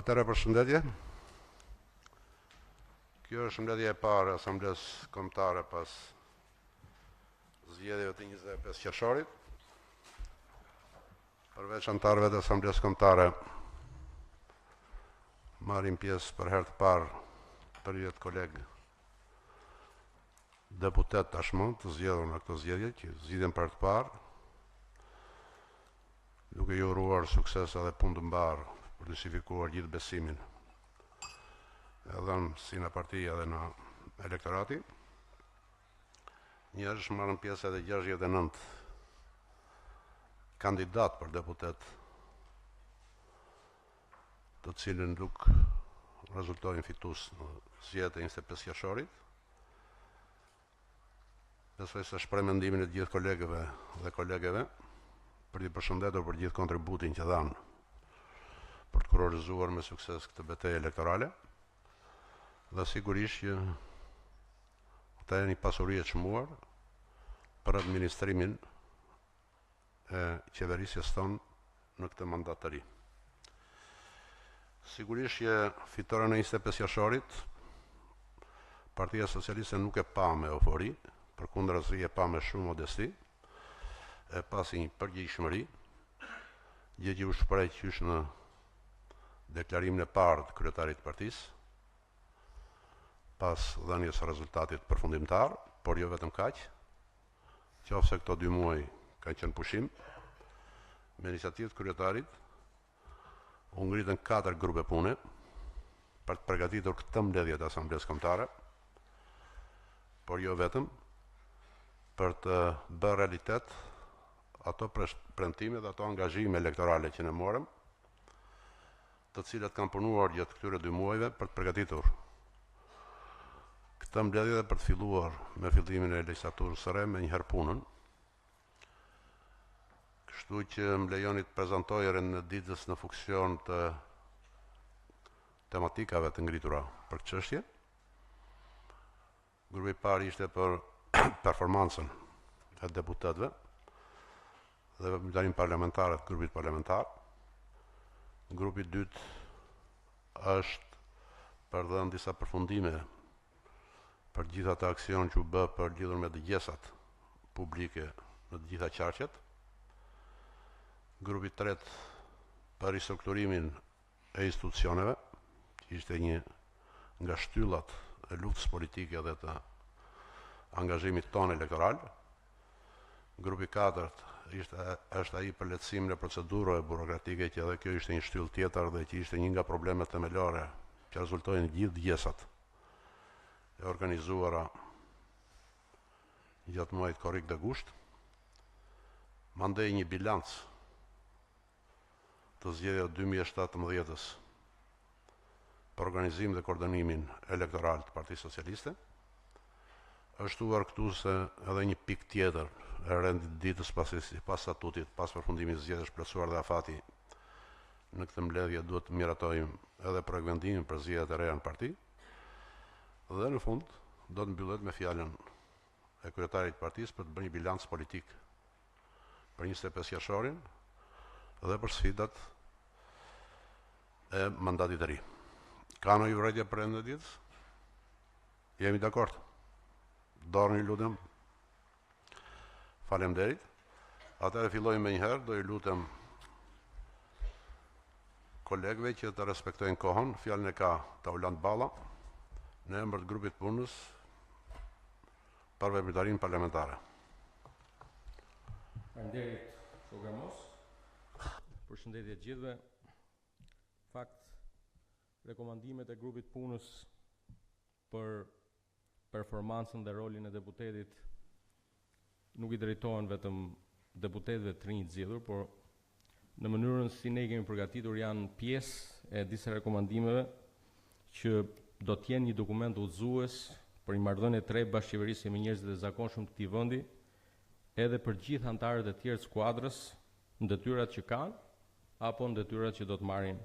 Atëherë përshëndetje. Kjo është mbledhja e parë e Asamblesë Kombetare pas zgjedhjeve të 25 qershorit. Përveç anëtarëve të Asamblesë Kombetare marrin pjesë për herë të parë 30 kolegë deputet tashmë të zgjedhur në këtë zgjedhje, që zgjidhen për të parë, duke ju uruar sukses edhe punë të mbarë për të shifikuar gjithë besimin edhe si në parti edhe në elektorati. Njerëz marrën pjesë edhe 69 kandidat për deputet, të cilën nuk rezultojnë fitues në zgjedhjet e 25 qershorit. Besoj se shpreh mendimin e të gjithë kolegëve dhe kolegeve për t'i përshëndetur për gjithë kontributin që dhanë për të kurorizuar me sukses këtë betejë elektorale, dhe sigurisht që ata janë një pasuri e çmuar për administrimin e qeverisjes tonë në këtë mandat të ri. Sigurisht që fitoren e 25 qershorit Partia Socialiste nuk e pa me eufori, përkundërzi e pa me shumë modesti, e pasi një përgjegjshmëri, gjë që u shpreh qysh në deklarimin e parë të kryetarit të partisë, pas dhënies së rezultatit përfundimtar, por jo vetëm kaq, qofse këto 2 muaj kanë qenë pushim, me iniciativë të kryetarit u ngritën 4 grupe pune për të përgatitur këtë mbledhje të Asamblesë Kombetare, por jo vetëm, për të bërë realitet ato premtime dhe ato angazhime elektorale që ne morëm, të cilat kanë punuar gjatë këtyre 2 muajve për të përgatitur këtë mbledhje dhe për të filluar me fillimin e legjislaturës së re me njëherë punën. Kështu që më lejoni të prezantoj në ditës në funksion të tematikave të ngritura për këtë çështje. Grupi i parë ishte për performancën e deputetëve dhe veprimtarinë parlamentare të grupit parlamentar. Grupi i dytë është për dhënë disa përfundime për gjitha të aksion që u bë për lidhur me dëgjesat publike në të gjitha qarqet. Grupi i tretë për ristrukturimin e institucioneve, që ishte një nga shtyllat e luftës politike dhe të angazhimit tonë elektoral. Grupi i katërt është ai për lehtësimin e procedurave burokratike, që edhe kjo ishte një shtyllë tjetër dhe që ishte një nga problemet themelore që rezultojnë gjithë dëgjesat e organizuara gjatë muajit korrik dhe gusht. Mandej një bilanc të zgjedhjeve 2017-s për organizim dhe koordinimin elektoral të Partisë Socialiste. Është u argëtuese edhe një pikë tjetër e rendit ditës pas statutit, pas përfundimit të zgjedhjeve plotësuar dhe afati. Në këtë mbledhje duhet të miratojmë edhe projektimin për zgjedhjet e reja në parti. Dhe në fund do të mbyllet me fjalën e kryetarit të partisë për të bërë një bilanc politik për 25 qershorin dhe për sfidat e mandatit të ri. Ka ndonjë vërejtje për endë ditës? Jemi dakord? Dorën, ju lutem. Faleminderit. Atëherë fillojmë me njëherë, do i lutem kolegëve që të respektojnë kohën. Fjalën e ka Taulant Balla, në emër të grupit punës për veprimtarinë parlamentare. Faleminderit, Shogamos. Përshëndetje të gjithëve. Fakt, rekomandimet e grupit punës për performancën dhe rolin e deputetit nuk i drejtohen vetëm deputetëve të rinj të zgjedhur, por në mënyrën si ne kemi përgatitur janë pjesë e disa rekomandimeve që do të jenë një dokument udhëzues për një marrëdhënie të re bashkëqeverisje me njerëzit e zakonshëm të këtij vendi, edhe për gjithë anëtarët e tjerë të skuadrës në detyrat që kanë apo në detyrat që do të marrin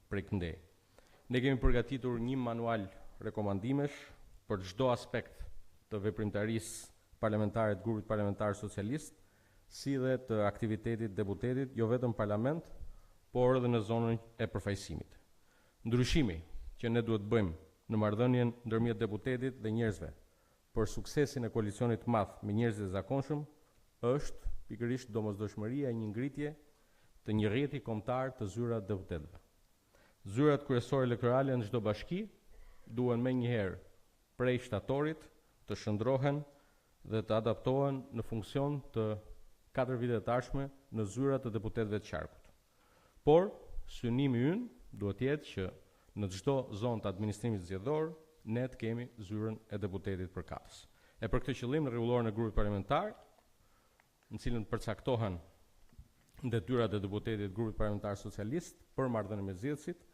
prej këndej. Ne kemi përgatitur një manual rekomandimesh për çdo aspekt të veprimtarisë parlamentare të grupit parlamentar socialist, si dhe të aktivitetit deputetit, jo vetëm parlament, por edhe në zonën e përfaqësimit. Ndryshimi që ne duhet bëjmë në marrëdhënien ndërmjet deputetit dhe njerëzve për suksesin e koalicionit të madh me njerëz të zakonshëm është pikërisht domosdoshmëria e një ngritje të një rrjeti kombëtar të zyra të deputetëve. Zyrat kryesore elektorale në çdo bashki duhen menjëherë prej shtatorit të shndrohen dhe të adaptohen në funksion të 4 vite të ardhshme në zyrat të deputetëve të qarkut. Por synimi ynë duhet jetë që në çdo zonë të administrimit zgjedhor ne të kemi zyrën e deputetit përkatës. E për këtë qëllim në rregulloren e grupit parlamentar, në cilën përcaktohen detyrat e deputetit grupit parlamentar socialist për marrëdhënie me zgjedhësit,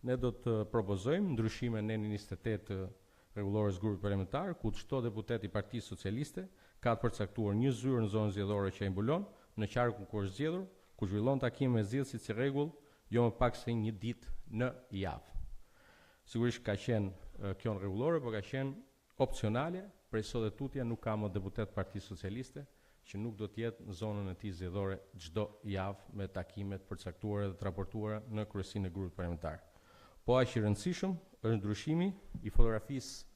ne do të propozojmë ndryshime në N 28 të rregullores grupit parlamentar, ku çdo deputet i Partisë Socialiste ka të përcaktuar një zyrë në zonën zgjedhore që ai mbulon, në qarkun ku është zgjedhur, ku zhvillon takime me zgjedhësit si rregull, jo më pak se një ditë në javë. Sigurisht ka qenë kjo në rregullore, por ka qenë opcionale, prej sot e tutje nuk ka më deputet Partisë Socialiste që nuk do të jetë në zonën e tij zgjedhore çdo javë me takimet përcaktuara dhe të raportuara në kryesinë e grupit parlamentar. Po aq i rëndësishëm është ndryshimi i fotografisë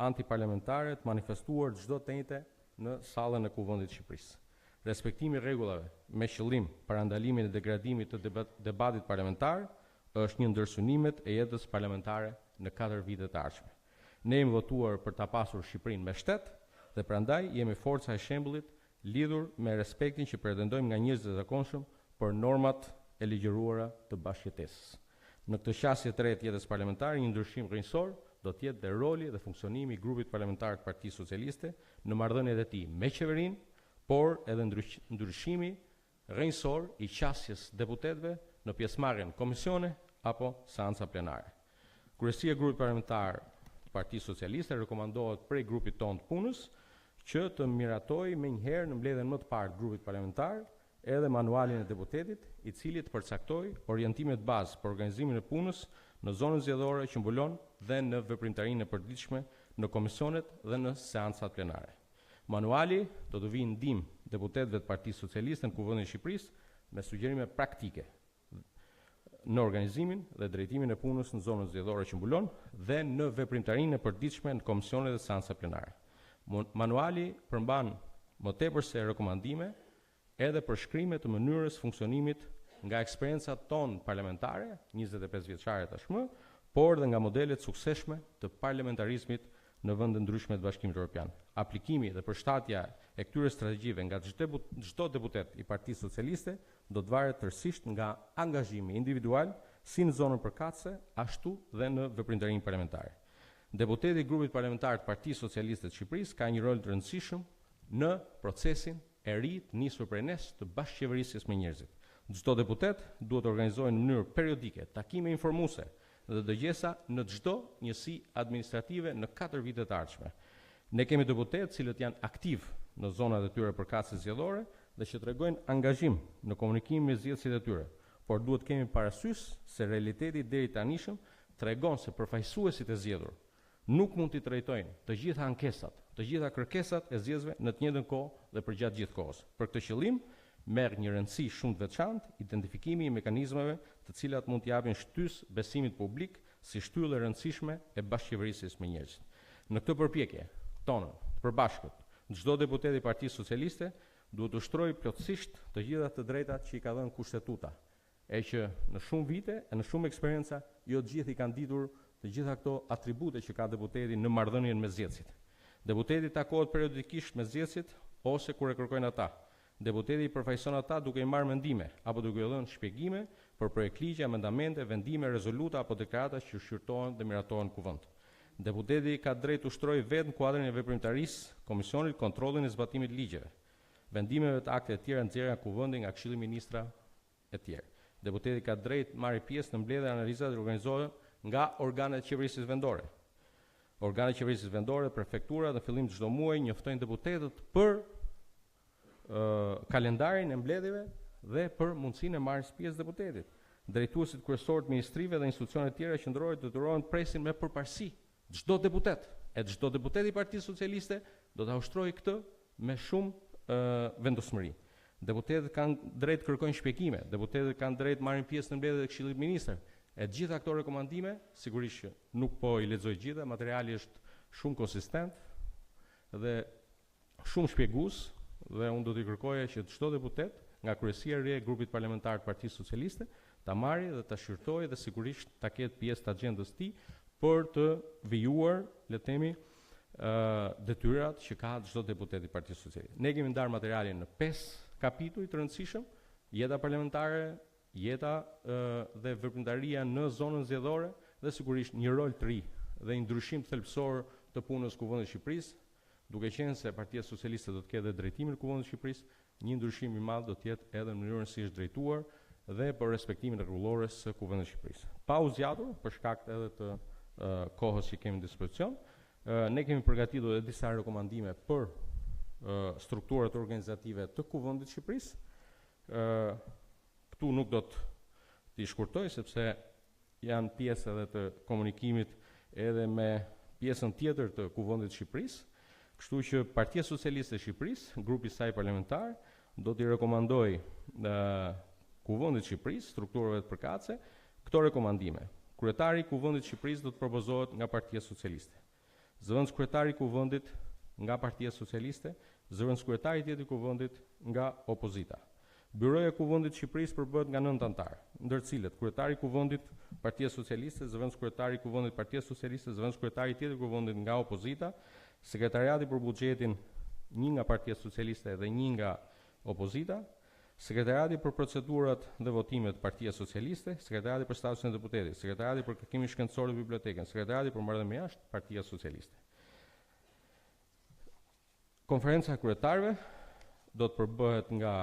antiparlamentare të manifestuar çdo të njëjtë në sallën e Kuvendit të Shqipërisë. Respektimi i rregullave me qëllim parandalimin e degradimit të debatit parlamentar është një ndër synimet e jetës parlamentare në 4 vite të ardhshme. Ne jemi votuar për ta pasur Shqipërinë me shtet dhe prandaj jemi forca e shembullit lidhur me respektin që pretendojmë nga njerëzit e zakonshëm për normat e ligjëruara të bashkëjetesës. Në këtë qasje të re të jetës parlamentare, një ndryshim rrënjësor do të jetë dhe roli dhe funksionimi i grupit parlamentar të Partisë Socialiste në marrëdhëniet e tij me qeverinë, por edhe ndryshimi rrënjësor i qasjes deputetëve në pjesëmarrjen komisione apo seanca plenare. Kryesia e grupit parlamentar të Partisë Socialiste rekomandohet prej grupit tonë të punës që të miratojë menjëherë në mbledhjen më të parë të grupit parlamentar edhe manualin e deputetit, i cili të përcaktoj orientimet bazë për organizimin e punës në zonën zgjedhore që mbulon dhe në veprimtarinë e përditshme në komisionet dhe në seancat plenare. Manuali do të vijë në ndihmë deputetëve të Partisë Socialiste në Kuvendin e Shqipërisë me sugjerime praktike në organizimin dhe drejtimin e punës në zonën zgjedhore që mbulon dhe në veprimtarinë e përditshme në komisionet dhe seancat plenare. Manuali përmban më tepër se rekomandime edhe përshkrime të mënyrës funksionimit nga eksperiencat tonë parlamentare, 25 vjeçare tashmë, por dhe nga modelet suksesshme të parlamentarizmit në vende ndryshme të Bashkimit Evropian. Aplikimi dhe përshtatja e këtyre strategjive nga çdo deputet i Partisë Socialiste do të varet tërësisht nga angazhimi individual si në zonën përkatëse, ashtu dhe në veprimtarinë parlamentare. Deputeti i grupit parlamentar të Partisë Socialiste të Shqipërisë ka një rol të rëndësishëm në procesin e ri të nisur prej nes të bashkëqeverisjes me njerëzit. Çdo deputet duhet të organizojë në mënyrë periodike takime informuese dhe dëgjesa në çdo njësi administrative në 4 vite të ardhshme. Ne kemi deputetë cilët janë aktiv në zonat e tyre përkatëse zgjedhore dhe që tregojnë angazhim në komunikim me zgjedhësit e tyre, por duhet kemi parasysh se realiteti deri tanishëm tregon se përfaqësuesit e zgjedhur nuk mund t'i trajtojnë të gjitha ankesat, të gjitha kërkesat e zgjedhësve në të njëjtën kohë dhe përgjatë gjithë kohës. Për këtë qëllim, merr një rëndësi shumë të veçantë identifikimi i mekanizmave të cilat mund t'japin shtys besimit publik si shtyllë e rëndësishme e bashkëqeverisjes me njerëzit. Në këtë përpjekje tonë të përbashkët, çdo deputet i Partisë Socialiste duhet të ushtrojë plotësisht të gjitha të drejtat që i ka dhënë kushtetuta, e që në shumë vite e në shumë eksperienca jo të gjithë i kanë ditur të gjitha këto atribute që ka deputeti në marrëdhënien me zgjedhësit. Deputeti takohet periodikisht me zgjedhësit ose kur e kërkojnë ata. Deputeti i përfaqëson ata duke i marrë mendime apo duke i dhënë shpjegime për projekt ligje, amendamente, vendime, rezoluta apo deklarata që shqyrtohen dhe miratohen në kuvend. Deputeti ka drejt të ushtrojë vetë në kuadrin e veprimtarisë komisionit kontrollin e zbatimit të ligjeve, vendimeve të akte të tjera nxjerrja në kuvendi nga Këshilli i Ministrave e tjerë. Deputeti ka drejt marrë pjesë në mbledhje analizat që organizohen nga organet qeverisjes vendore. Organet qeverisjes vendore, prefektura në fillim të çdo muaji njoftojnë deputetët për kalendarin e mbledhjeve dhe për mundësinë e marrjes pjesë deputetit. Drejtuesit kryesorë të ministrive dhe institucionet tjera qendrore detyrohen presin me përparësi çdo deputet. E çdo deputet i Partisë Socialiste do ta ushtrojë këtë me shumë vendosmëri. Deputetët kanë drejt kërkojnë shpjegime, deputetët kanë drejt marrin pjesë në mbledhjet e Këshillit të Ministrave. E gjitha këto rekomandime, sigurisht që nuk po i lexoj gjitha, materiali është shumë konsistent dhe shumë shpjegues dhe unë do t'i kërkoja që çdo deputet nga kryesia e re e grupit parlamentar të Partisë Socialiste ta marrë dhe ta shqyrtojë dhe sigurisht ta ketë pjesë të agjendës tij për të vijuar, le të themi, detyrat që ka çdo deputet i Partisë Socialiste. Ne kemi ndarë materialin në 5 kapituj të rëndësishëm: jeta parlamentare, jeta dhe veprimtaria në zonën zgjedhore dhe sigurisht një rol të ri dhe një ndryshim thelbësor të punës Kuvendit të Shqipërisë, duke qenë se Partia Socialiste do të ketë drejtimin e Kuvendit të Shqipërisë, një ndryshim i madh do të jetë edhe në mënyrën si është drejtuar dhe për respektimin rregullor të Kuvendit të Shqipërisë. Pa u zgjatur për shkak edhe të kohës që kemi në dispozicion, ne kemi përgatitur edhe disa rekomandime për strukturat organizative të Kuvendit të Shqipërisë. Këtu nuk do t'i shkurtoj sepse janë pjesë edhe të komunikimit edhe me pjesën tjetër të Kuvendit të Shqipërisë. Kështu që Partia Socialiste e Shqipërisë, grupi i saj parlamentar, do t'i rekomandoj Kuvendit të Shqipërisë, strukturave të përkatëse, këto rekomandime. Kryetari i Kuvendit të Shqipërisë do të propozohet nga Partia Socialiste. Zëvendës kryetari i Kuvendit nga Partia Socialiste, zëvendës kryetari tjetër i Kuvendit nga opozita. Byroja e Kuvendit të Shqipërisë përbëhet nga 9 anëtarë, ndër cilët kryetari i Kuvendit Partia Socialiste, zëvendës kryetari i Kuvendit Partia Socialiste, zëvendës kryetari tjetër i Kuvendit nga opozita, sekretariati për buxhetin një nga Partia Socialiste dhe një nga opozita, sekretariati për procedurat dhe votimet Partia Socialiste, sekretariati për statusin e deputetit, sekretariati për kërkimin shkencor të bibliotekën, sekretariati për marrëdhënie jashtë Partia Socialiste. Konferenca e kryetarëve do të përbëhet nga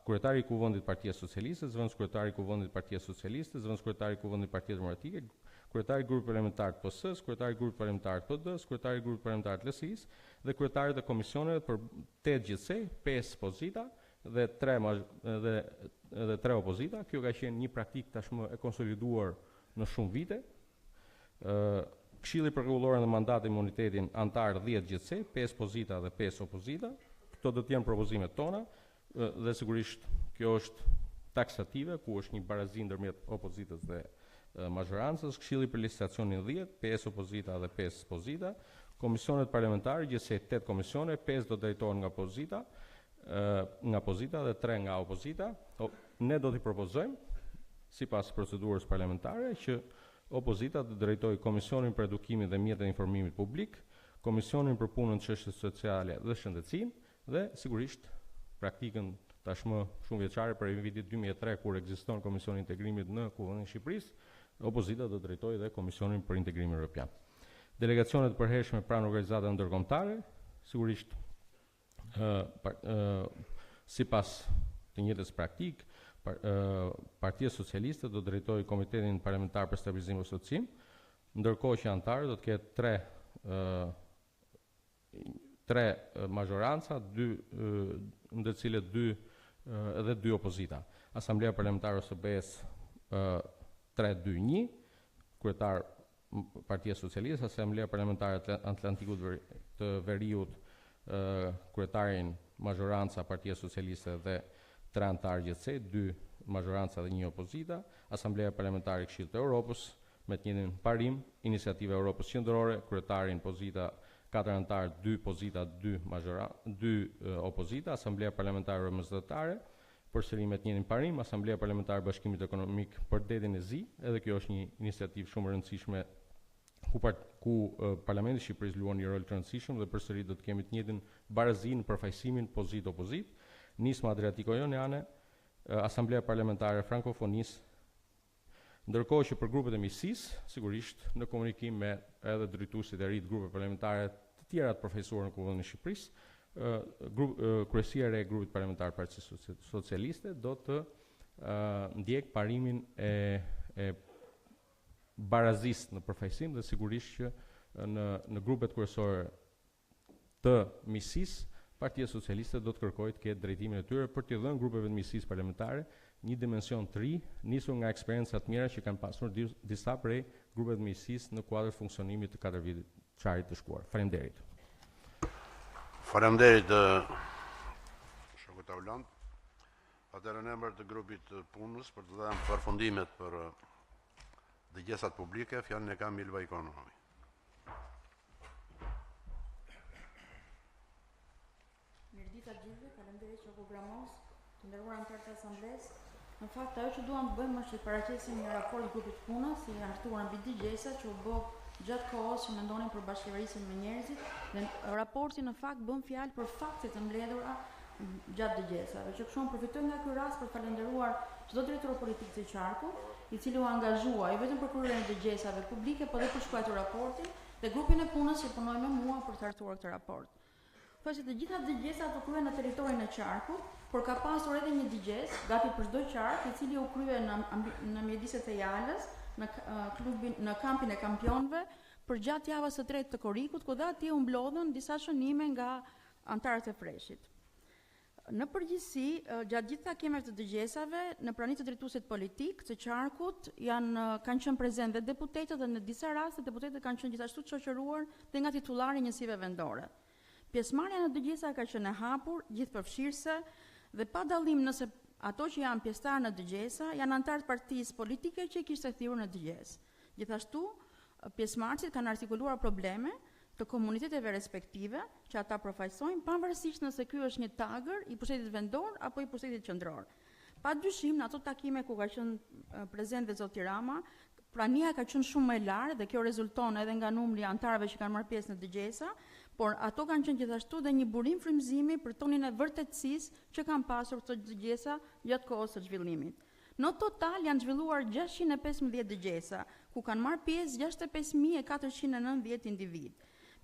kryetari i Kuvendit Partia Socialiste, zëvendës kryetari i Kuvendit Partia Socialiste, zëvendës kryetari i Kuvendit Partia Demokratike, kryetari i grupit parlamentar të PS-s, kryetari i grupit parlamentar të PD-s, kryetari i grupit parlamentar të LSI-s dhe kryetarit e komisioneve për 8 gjithsej, 5 pozita dhe 3 opozita. Kjo ka qenë një praktikë tashmë e konsoliduar në shumë vite. Këshilli për rregulloren dhe mandat e imunitetin antar 10 gjithsej, 5 pozita dhe 5 opozita. Këto do të jenë propozimet tona dhe sigurisht kjo është taksative, ku është një barazi ndërmjet opozitës dhe mazhorancës. Këshilli për licitacionin 10, 5 opozita dhe 5 pozita. Komisionet parlamentare, gjithsej 8 komisione, 5 do drejtohen nga pozita dhe 3 nga opozita. Ne do t'i propozojmë, sipas procedurës parlamentare, që opozita të drejtojë Komisionin për Edukimin dhe Mjetet e Informimit Publik, Komisionin për Punën, Çështjet Sociale dhe Shëndetësinë dhe sigurisht praktikën tashmë shumë vjeçare për vitit 2003 kur ekziston Komisioni i Integrimit në Kuvendin e Shqipërisë, opozita do drejtojë dhe Komisionin për Integrimin Evropian. Delegacionet përhershme pranë organizatave ndërkombëtare, sigurisht sipas të njëjtës praktikë, Partia Socialiste do drejtojë Komitetin Parlamentar për Stabilizim dhe Asociim, ndërkohë që anëtarët do të ketë 3 mazhoranca, ndër cilët 2 opozita. Asambleja Parlamentare OSB-s 3-2-1, kryetar Partia Socialiste, Asambleja Parlamentare Atlantikut të Veriut, kryetarin mazhoranca Partia Socialiste dhe 3 anëtarë gjithsej, 2 mazhoranca dhe 1 opozita, Asambleja Parlamentare Këshillit të Europës me të njëjtin parim, Iniciativa e Europës Qendrore, kryetarin pozita 4 anëtarë, 2 pozita, 2 opozita, Asambleja Parlamentare Rëmëzdëtare, përsëri me të njëjtin parim, Asambleja Parlamentare Bashkimit Ekonomik për detin e zi, edhe kjo është një iniciativë shumë e rëndësishme ku Parlamenti i Shqipërisë luan një rol të rëndësishëm dhe përsëri do të kemi të njëjtin barazi në përfaqësimin pozit-opozit. Nisma Adriatiko-Joniane, Asambleja Parlamentare Frankofonisë, ndërkohë që për grupet e miqësisë, sigurisht në komunikim me edhe drejtuesit e ri të grupeve parlamentare të tjera të përfaqësuar në Kuvendin e Shqipërisë, kryesia e re e grupit parlamentar Partisë Socialiste do të ndjek parimin e barazisë në përfaqësim dhe sigurisht që në grupet kryesore të miqësisë Partia Socialiste do të kërkojë të ketë drejtimin e tyre për t'i dhënë grupeve të miqësisë parlamentare një dimension të ri, nisur nga eksperienca të mira që kanë pasur disa prej grupeve të miqësisë në kuadër funksionimit të 4 vjeçarit të shkuar. Faleminderit. Faleminderit shoku Taulant. Atëherë në emër të grupit të punës për të dhënë përfundimet për dëgjesat publike, fjalën e ka Milva Ikonomi. Mirëdita gjithëve, faleminderit që programos, të nderuar anëtarë të Asamblesë. Në fakt, ajo që duam të bëjmë është të paraqisim një raport grupit punës, si janë shtuar mbi dëgjesa që u bë gjatë kohës që mendonin për bashkëverisin me njerëzit, dhe raporti në fakt bën fjalë për faktet të mbledhura gjatë dëgjesave. Që kështu përfitoj nga ky rast për të falendëruar çdo drejtor politik të qarkut, i cili u angazhua jo vetëm për kryerjen e dëgjesave publike, por edhe për shkruajtur raportin, dhe grupin e punës që punoi me mua për të hartuar këtë raport. Thuaj se të gjitha dëgjesat u kryen në territorin e qarkut, por ka pasur edhe një dëgjes gati për çdo qark, i cili u krye në mjediset e Jalës, në kampin e kampionëve, për gjatë javës së tretë të korrikut, ku dhe atje u mblodhën disa shënime nga antarët e Freshit. Në përgjithësi, gjatë gjithë takimeve të dëgjesave, në pranitë të drejtuesit politik të qarkut kanë qenë prezent dhe deputetët, dhe në disa raste deputetët kanë qenë gjithashtu të shoqëruar dhe nga titullari i njësive vendore. Pjesëmarrja në dëgjesa ka qenë e hapur, gjithëpërfshirëse, dhe pa dallim nëse ato që janë pjesëtarë në dëgjesa janë antarë të partisë politike që i kishte thirrur në dëgjes. Gjithashtu, pjesëmarrësit kanë artikuluar probleme të komuniteteve respektive që ata përfaqësojnë, pavarësisht nëse ky është një tagër i pushtetit vendor apo i pushtetit qendror. Pa dyshim, në ato takime ku ka qenë prezent dhe zoti Rama, prania ka qenë shumë më e lartë dhe kjo rezulton edhe nga numri i antarëve që kanë marrë pjesë në dëgjesa, por ato kanë qenë gjithashtu dhe një burim frymëzimi për tonin e vërtetësisë që kanë pasur këto dëgjesa gjatë kohës së zhvillimit. Në total janë zhvilluar 615 dëgjesa, ku kanë marrë pjesë 65.490 individ.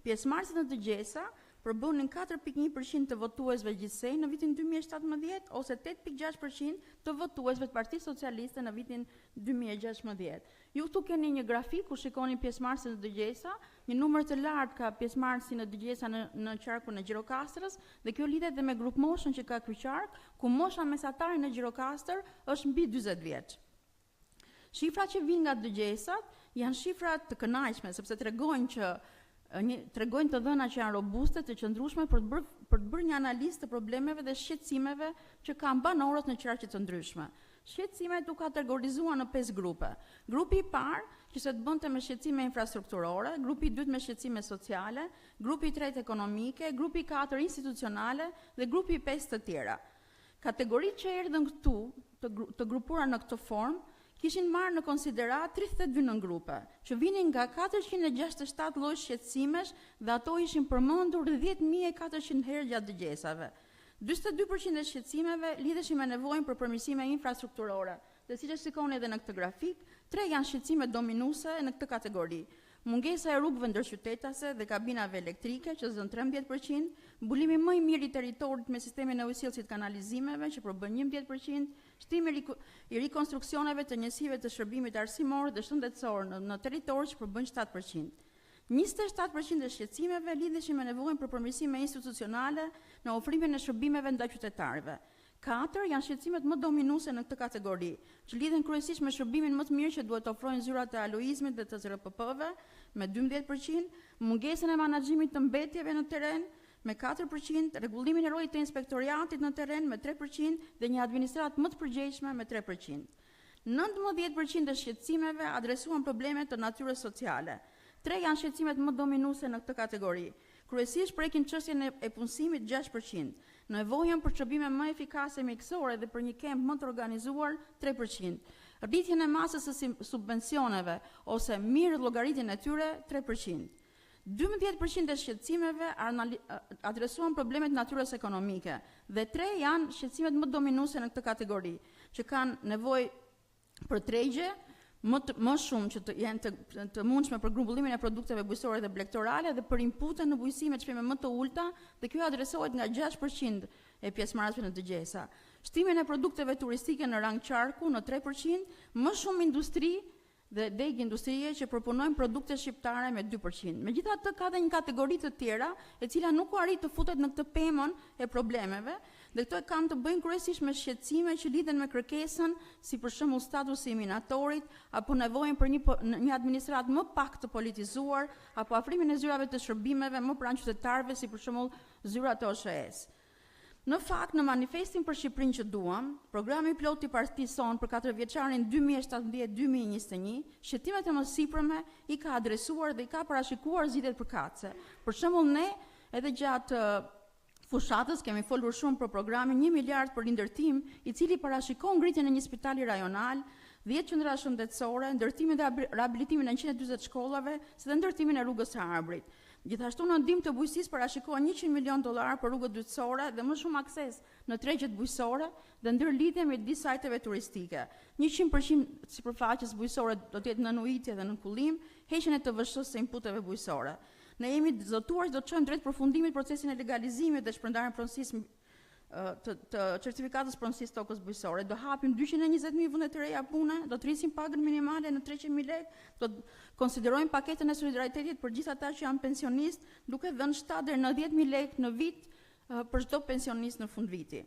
Pjesëmarrësit në dëgjesa përbënin 4.1% të votuesve gjithsej në vitin 2017 ose 8.6% të votuesve të Partisë Socialiste në vitin 2016. Ju këtu keni një grafik ku shikoni pjesëmarrësit në dëgjesa, një numër të lartë ka pjesëmarrësi në dëgjesa në qarkun e Gjirokastrës, dhe kjo lidhet dhe me grup moshën që ka ky qark, ku mosha mesatare në Gjirokastër është mbi 40 vjeç. Shifrat që vijnë nga dëgjesat janë shifra të kënaqshme, sepse tregojnë të dhëna që janë robuste, të qëndrueshme për të bërë një analizë të problemeve dhe shqetësimeve që kanë banorët në qarqe të ndryshme. Shqetësimet u kategorizuar në 5 grupe. Grupi i parë kishte të bënte me shqetësime infrastrukturore, grupi i dytë me shqetësime sociale, grupi i tretë ekonomike, grupi i katërt institucionale dhe grupi i pestë të tjera. Kategoritë që erdhën këtu të grupuara në këtë formë kishin marrë në konsiderat 32 nëngrupe, që vinin nga 467 lloj shqetësimesh dhe ato ishin përmendur 10.400 herë gjatë dëgjesave. 42% e shqetësimeve lidheshin me nevojën për përmirësime infrastrukturore, dhe siç e shikoni edhe në këtë grafik, 3 janë shqetësime dominuese në këtë kategori. Mungesa e rrugëve ndërqytetase dhe kabinave elektrike që zën 13%, mbulimi më i mirë i territorit me sistemin e ujësillësit kanalizimeve që përbën 11%, shtimi i rikonstruksioneve të njësive të shërbimit arsimor dhe shëndetësor në territor që përbën 7%. 27% e shqetësimeve lidheshin me nevojën për përmirësime institucionale në ofrimin e shërbimeve ndaj qytetarëve. 4 janë shqetësimet më dominuese në këtë kategori, që lidhen kryesisht me shërbimin më të mirë që duhet të ofrojnë zyrat e aloizmit dhe të ZRPP-ve me 12%, mungesën e menaxhimit të mbetjeve në terren me 4%, rregullimin e rollit të inspektoriatit në terren me 3% dhe një administratë më të përgjegjshme me 3%. 19% e shqetësimeve adresuan probleme të natyrës sociale. 3 janë shqetësimet më dominuese në këtë kategori. Kryesisht prekin çështjen e punësimit 6%, nevojën për çrëbime më efikase mjekësore dhe për një kemp më të organizuar 3%, rritjen e masës së subvencioneve ose mirë llogaritjen e tyre 3%. 12% e shqetësimeve adresuan problemet natyrës ekonomike dhe 3 janë shqetësimet më dominuese në këtë kategori, që kanë nevojë për tregje më shumë që janë të mundshme për grumbullimin e produkteve bujësore dhe blegtorale dhe për inpute në bujësi me çmime më të ulta, dhe kjo adresohet nga 6% e pjesëmarrësve në dëgjesa. Shtimin e produkteve turistike në rang qarku në 3%, më shumë industri dhe degë industrie që përpunojnë produkte shqiptare me 2%. Megjithatë, ka dhe një kategori të tjera e cila nuk u arrit të futet në këtë pemën e problemeve, dhe këto kanë të bëjnë kryesisht me shqetësime që lidhen me kërkesën, si për shembull statusi i minatorit, apo nevojën për një administratë më pak të politizuar, apo afrimin e zyrave të shërbimeve më pranë qytetarëve, si për shembull zyrat e OSHE-s. Në fakt, në manifestin për Shqipërinë që duam, programi pilot i partisë sonë për 4 vjeçarin 2017-2021, shqetësimet e mësipërme i ka adresuar dhe i ka parashikuar zgjidhjet përkatëse. Për shembull, ne edhe gjatë fushatës kemi folur shumë për programin 1 miliard për rindërtim, i cili parashikon ngritjen e një spitali rajonal, 10 qendra shëndetësore, ndërtimin dhe riabilitimin e 140 shkollave, si dhe ndërtimin e rrugës së Arbrit. Gjithashtu në ndihmë të bujqësisë parashikohen $100 milion për rrugët dytësore dhe më shumë akses në tregjet bujqësore dhe ndërlidhje me disa sajteve turistike. 100% sipërfaqes bujqësore do të jetë në nuitje dhe në kullim, heqjen e TVSH së inputeve bujqësore. Ne jemi zotuar që do të çojmë drejt përfundimit procesin e legalizimit dhe shpërndarjen pronësisë të certifikatës pronësisë tokës bujqësore. Do hapim 220.000 vende të reja pune, do të rrisim pagën minimale në 300.000 lekë, do të konsiderojmë paketën e solidaritetit për gjithë ata që janë pensionistë, duke dhënë 7 deri në 10.000 lekë në vit për çdo pensionist në fund viti.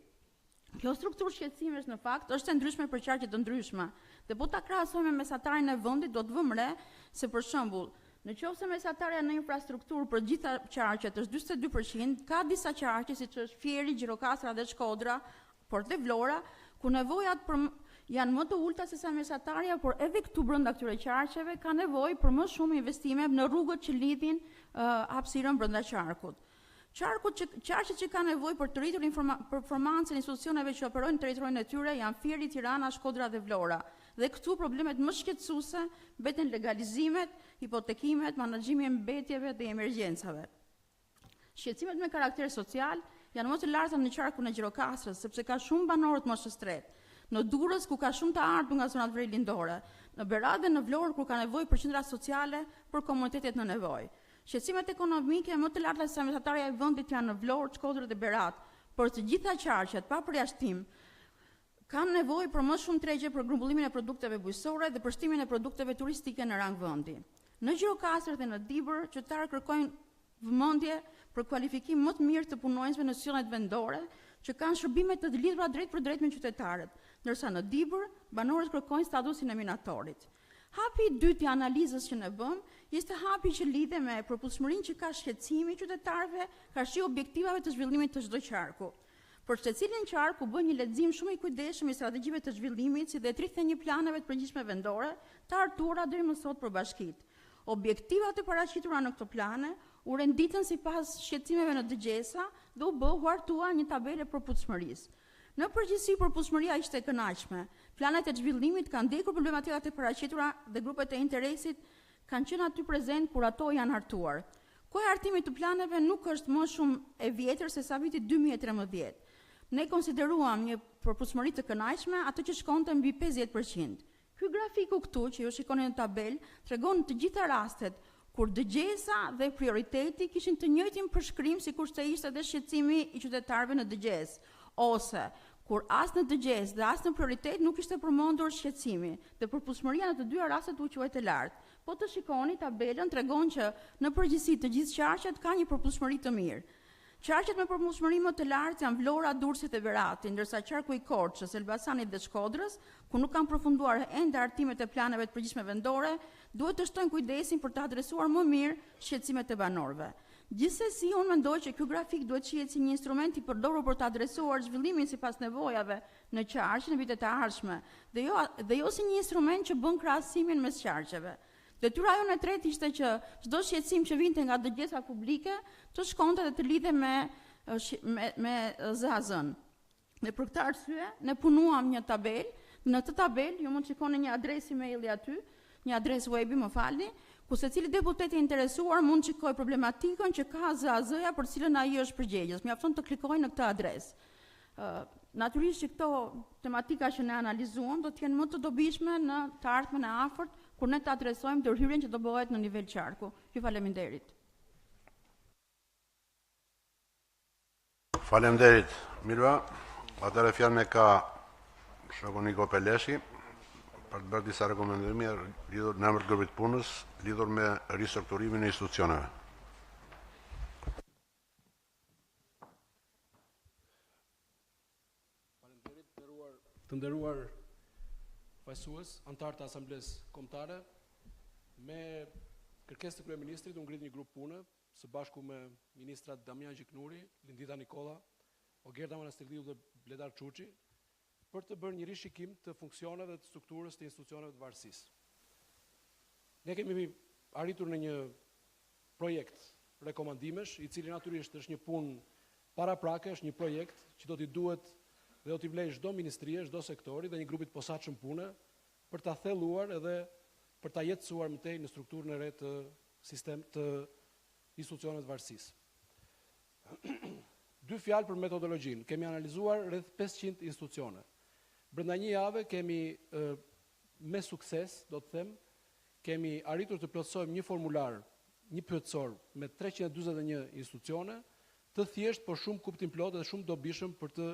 Kjo strukturë shqetësimesh në fakt është e ndryshme për qarqe të ndryshme, dhe po ta krahasojmë me mesatarin e vendit do të vëmë re se për shembull, në qoftë se mesatarja në infrastrukturë për gjitha qarqet është 42%, ka disa qarqe siç është Fieri, Gjirokastra dhe Shkodra, por dhe Vlora, ku nevojat janë më të ulta se sa mesatarja, por edhe këtu brenda këtyre qarqeve ka nevojë për më shumë investime në rrugët që lidhin hapësirën brenda qarkut. Qarqet që ka nevojë për të rritur performancën e institucioneve që operojnë në territorin e tyre janë Fieri, Tirana, Shkodra dhe Vlora. Dhe këtu problemet më shqetësuese mbeten legalizimet, hipotekimet, menaxhimi i mbetjeve dhe emergjencave. Shqetësimet me karakter social janë më të larta në qarkun e Gjirokastrës, sepse ka shumë banorë të moshës së tretë. Në Durrës ku ka shumë të ardhur nga zonat verilindore, në Berat dhe në Vlorë ku ka nevojë për qendra sociale për komunitetet në nevojë. Shqetësimet ekonomike më të larta se sa mesatarja e vendit janë në Vlorë, Shkodër dhe Berat, por të gjitha qarqet pa përjashtim kanë nevojë për më shumë tregje për grumbullimin e produkteve bujqësore dhe për shtimin e produkteve turistike në rang vendi. Në Gjirokastër dhe në Dibër, qytetarët kërkojnë vëmendje për kualifikim më të mirë të punonjësve në institucionet vendore, që kanë shërbime të lidhura drejt për drejt me qytetarët, ndërsa në Dibër, banorët kërkojnë statusin e minatorit. Hapi i dytë i analizës që ne bëm, ishte hapi që lidhe me propulsmërinë që ka shqetësimi i qytetarëve, karshi objektivave të zhvillimit të çdo qarku. Për secilin qark u bë një lexim shumë i kujdesshëm i strategjive të zhvillimit, si dhe 31 planeve të përgjithshme vendore, të hartuara deri më sot për bashkitë. Objektivat e paraqitura në këto plane u renditën sipas shqetësimeve në dëgjesa dhe u bë hartuar një tabelë propulsmërisë. Në përgjithësi propulsmëria ishte e kënaqshme. Planet e zhvillimit kanë ndjekur problematikat e paraqitura dhe grupet e interesit kanë qenë aty prezent kur ato janë hartuar. Koha e hartimit të planeve nuk është më shumë e vjetër se sa viti 2013. Ne konsideruam një propulsmëri të kënaqshme atë që shkonte mbi 50%. Ky grafiku këtu që ju shikoni në tabel tregon të gjitha rastet kur dëgjesa dhe prioriteti kishin të njëjtin përshkrim sikur të ishte edhe shqetësimi i qytetarëve në dëgjes, ose kur as në dëgjes dhe as në prioritet nuk ishte përmendur shqetësimi, dhe propulsmëria në të dyja rastet u quajtë lartë. Po të shikoni tabelën tregon që në përgjithësi të gjithë qarqet ka një propulsmëri të mirë. Qarqet me propulsmëri më të lartë janë Vlora, Durrësi dhe Berati, ndërsa qarku i Korçës, Elbasanit dhe Shkodrës, ku nuk kanë përfunduar ende hartimet e planeve të përgjithshme vendore, duhet të shtojnë kujdesin për të adresuar më mirë shqetësimet e banorëve. Gjithsesi, unë mendoj që ky grafik duhet shihet si një instrument i përdorur për të adresuar zhvillimin sipas nevojave në qarqe në vitet e ardhshme, dhe jo si një instrument që bën krahasimin mes qarqeve. Detyra jonë e tretë ishte që çdo shqetësim që vinte nga dëgjesa publike të shkonte dhe të lidhe me ZAZ-n. Dhe për këtë arsye ne punuam një tabelë. Në këtë tabelë ju mund të shikoni një adresë emaili aty, një adresë webi, më falni, ku secili deputet i interesuar mund të shikojë problematikën që ka ZAZ-ja për cilën ai është përgjegjës. Mjafton të klikojë në këtë adresë. Natyrisht që këto tematika që ne analizuam do të jenë më të dobishme në të ardhmen e afërt, kur ne të adresojmë ndërhyrjen që do bëhet në nivel qarku. Ju faleminderit. Faleminderit, Milva. Atëherë fjalën e ka shoku Niko Peleshi për të bërë disa rekomandime lidhur në emër të grupit punës lidhur me ristrukturimin e institucioneve. Faleminderit, të nderuar faqësues, antar të Asamblesë Kombetare, me kërkesë të kryeministrit u ngrit një grup pune së bashku me ministrat Damian Gjiknuri, Lindita Nikolla, Ogerta Manastirliu dhe Bledar Çuçi, për të bërë një rishikim të funksioneve të strukturës të institucioneve të varësisë. Ne kemi arritur në një projekt rekomandimesh, i cili natyrisht është një punë paraprake, është një projekt që do t'i duhet dhe do t'i vlejë çdo ministrie, çdo sektori dhe një grupi të posaçëm pune për ta thelluar edhe për ta jetësuar më tej në strukturën e re të sistem të institucioneve të varësisë. 2 fjalë për metodologjinë. Kemi analizuar rreth 500 institucione. Brenda një jave kemi me sukses, do të them, kemi arritur të plotësojmë një formular, një pyetësor me 341 institucione, të thjesht por shumë kuptim plot dhe shumë dobishëm për të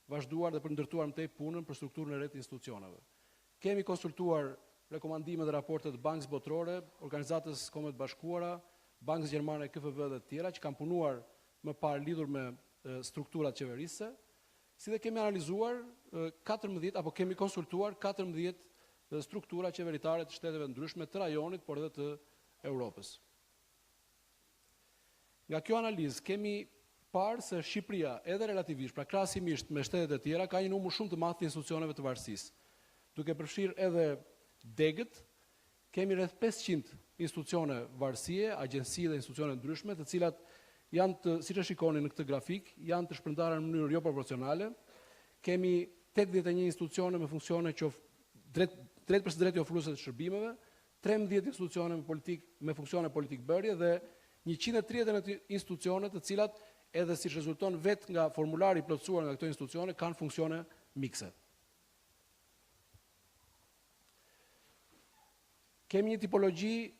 vazhduar dhe për ndërtuar më tej punën për strukturën e re të institucioneve. Kemi konsultuar rekomandime dhe raporte të Bankës Botërore, Organizatës Kombeve të Bashkuara, Bankës Gjermane, KFV dhe të tjera që kanë punuar më parë lidhur me strukturat qeverisë, si dhe kemi analizuar 14 apo kemi konsultuar 14 struktura qeveritare të shteteve ndryshme të rajonit, por edhe të Europës. Nga kjo analizë kemi parë se Shqipëria, edhe relativisht, pra krahasimisht me shtetet e tjera, ka një numër shumë të madh të institucioneve të varësisë. Duke përfshirë edhe degët, kemi rreth 500 institucione varësie, agjenci dhe institucione ndryshme, të cilat janë të, siç e shikoni në këtë grafik, janë të shpërndarë në mënyrë jo proporcionale. Kemi 81 institucione me funksione drejt për së drejti ofruese të shërbimeve, 13 institucione me funksione politik bërje dhe 130 institucione të cilat edhe si rezulton vetë nga formulari plotësuar nga këto institucione kanë funksione mikse. Kemi një tipologji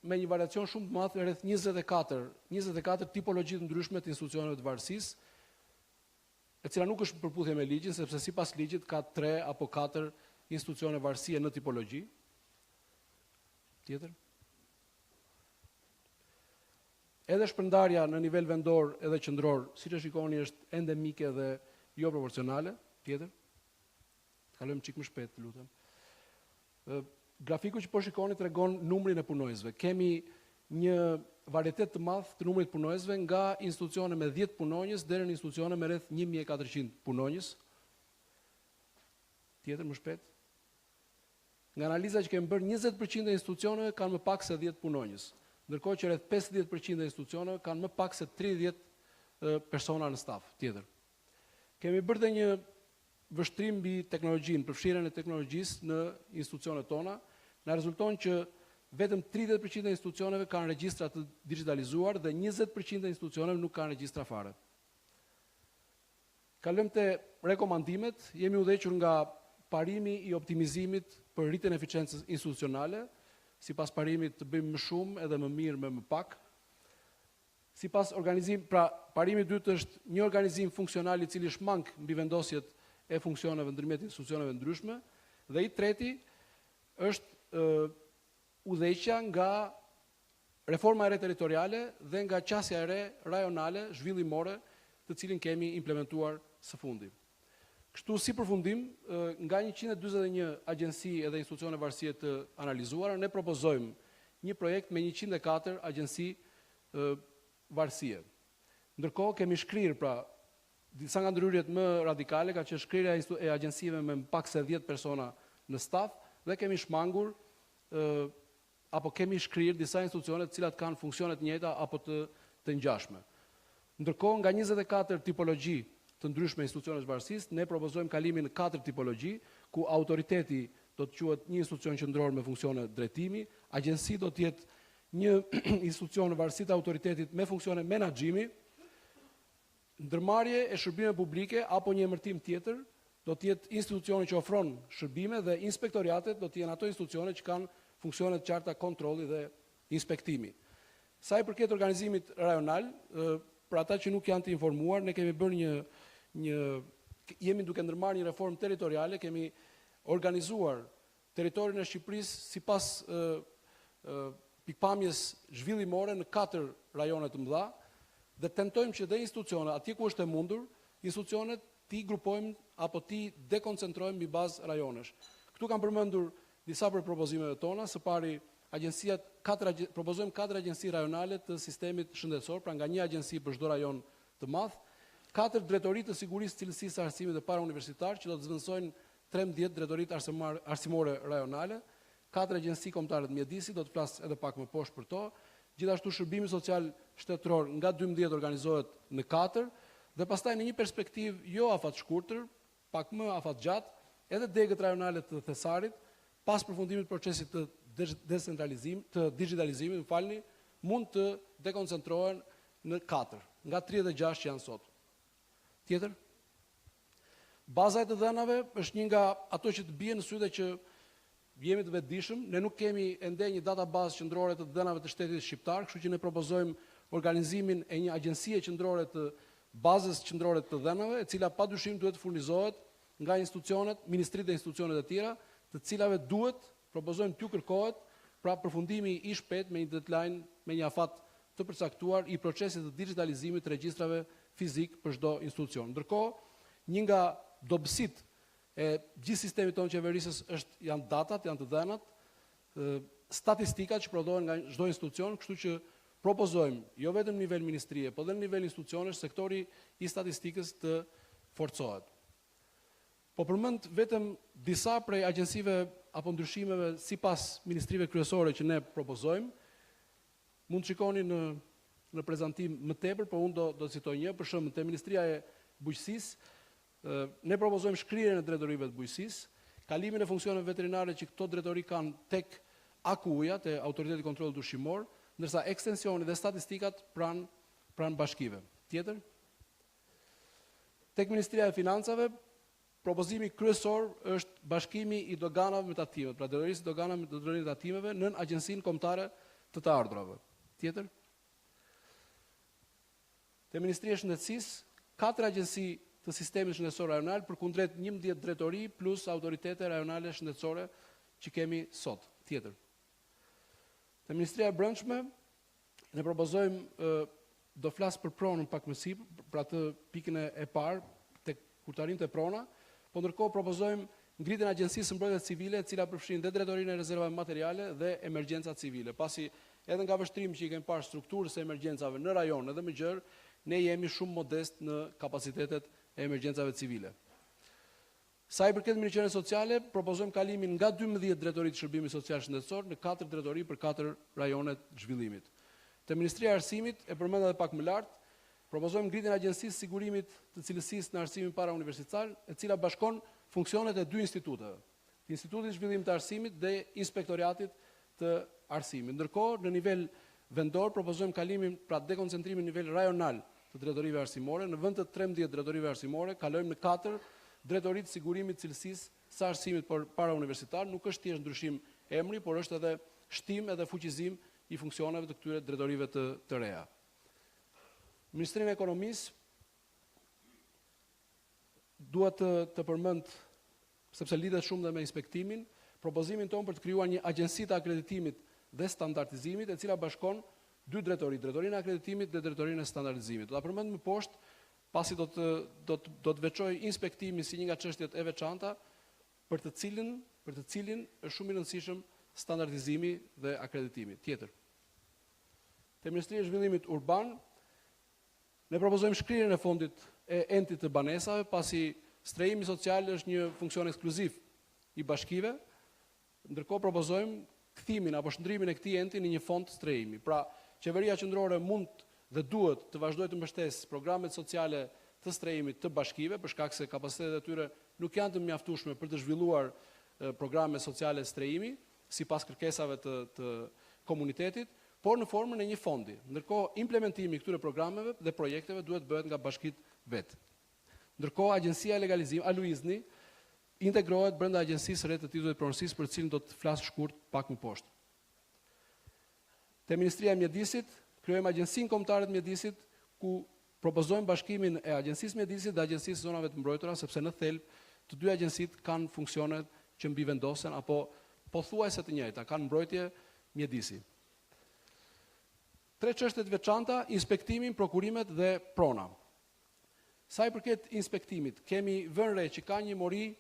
me një variacion shumë të madh rreth 24 tipologji të ndryshme të institucioneve të varësisë, e cila nuk është në përputhje me ligjin, sepse sipas ligjit ka 3 apo 4 institucione varësie në tipologji. Tjetër. Edhe shpërndarja në nivel vendor edhe qendror, siç e shikoni, është endemike dhe jo proporcionale. Tjetër. Kalojmë çik më shpejt, lutem. Grafiku që po shikoni tregon numrin e punojësve. Kemi një varietet të madh të numrit të punojësve nga institucione me 10 punonjës deri në institucione me rreth 1400 punonjës. Tjetër më shpejt. Nga analiza që kemi bërë, 20% e institucioneve kanë më pak se 10 punonjës, ndërkohë që rreth 50% e institucioneve kanë më pak se 30 persona në staf. Tjetër. Kemi bërë dhe një vështrim mbi teknologjinë, përfshirjen e teknologjisë në institucionet tona, na rezulton që vetëm 30% e institucioneve kanë regjistra të digitalizuar dhe 20% e institucioneve nuk kanë regjistra fare. Kalojmë te rekomandimet, jemi udhëhequr nga parimi i optimizimit për rritjen e eficiencës institucionale, sipas parimit të bëjmë më shumë edhe më mirë me më pak. Sipas parimi i dytë është një organizim funksional i cili shmank mbi vendosjet e funksioneve ndërmjet institucioneve ndryshme, dhe i treti është udhëheqja nga reforma e re territoriale dhe nga qasja e re rajonale zhvillimore, të cilin kemi implementuar së fundi. Kështu si përfundim, nga 141 agjenci edhe institucione varësie të analizuara, ne propozojmë një projekt me 104 agjenci varësie. Ndërkohë kemi shkrirë, pra, disa nga ndryrjet më radikale ka qenë shkrirja e agjencive me pak se 10 persona në staf, dhe kemi shmangur apo kemi shkrirë disa institucione të cilat kanë funksione të njëjta apo të ngjashme. Ndërkohë, nga 24 tipologji të ndryshme institucionesh varësisë, ne propozojmë kalimin në 4 tipologji, ku autoriteti do të quhet një institucion qendror me funksione drejtimi, agjenci do të jetë një institucion në varësi të autoritetit me funksione menaxhimi, ndërmarrje e shërbimeve publike apo një emërtim tjetër do të jetë institucioni që ofron shërbime dhe inspektoriatet do të jenë ato institucione që kanë funksione të qarta kontrolli dhe inspektimi. Sa i përket organizimit rajonal, për ata që nuk janë të informuar, ne kemi bërë jemi duke ndërmarrë një reformë territoriale, kemi organizuar territorin e Shqipërisë sipas pikpamjes zhvillimore në 4 rajone të mëdha, dhe tentojmë që dhe institucionet, atje ku është e mundur, institucionet ti grupojmë apo ti dekoncentrojmë mbi bazë rajonesh. Këtu kam përmendur disa për propozimeve tona, së pari propozojmë 4 agjenci rajonale të sistemit shëndetësor, pra nga një agjenci për çdo rajon të madh. 4 drejtori të sigurisë, cilësisë së arsimit dhe parauniversitar që do të zvendësojnë 13 drejtoritë arsimore rajonale, 4 agjenci kombëtare të mjedisit, do të flas edhe pak më poshtë për to. Gjithashtu shërbimi social shtetëror nga 12 organizohet në 4 dhe pastaj në një perspektivë jo afat shkurtër, pak më afat gjatë, edhe degët rajonale të thesarit, pas përfundimit të procesit të të digitalizimit, mund të dekoncentrohen në 4, nga 36 që janë sot. Tjetër? Baza e të dhënave është një nga ato që të bie në sy dhe që jemi të vetëdijshëm. Ne nuk kemi ende një databazë qendrore të dhënave të shtetit shqiptar, kështu që ne propozojmë organizimin e një agjencie qendrore të bazës qendrore të dhënave, e cila padyshim duhet të furnizohet nga institucionet, ministritë dhe institucionet e tjera, të cilave propozojmë t'ju kërkohet pra përfundimi i shpejt me një deadline, me një afat të përcaktuar i procesit të digitalizimit të regjistrave fizik për çdo institucion. Ndërkohë, një nga dobësitë e gjithë sistemit tonë qeverisës janë datat, janë të dhënat, statistikat që prodhohen nga çdo institucion, kështu që propozojmë jo vetëm në nivel ministrie, por edhe në nivel institucionesh sektori i statistikës të forcohet. Po përmend vetëm disa prej agjencive apo ndryshimeve sipas ministrive kryesore që ne propozojmë. Mund të shikoni në prezantim më tepër, por unë do të citoj një, për shembull, te Ministria e Bujqësisë, ne propozojmë shkrirjen e drejtorive të bujqësisë, kalimin e funksioneve veterinare që këto drejtori kanë tek AKU-ja, te Autoriteti i Kontrollit Ushqimor, ndërsa ekstensioni dhe statistikat pranë bashkive. Tjetër? Tek Ministria e Financave, propozimi kryesor është bashkimi i doganave me tatimeve, pra drejtorisë së doganave me drejtorinë e tatimeve në Agjencinë Kombëtare të të ardhurave. Tjetër? Te Ministria e Shëndetësisë, 4 agjenci të sistemit shëndetësor rajonal përkundrejt 11 drejtori plus autoritete rajonale shëndetësore që kemi sot. Tjetër. Te Ministria e Brendshme, ne propozojmë do flas për pronën pak më sipër, për atë pikën e parë tek kurtarim të prona, po ndërkohë propozojmë ngritjen e Agjencisë së Mbrojtjes Civile, e cila përfshin dhe drejtorinë e rezervave materiale dhe emergjencat civile. Pasi edhe nga vështrimi që i kemi parë strukturës së emergjencave në rajon edhe më gjerë, ne jemi shumë modest në kapacitetet e emergjencave civile. Sa i përket mirëqenies sociale, propozojmë kalimin nga 12 drejtori të shërbimit social shëndetësor në 4 drejtori për 4 rajone të zhvillimit. Te Ministria e Arsimit, e përmend edhe pak më lart, propozojmë ngritjen e Agjencisë Sigurimit të Cilësisë në Arsimin Parauniversitar, e cila bashkon funksionet e 2 instituteve, Institutit të Zhvillimit të Arsimit dhe Inspektoriatit të Arsimit. Ndërkohë, në nivel vendor propozojmë kalimin, pra dekoncentrimin në nivel rajonal të drejtorive arsimore, në vend të 13 drejtorive arsimore, kalojmë në 4 drejtoritë sigurimit cilësisë së arsimit por parauniversitar. Nuk është thjesht ndryshim emri, por është edhe shtim edhe fuqizim i funksioneve të këtyre drejtorive të reja. Ministrinë e Ekonomisë duhet të përmend, sepse lidhet shumë dhe me inspektimin, propozimin tonë për të krijuar një agjenci të akreditimit dhe standardizimit, e cila bashkon 2 drejtori, drejtorinë e akreditimit dhe drejtorinë e standardizimit. Do ta përmend më poshtë, pasi do të veçoj inspektimin si një nga çështjet e veçanta për të cilin është shumë i rëndësishëm standardizimi dhe akreditimi. Tjetër. Te Ministria e Zhvillimit Urban, ne propozojmë shkrirjen e fondit e entit të banesave, pasi strehimi social është një funksion ekskluziv i bashkive, ndërkohë propozojmë kthimin apo shndrimin e këtij enti në një fond strehimi. Pra, qeveria qendrore mund dhe duhet të vazhdojë të mbështesë programet sociale të strehimit të bashkive, për shkak se kapacitetet e tyre nuk janë të mjaftueshme për të zhvilluar programe sociale strehimi, sipas kërkesave të komunitetit, por në formën e një fondi. Ndërkohë, implementimi i këtyre programeve dhe projekteve duhet bëhet nga bashkitë vetë. Ndërkohë, Agjencia e Legalizimit, ALUIZNI, integrohet brenda Agjencisë së Re të Titullit të Pronësisë, për cilin do të flas shkurt pak më poshtë. Te Ministria e Mjedisit, krijojmë Agjencinë Kombëtare të Mjedisit, ku propozojmë bashkimin e Agjencisë Mjedisit dhe Agjencisë së Zonave të Mbrojtura, sepse në thelb të dy agjencitë kanë funksione që mbivendosen apo pothuajse të njëjta, kanë mbrojtje mjedisi. 3 çështje të veçanta: inspektimin, prokurimet dhe prona. Sa i përket inspektimit, kemi vënë re që ka një mori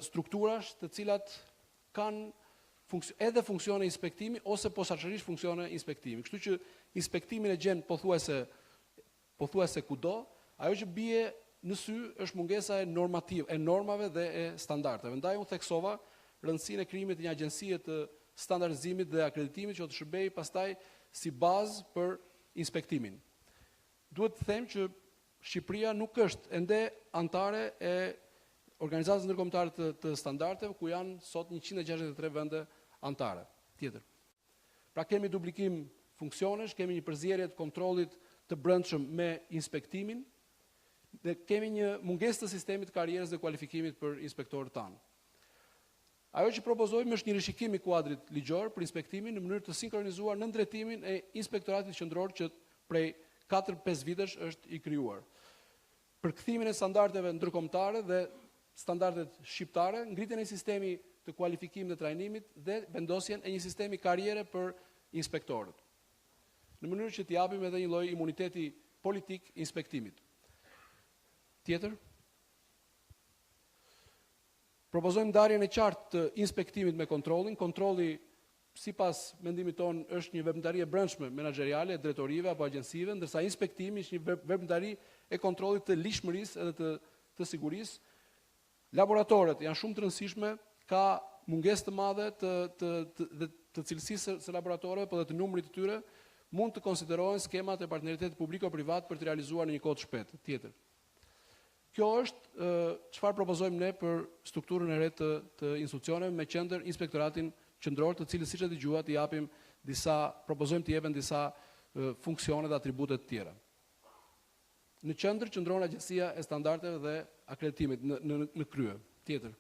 strukturash të cilat kanë edhe funksione inspektimi ose posaçërisht funksione inspektimi. Kështu që inspektimin e gjen pothuajse kudo, Ajo që bie në sy është mungesa e normave dhe e standardeve. Ndaj unë theksova rëndësinë e krijimit të një agjencie të standardizimit dhe akreditimit që të shërbejë pastaj si bazë për inspektimin. Duhet të them që Shqipëria nuk është ende antare e Organizatës Ndërkombëtare të Standardeve, ku janë sot 163 vende antare. Tjetër. Pra kemi duplikim funksionesh, kemi një përzierje të kontrollit të brendshëm me inspektimin, dhe kemi një mungesë të sistemit të karrierës dhe kualifikimit për inspektorët tanë. Ajo që propozojmë është një rishikim i kuadrit ligjor për inspektimin në mënyrë të sinkronizuar në drejtimin e Inspektoratit Qendror që prej 4-5 vitesh është i krijuar. Për kthimin e standardeve ndërkombëtare dhe standardet shqiptare, ngritjen e sistemi të kualifikimit dhe trajnimit dhe vendosjen e një sistemi karriere për inspektorët. Në mënyrë që t'i japim edhe një lloj imuniteti politik inspektimit. Tjetër, propozojmë ndarjen e qartë të inspektimit me kontrollin. Kontrolli, sipas mendimit ton, është një veprimtari e brendshme menaxheriale, drejtorive apo agjensive, ndërsa inspektimi është një veprimtari e kontrollit të lishmërisë edhe të sigurisë. Laboratoret janë shumë të rëndësishme, ka mungesë të madhe të cilësisë së laboratoreve, por dhe të numrit të tyre, mund të konsiderohen skemat e partneritetit publiko-privat për të realizuar në një kohë të shpejtë. Tjetër. Kjo është çfarë propozojmë ne për strukturën e re të institucioneve me qendër Inspektoratin Qendror, të cilës siç e dëgjuat i japim propozojmë të jepen disa funksione dhe atribute të tjera. Në qendër qëndron Agjencia e Standardeve dhe Akreditimit në krye. Tjetër.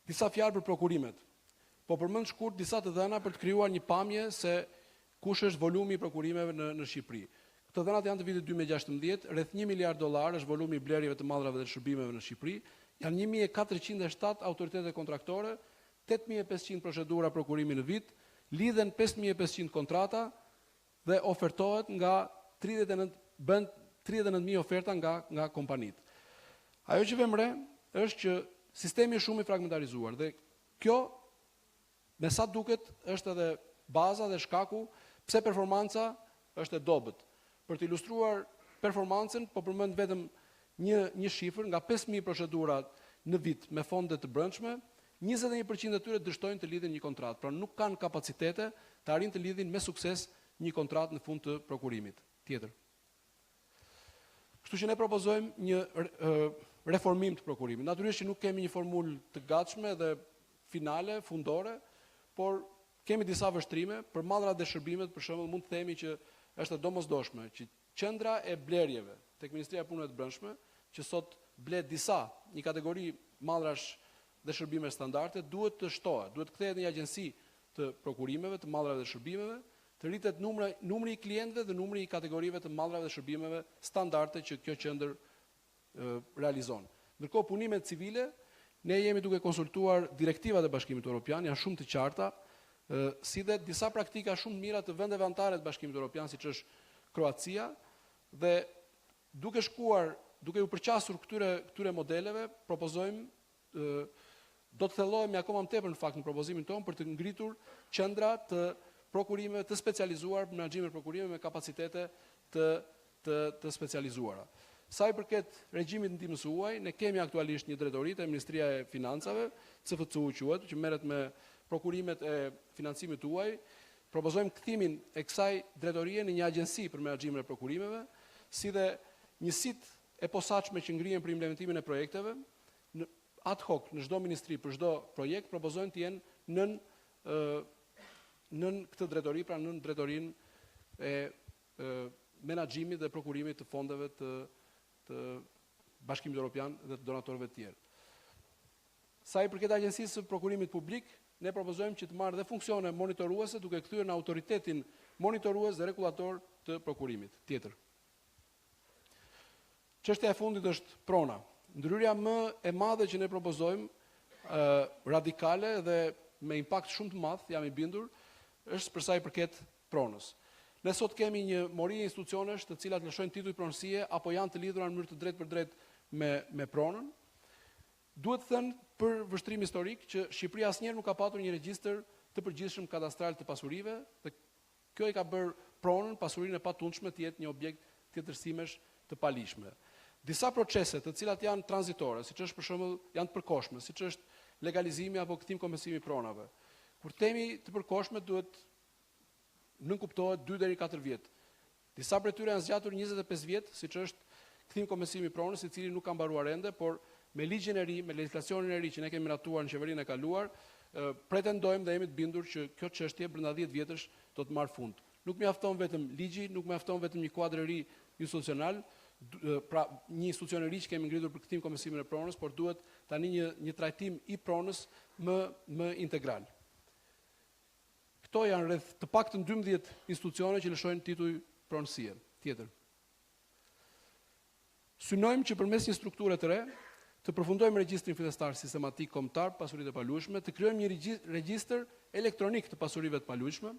Disa fjalë për prokurimet. Po përmend shkurt disa të dhëna për të krijuar një pamje se kush është volumi i prokurimeve në Shqipëri. Këto dhënat janë të vitit 2016, rreth $1 miliard është volumi i blerjeve të madhrave dhe shërbimeve në Shqipëri. Janë 1407 autoritete kontraktore, 8500 procedura prokurimi në vit, lidhen 5500 kontrata dhe ofertohet nga 39.000 oferta nga kompanitë. Ajo që vëmë re është që sistemi është shumë i fragmentarizuar dhe kjo me sa duket është edhe baza dhe shkaku pse performanca është e dobët. Për të ilustruar performancën, po përmend vetëm një shifër, nga 5000 procedura në vit me fonde të brendshme, 21% e tyre dështojnë të lidhin një kontratë, pra nuk kanë kapacitete të arrijnë të lidhin me sukses një kontratë në fund të prokurimit. Tjetër. Kështu që ne propozojmë një reformim të prokurimit. Natyrisht që nuk kemi një formulë të gatshme dhe finale, fundore, por kemi disa vështrime për mallrat dhe shërbimet, për shembull mund të themi që është e domosdoshme që qendra e blerjeve tek Ministria e Punëve të Brendshme, që sot blet një kategori mallrash dhe shërbime standarde, duhet të shtohet, duhet të kthehet në një agjenci të prokurimeve, të mallrave dhe shërbimeve, të rritet numri i klientëve dhe numri i kategorive të mallrave dhe shërbimeve standarde që kjo qendër realizon. Ndërkohë punimet civile, ne jemi duke konsultuar direktivat e Bashkimit Evropian, janë shumë të qarta, si dhe disa praktika shumë mira të vendeve anëtare të Bashkimit Evropian, siç është Kroacia, dhe duke u përqasur këtyre modeleve, propozojmë do të thellohemi akoma më tepër në fakt në propozimin tonë për të ngritur qendra të prokurimeve të specializuar për menaxhimin e prokurimeve me kapacitete të specializuara. Sa i përket regjimit ndihmës huaj, ne kemi aktualisht një drejtori te Ministria e Financave, CFCU quhet, që merret me prokurimet e financimit huaj. Propozojmë kthimin e kësaj drejtorie në një agjenci për menaxhimin e prokurimeve, si dhe njësitë e posaçme që ngrihen për implementimin e projekteve, ad hoc në çdo ministri për çdo projekt propozojnë të jenë nën këtë drejtori, pra nën drejtorinë e menaxhimit dhe prokurimit të fondeve të Bashkimit Evropian dhe të donatorëve të tjerë. Sa i përket agjencisë së prokurimit publik, ne propozojmë që të marrë dhe funksione monitoruese duke kthyer në autoritetin monitorues dhe regulator të prokurimit. Tjetër. Çështja e fundit është prona. Ndryrja më e madhe që ne propozojmë, radikale dhe me impakt shumë të madh, jam i bindur, është për sa i përket pronës. Ne sot kemi një mori institucionesh të cilat lëshojnë titull pronësie apo janë të lidhura në mënyrë të drejtë për drejtë me pronën. Duhet thënë për vështrim historik që Shqipëria asnjëherë nuk ka patur një regjistër të përgjithshëm kadastral të pasurive dhe kjo i ka bërë pronën, pasurinë e patundshme të jetë një objekt tjetërsimesh të palishme. Disa procese të cilat janë tranzitore, siç është për shembull janë të përkohshme, siç është legalizimi apo kthim kompensimi i pronave. Kur themi të përkohshme duhet nënkuptohet 2 deri 4 vjet. Disa prej tyre janë zgjatur 25 vjet, siç është kthim kompensimi i pronës, i cili nuk ka mbaruar ende, por me ligjin e ri, me legjislacionin e ri që ne kemi miratuar në qeverinë e kaluar, pretendojmë dhe jemi të bindur që kjo çështje brenda 10 vjetësh do të marrë fund. Nuk mjafton vetëm ligji, nuk mjafton vetëm një kuadër i ri institucional, pra një institucion i ri që kemi ngritur për kthim kompensimin e pronës, por duhet tani një trajtim i pronës më integral. Këto janë rreth të paktën 12 institucione që lëshojnë titull pronësie. Tjetër. Synojmë që përmes një strukture të re, të përfundojmë regjistrin fillestar sistematik kombëtar pasuritë e paluajshme, të krijojmë një regjistër elektronik të pasurive të paluajshme,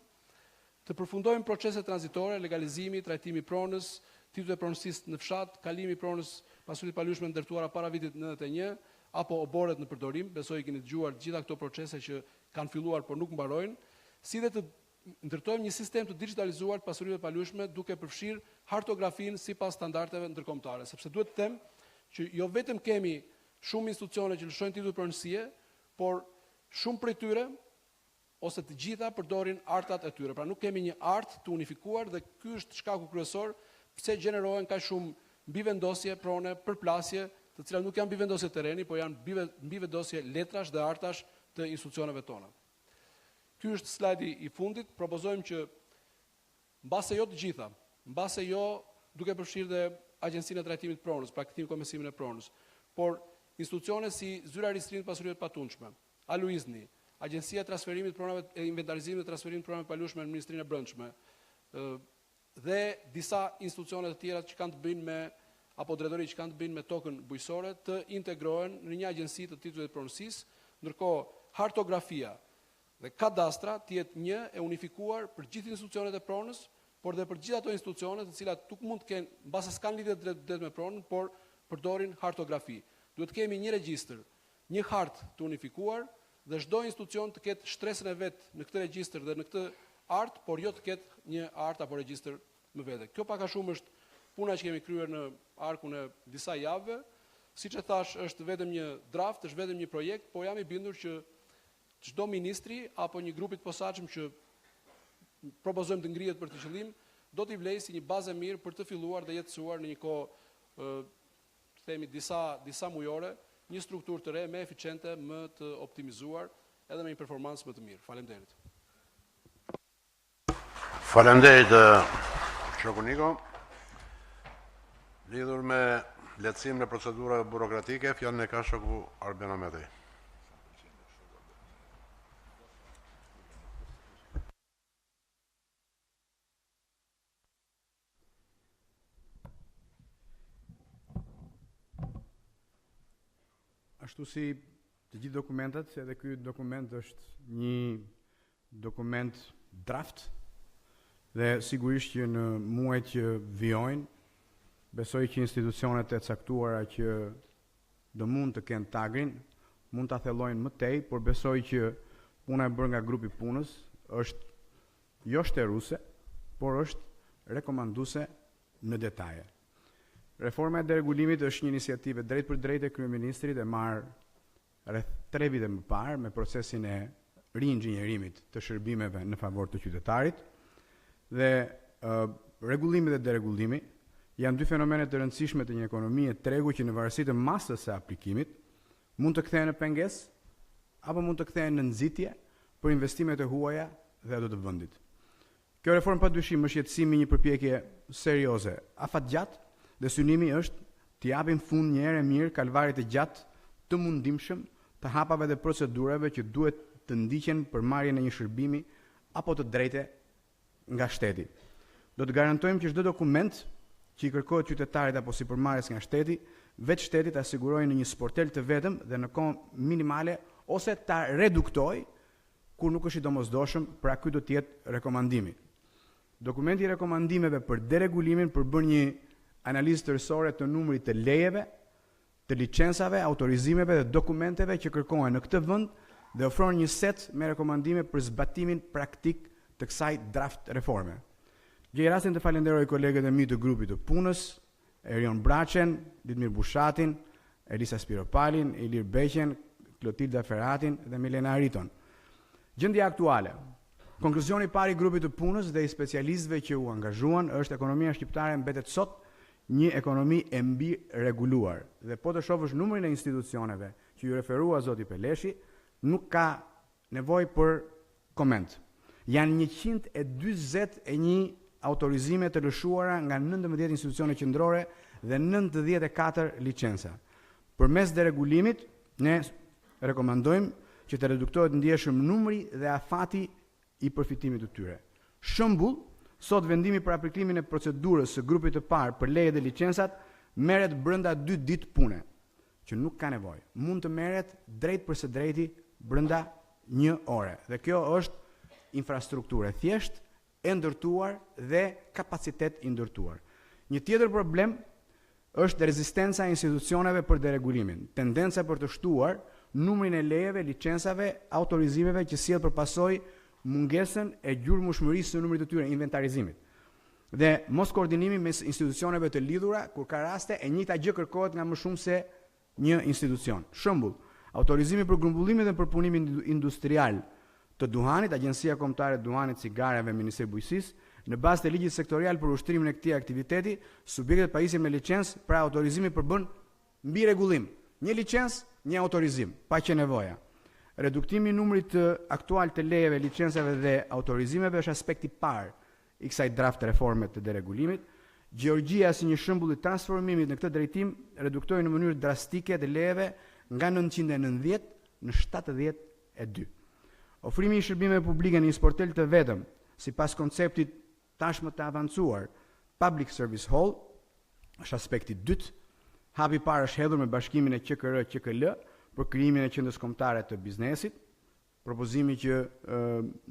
të përfundojmë procese tranzitore, legalizimi, trajtimi i pronës, titulli i pronësisë në fshat, kalimi i pronës pasuritë të paluajshme ndërtuara para vitit 91, apo oboret në përdorim, besoj keni dëgjuar gjitha këto procese që kanë filluar por nuk mbarojnë, si dhe të ndërtojmë një sistem të digitalizuar të pasurive të paluajshme duke përfshirë hartografinë sipas standardeve ndërkombëtare, sepse duhet të them që jo vetëm kemi shumë institucione që lëshojnë titull pronësie, por shumë prej tyre ose të gjitha përdorin artat e tyre. Pra nuk kemi një art të unifikuar dhe ky është shkaku kryesor pse gjenerohen kaq shumë mbivendosje, prone, përplasje, të cilat nuk janë mbivendosje terreni, por janë mbivendosje letrash dhe artash të institucioneve tona. Ky është slajdi i fundit. Propozojmë që mbase jo të gjitha, mbase jo duke përfshirë dhe Agjencinë e Trajtimit të Pronës, pra kthim kompensimin e pronës, por institucione si Zyra e Ristrinë të Pasurive të Patundshme, Aluizni, Agjencia e Transferimit të Pronave e Inventarizimit dhe Transferimit të Pronave të paluajshme në Ministrinë e Brendshme, dhe disa institucione të tjera që kanë të bëjnë me apo drejtori që kanë të bëjnë me tokën bujqësore të integrohen në një agjenci të titullit të pronësisë, ndërkohë hartografia dhe kadastra të jetë një e unifikuar për gjithë institucionet e pronës, por dhe për gjithë ato institucione të cilat nuk mund të kenë, mbase s'kan lidhje drejt me pronën, por përdorin hartografi. Duhet kemi një regjistër, një hartë të unifikuar dhe çdo institucion të ketë shtresën e vet në këtë regjistër dhe në këtë art, por jo të ketë një art apo regjistër më vete. Kjo pak a shumë është puna që kemi kryer në arkun e disa javëve. Siç e thash, është vetëm një draft, është vetëm një projekt, por jam i bindur që çdo ministri apo një grup i posaçëm që propozojmë të ngrihet për të qëllim, do t'i vlejë si një bazë e mirë për të filluar dhe jetësuar në një kohë, themi disa mujore, një strukturë të re, më eficiente, më të optimizuar, edhe me një performancë më të mirë. Faleminderit. Faleminderit shoku Niko. Lidhur me lehtësim në procedurave burokratike, fjalën e ka shoku Arben Ahmeti. Ashtu si të gjithë dokumentet, edhe ky dokument është një dokument draft dhe sigurisht që në muajt që vijojnë, besoj që institucionet e caktuara që do mund të kenë tagrin, mund ta thellojnë më tej, por besoj që puna e bërë nga grupi punës është jo shtruese, por është rekomanduese në detaje. Reforma e deregulimit është një iniciativë drejt për drejt e kryeministrit e marrë rreth 3 vite më parë me procesin e rinxhinjerimit të shërbimeve në favor të qytetarit dhe rregullimi dhe deregullimi janë dy fenomene të rëndësishme të një ekonomie tregu që në varësi të masës së aplikimit mund të kthehen në pengesë apo mund të kthehen në nxitje për investimet e huaja dhe ato të vendit. Kjo reformë padyshim është jetësimi një përpjekje serioze, afatgjatë, dhe synimi është të japim fund një herë mirë kalvarit të gjatë të mundimshëm të hapave dhe procedurave që duhet të ndiqen për marrjen e një shërbimi apo të drejte nga shteti. Do të garantojmë që çdo dokument që i kërkohet qytetarit apo sipërmarrjes nga shteti, vetë shteti ta sigurojë në një sportel të vetëm dhe në kohë minimale ose ta reduktojë kur nuk është i domosdoshëm, pra ky do të jetë rekomandimi. Dokumenti i rekomandimeve për deregulimin përbën një analizë tërësore të numrit të lejeve, të licencave, autorizimeve dhe dokumenteve që kërkohen në këtë vend dhe ofron një set me rekomandime për zbatimin praktik të kësaj draft reforme. Gjej rastin të falenderoj kolegët e mi të grupit të punës, Erion Braçen, Ditmir Bushatin, Elisa Spiropalin, Ilir Beqen, Klotilda Ferratin dhe Milena Riton. Gjendja aktuale. Konkluzioni i parë i grupit të punës dhe i specialistëve që u angazhuan është ekonomia shqiptare mbetet sot një ekonomi e mbi reguluar. Dhe po të shohësh numrin e institucioneve që ju referua zoti Peleshi, nuk ka nevojë për koment. Janë 141 autorizime të lëshuara nga 19 institucione qendrore dhe 94 licenca. Përmes deregulimit, ne rekomandojmë që të reduktohet ndjeshëm numri dhe afati i përfitimit të tyre. Shembull, sot vendimi për aplikimin e procedurës së grupit të parë për leje dhe licencat merret brenda 2 ditë pune, që nuk ka nevojë. Mund të merret drejt për së drejti brenda 1 ore. Dhe kjo është infrastrukturë e thjeshtë, e ndërtuar dhe kapacitet i ndërtuar. Një tjetër problem është rezistenca e institucioneve për deregulimin, tendenca për të shtuar numrin e lejeve, licencave, autorizimeve që sjell përpasoj mungesën e gjurmëshmërisë së numrit të tyre, inventarizimit. Dhe mos koordinimi mes institucioneve të lidhura, kur ka raste e njëjta gjë kërkohet nga më shumë se një institucion. Shembull, autorizimi për grumbullimin dhe përpunimin industrial të duhanit, Agjencia Kombetare e Duhanit, Cigareve, Ministri i Bujqësisë, në bazë të ligjit sektorial për ushtrimin e këtij aktiviteti, subjektet pajisjen me licencë pra autorizimi përbën mbi rregullim. Një licencë, një autorizim, pa që nevoja. Reduktimi i numrit aktual të lejeve, licencave dhe autorizimeve është aspekti parë i kësaj draft reforme të deregulimit. Gjeorgjia si një shembull i transformimit në këtë drejtim reduktoi në mënyrë drastike të lejeve nga 990 në 72. Ofrimi i shërbimeve publike në një sportel të vetëm, sipas konceptit tashmë të avancuar Public Service Hall, është aspekti dytë. Hapi i parë është hedhur me bashkimin e QKR-QKL për krijimin e qendrës kombëtare të biznesit, propozimi që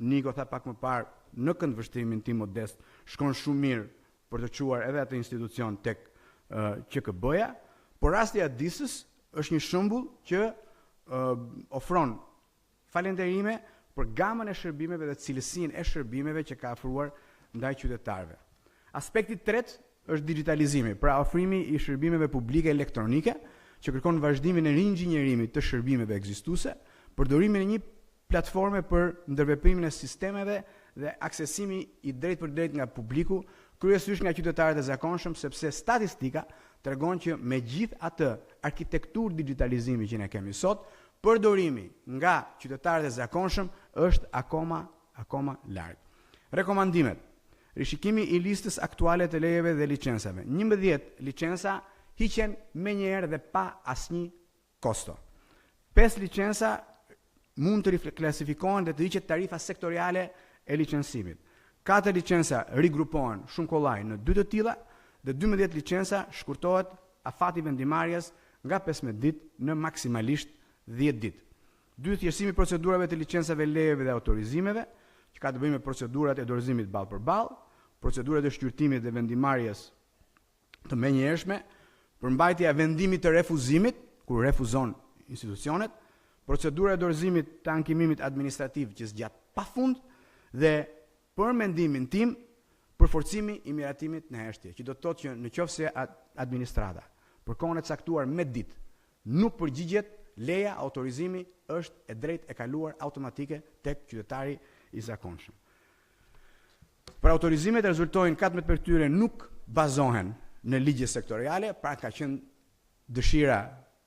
Niko tha pak më parë në këndvështrimin tim modest shkon shumë mirë për të çuar edhe atë institucion tek QKB-ja, por rasti i Adisës është një shembull që ofron falënderime për gamën e shërbimeve dhe cilësinë e shërbimeve që ka ofruar ndaj qytetarëve. Aspekti i tretë është digitalizimi, pra ofrimi i shërbimeve publike elektronike, që kërkon vazhdimin e ringjinjerimit të shërbimeve ekzistuese, përdorimin e një platforme për ndërveprimin e sistemeve dhe aksesimi i drejt për drejt nga publiku, kryesisht nga qytetarët e zakonshëm, sepse statistika tregon që me gjithë atë arkitekturë digitalizimi që ne kemi sot, përdorimi nga qytetarët e zakonshëm është akoma larg. Rekomandimet. Rishikimi i listës aktuale të lejeve dhe licencave. 11 licenca hiqen me njëherë dhe pa asnjë kosto. 5 licenca mund të riklasifikohen dhe të hiqet tarifa sektoriale e licencimit. 4 licenca rigrupohen shumë kollaj në 2 të tilla dhe 12 licenca shkurtohet afati vendimarrjes nga 15 ditë në maksimalisht 10 ditë. 2 thjeshtësimi i procedurave të licencave, lejeve dhe autorizimeve, që ka të bëjë me procedurat e dorëzimit ballë për ballë, procedurat e shqyrtimit dhe vendimarrjes të menjëhershme, përmbajtja e vendimit të refuzimit, kur refuzon institucionet, procedura e dorëzimit të ankimimit administrativ që zgjat pafund dhe për mendimin tim përforcimi i miratimit në heshtje, që do të thotë që në qoftë se administrata për kohën e caktuar me ditë nuk përgjigjet, leja, autorizimi është e drejtë e kaluar automatike tek qytetari i zakonshëm. Për autorizimet rezultojnë 14 për tyre nuk bazohen në ligje sektoriale, pra ka qenë dëshira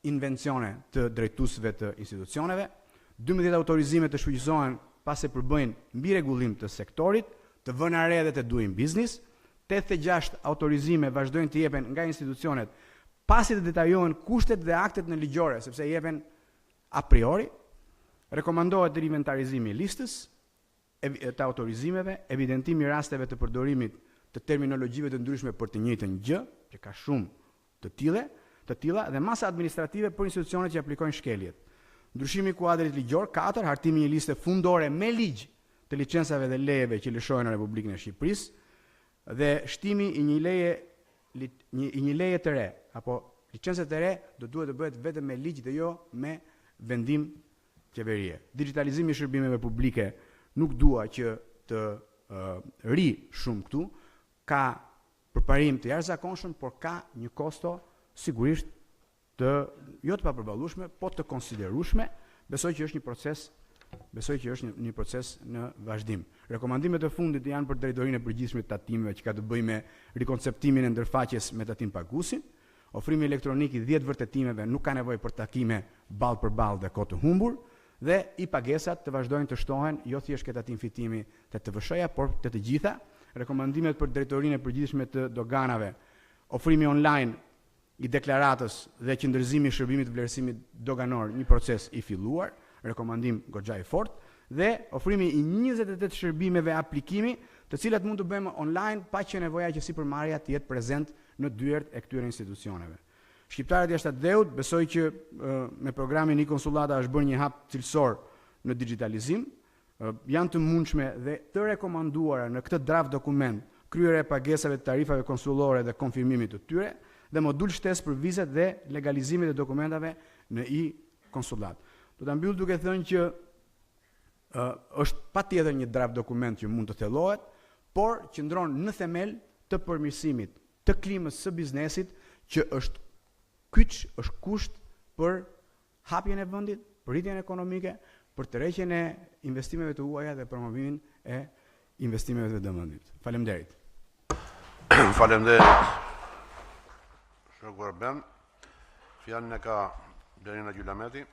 invencione të drejtuesve të institucioneve. 12 autorizime të shfuqizohen pas e përbëjnë mbi rregullim të sektorit, të vënë re dhe të doing business. 86 autorizime vazhdojnë të jepen nga institucionet pasi të detajohen kushtet dhe aktet në ligjore, sepse jepen a priori. Rekomandohet riventarizimi i listës të autorizimeve, evidentimi i rasteve të përdorimit të terminologjive të ndryshme për të njëjtën gjë, që ka shumë të tilla dhe masa administrative për institucionet që aplikojnë shkeljet. Ndryshimi i kuadrit ligjor, 4, hartimi i një liste fundore me ligj të licencave dhe lejeve që lëshohen në Republikën e Shqipërisë dhe shtimi i një leje të re apo licencë të re do duhet të bëhet vetëm me ligj dhe jo me vendim qeverie. Digitalizimi i shërbimeve publike nuk dua që të ri shumë këtu, ka për parim të jashtëzakonshëm, por ka një kosto sigurisht jo të papërballueshme, po të konsiderueshme. Besoj që është një proces në vazhdim. Rekomandimet e fundit janë për drejtorinë e përgjithshme të tatimeve që ka të bëjë me rikonceptimin e ndërfaqjes me tatim paguesin. Ofrimi elektronik i 10 vërtetimeve nuk ka nevojë për takime ballë për ballë dhe kohë të humbur, dhe i pagesat të vazhdojnë të shtohen jo thjesht ke tatim fitimi të TVSH-ja, por të gjitha. Rekomandimet për drejtorinë e përgjithshme të doganave, ofrimi online i deklaratës dhe qëndërzimi i shërbimit të vlerësimit doganor, një proces i filluar, rekomandim goxha i fortë, dhe ofrimi i 28 shërbimeve aplikimi, të cilat mund të bëjmë online pa që nevoja që sipërmarrja të jetë prezent në dyert e këtyre institucioneve. Shqiptarët jashtë dheut, besoj që me programin i konsullata është bërë një hap cilësor në digitalizim, janë të mundshme dhe të rekomanduara në këtë draft dokument kryerja e pagesave të tarifave konsullore dhe konfirmimit të tyre, dhe modul shtesë për vizat dhe legalizimit e dokumentave në e-konsullat. Do ta mbyll duke thënë që është patjetër një draft dokument që mund të thellohet, por qëndron në themel të përmirësimit të klimës së biznesit, që është kyç, është kusht për hapjen e vendit, për rritjen ekonomike, për tërheqjen e investimeve të huaja dhe promovimin e investimeve të vendit. Faleminderit. Faleminderit. Shokuar Ben, fjalën e ka Blerina Gjulameti,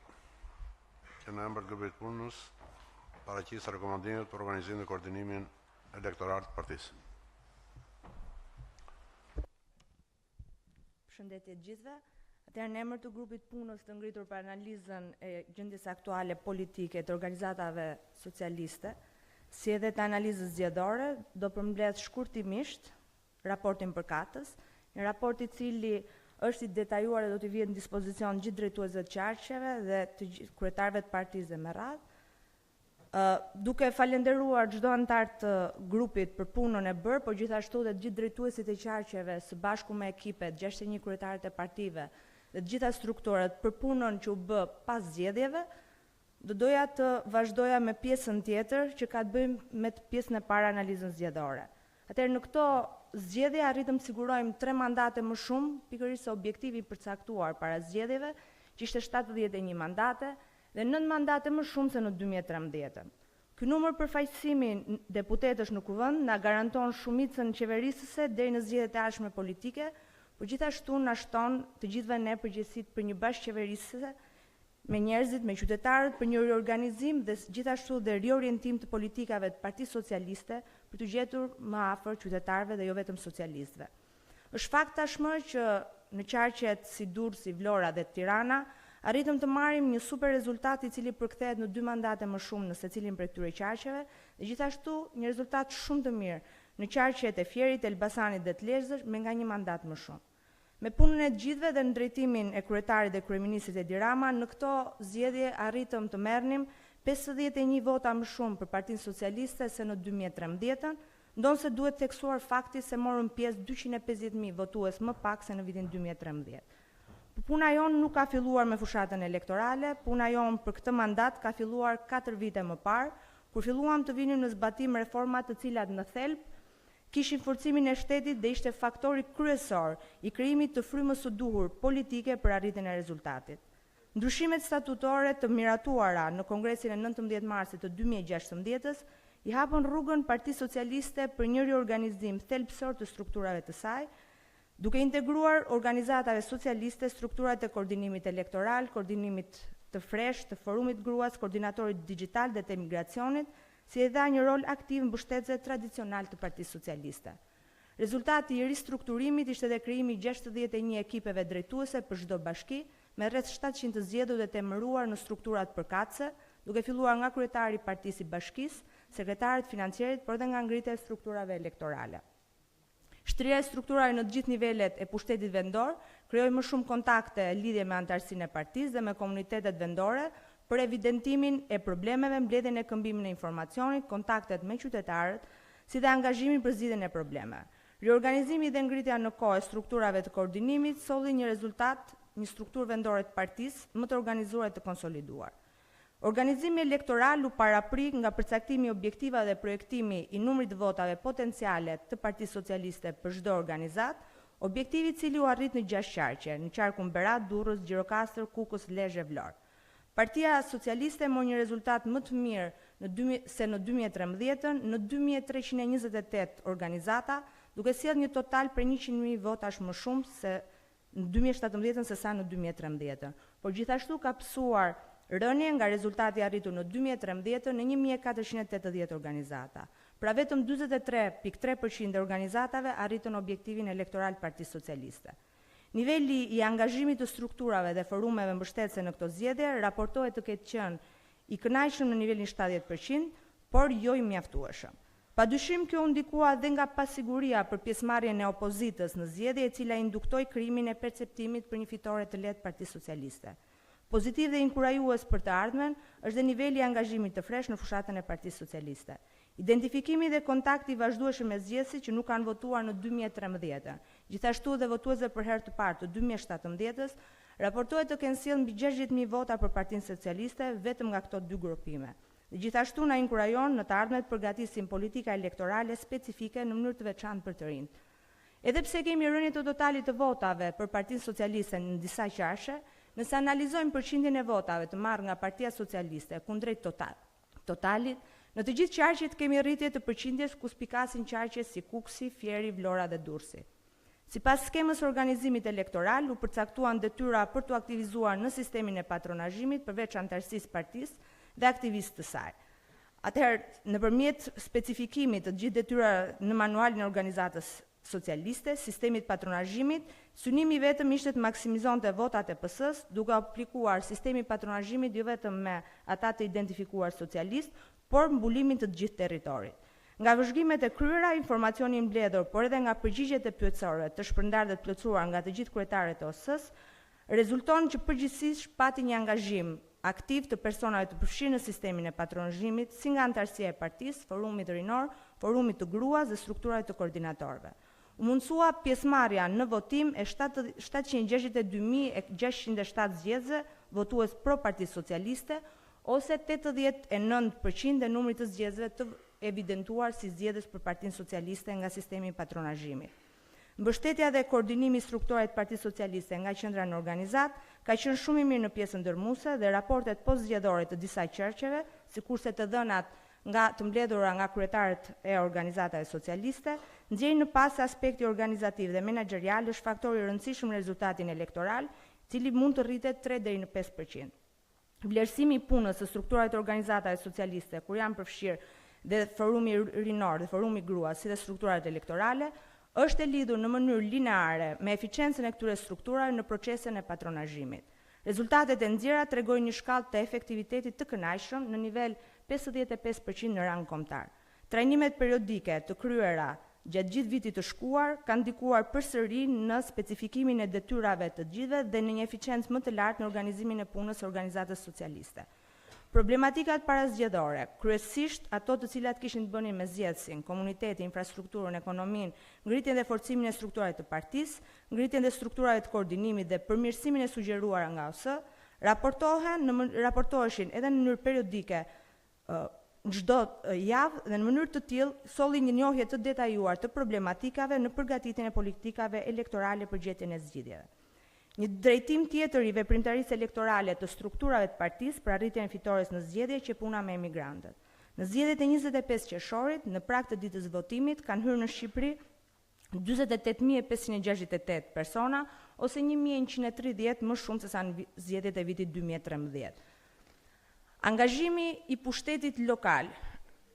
që në emër të grupit punës paraqis rekomandimet për organizimin dhe koordinimin elektoral të partisë. Përshëndetje të gjithëve. Atëherë në emër të grupit punës të ngritur për analizën e gjendjes aktuale politike të organizatave socialiste, si edhe të analizës zgjedhore, do përmbledh shkurtimisht raportin përkatës, një raport i cili është i detajuar dhe do t'i vihet në dispozicion gjithë drejtuesve të qarqeve dhe të kryetarëve të partisë dhe me radhë. Duke falenderuar çdo antar të grupit për punën e bërë, por gjithashtu dhe gjithë drejtuesit e qarqeve së bashku me ekipet, 61 kryetarët e partive dhe të gjitha strukturat për punën që u bë pas zgjedhjeve, do doja të vazhdoja me pjesën tjetër që ka të bëjë me pjesën e parë analizën zgjedhore. Atëherë në këto zgjedhje arritëm të sigurojmë 3 mandate më shumë, pikërisht se objektivi i përcaktuar para zgjedhjeve, që ishte 71 mandate, dhe 9 mandate më shumë se në 2013. Ky numër përfaqësimi deputetësh në kuvend na garanton shumicën qeverisëse deri në zgjedhjet e ardhshme politike, por gjithashtu na shton të gjithëve ne përgjegjësitë për një bashkëqeverisje me njerëzit, me qytetarët, për një riorganizim dhe gjithashtu dhe riorientim të politikave të Partisë Socialiste për të gjetur më afër qytetarëve dhe jo vetëm socialistëve. Është fakt tashmë që në qarqet si Durrësi, Vlora dhe Tirana arritëm të marrim një super rezultat i cili përkthehet në 2 mandate më shumë në secilin prej këtyre qarqeve dhe gjithashtu një rezultat shumë të mirë në qarqet e Fierit, Elbasanit dhe të Lezhës me nga 1 mandat më shumë. Me punën e gjithëve dhe në drejtimin e kryetarit dhe kryeministrit Edi Rama, në këto zgjedhje arritëm të merrnim 51 vota më shumë për Partinë Socialiste se në 2013, ndonse duhet theksuar fakti se morën pjesë 250.000 votues më pak se në vitin 2013. Puna jonë nuk ka filluar me fushatën elektorale, puna jonë për këtë mandat ka filluar 4 vite më parë, kur filluam të vinim në zbatim reformat të cilat në thelb kishin forcimin e shtetit dhe ishte faktori kryesor i krijimit të frymës së duhur politike për arritjen e rezultatit. Ndryshimet statutore të miratuara në Kongresin e 19 marsit të 2016 i hapën rrugën Partisë Socialiste për një riorganizim thelbësor të strukturave të saj, duke integruar organizatave socialiste, strukturat e koordinimit elektoral, koordinimit të fresh, të forumit gruas, koordinatorit digital dhe të emigracionit, si e dha një rol aktiv mbështetëse tradicional të Partisë Socialiste. Rezultati i ristrukturimit ishte dhe krijimi 61 ekipeve drejtuese për çdo bashki, me rreth 700 të zgjedhur dhe të emëruar në strukturat përkatëse, duke filluar nga kryetari i Partisë së Bashkisë, sekretarët financiarit, por edhe nga ngritja e strukturave elektorale. Shtrirja e strukturave në të gjithë nivelet e pushtetit vendor krijoi më shumë kontakte lidhje me antarësinë e partisë dhe me komunitetet vendore për evidentimin e problemeve, mbledhjen e këmbimin e informacionit, kontaktet me qytetarët, si dhe angazhimin për zgjidhjen e problemeve. Riorganizimi dhe ngritja në kohë e strukturave të koordinimit solli një rezultat, një strukturë vendore të partisë më të organizuar e të konsoliduar. Organizimi elektoral u parapri nga përcaktimi objektiva dhe projektimi i numrit të votave potenciale të Partisë Socialiste për çdo organizat, objektivi i cili u arrit në 6 qarqe, në qarkun Berat, Durrës, Gjirokastër, Kukës, Lezhë, Vlorë. Partia Socialiste mori një rezultat më të mirë se në 2013 në 2328 organizata, duke sjellë një total për 100.000 votash më shumë se në 2017 se sa në 2013. Por gjithashtu ka pësuar rënje nga rezultati arritur në 2013 në 1480 organizata. Pra vetëm 43.3% e organizatave arritën objektivin elektoral të Partisë Socialiste. Niveli i angazhimit të strukturave dhe forumeve mbështetëse në këto zgjedhje raportohet të ketë qenë i kënaqshëm në nivelin 70%, por jo i mjaftueshëm. Padyshim kjo u ndikua dhe nga pasiguria për pjesëmarrjen e opozitës në zgjedhje, e cila induktoi krijimin e perceptimit për një fitore të lehtë Partisë Socialiste. Pozitiv dhe inkurajues për të ardhmen është dhe niveli i angazhimit të freskët në fushatën e Partisë Socialiste. Identifikimi dhe kontakti vazhdueshëm me zgjedhësit që nuk kanë votuar në 2013, gjithashtu dhe votuesve për herë të parë të 2017-s, raportohet të kenë sjellë mbi 60.000 vota për Partinë Socialiste vetëm nga këto dy grupime. Gjithashtu na inkurajon në të ardhmet përgatisim politika elektorale specifike në mënyrë të veçantë për të rinjt. Edhe pse kemi rënje të totalit të votave për Partinë Socialiste në disa qarqe, nëse analizojmë përqindjen e votave të marrë nga Partia Socialiste kundrejt totalit, në të gjithë qarqet kemi rritje të përqindjes ku spikasin qarqe si Kuksi, Fjeri, Vlora dhe Durrësi. Sipas skemës organizimit elektoral, u përcaktuan detyra për të aktivizuar në sistemin e patronazhimit përveç anëtarësisë partisë dhe aktivistë të saj. Atëherë, nëpërmjet specifikimit të gjithë detyra në manualin e organizatës socialiste, sistemit patronazhimit, synimi vetëm ishte të maksimizonte votat e PS-s, duke aplikuar sistemi patronazhimit jo vetëm me ata të identifikuar socialist, por mbulimin të gjithë territorit. Nga vëzhgimet e kryera, informacioni i mbledhur, por edhe nga përgjigjet e pyetësorëve të shpërndarë dhe të plotësuar nga të gjithë kryetarët e OS-s, rezulton që përgjithsisht pati një angazhim aktiv të personave të përfshirë në sistemin e patronazhimit, si nga anëtarësia e partisë, forumit rinor, forumit të gruas dhe strukturave të koordinatorëve. U mundsua pjesëmarrja në votim e 762.607 zgjedhësve votues pro Partisë Socialiste, ose 89% e numrit të zgjedhësve të evidentuar si zgjedhës për Partinë Socialiste nga sistemi i patronazhimit. Mbështetja dhe koordinimi i strukturave të Partisë Socialiste nga qendra në organizat ka qenë shumë i mirë në pjesën ndërmuese dhe raportet postzgjedhore të disa qarqeve, sikurse të dhënat nga të mbledhura nga kryetarët e organizatave socialiste, nxjerrin në pas se aspekti organizativ dhe menaxherial është faktor i rëndësishëm në rezultatin elektoral, i cili mund të rritet 3 deri në 5%. Vlerësimi i punës së strukturave të organizatave socialiste, kur janë përfshirë dhe forumi rinor dhe forumi gruas, si dhe strukturat elektorale, është e lidhur në mënyrë lineare me eficiencën e këtyre strukturave në procesin e patronazhimit. Rezultatet e nxjerra tregojnë një shkallë të efektivitetit të kënaqshëm në nivel 55% në rang kombëtar. Trajnimet periodike të kryera gjatë gjithë vitit të shkuar kanë ndikuar përsëri në specifikimin e detyrave të gjithëve dhe në një eficiencë më të lartë në organizimin e punës së organizatës socialiste. Problematikat parazgjedhore, kryesisht ato të cilat kishin të bënin me zgjedhësin, komunitetin, infrastrukturën, ekonominë, ngritjen dhe forcimin e strukturave të partisë, ngritjen dhe strukturave të koordinimit dhe përmirësimin e sugjeruara nga OS, raportoheshin edhe në mënyrë periodike çdo javë dhe në mënyrë të tillë solli një njohje të detajuar të problematikave në përgatitjen e politikave elektorale për gjetjen e zgjidhjeve. Një drejtim tjetër i veprimtarisë elektorale të strukturave të partisë për arritjen e fitores në zgjedhje që puna me emigrantët. Në zgjedhjet e 25 qershorit, në prag të ditës votimit, kanë hyrë në Shqipëri 48.568 persona, ose 1.130 më shumë se sa në zgjedhjet e vitit 2013. Angazhimi i pushtetit lokal,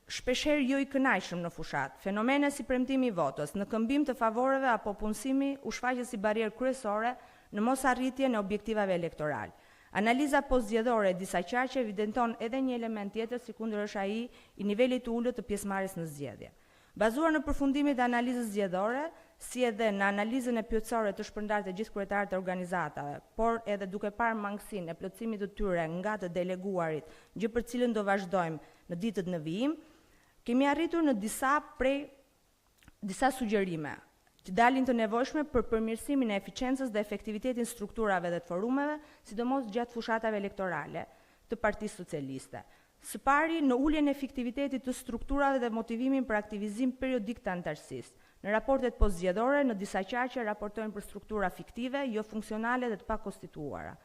shpeshherë jo i kënaqshëm në fushat, fenomene si premtimi i votës, në këmbim të favoreve apo punësimi u shfaqet si barierë kryesore në mos arritjen e objektivave elektoral. Analiza postzgjedhore e disa qarqe evidenton edhe një element tjetër, sikundër është ai i nivelit të ulët të pjesëmarrjes në zgjedhje. Bazuar në përfundimin e analizës zgjedhore, si edhe në analizën e pyetësore të shpërndarë të gjithë kryetarët e organizatave, por edhe duke parë mangësinë e plotësimit të tyre nga të deleguarit, gjë për cilën do vazhdojmë në ditët në vijim, kemi arritur në disa sugjerime që dalin të nevojshme për përmirësimin e eficiencës dhe efektivitetin strukturave dhe të forumeve, sidomos gjatë fushatave elektorale, të Partisë Socialiste. Së pari, në uljen e efektivitetit të strukturave dhe motivimin për aktivizim periodik të antarësisë. Në raportet postzgjedhore, në disa qarqe raportojnë për struktura fiktive, jo funksionale dhe të pakonstituara.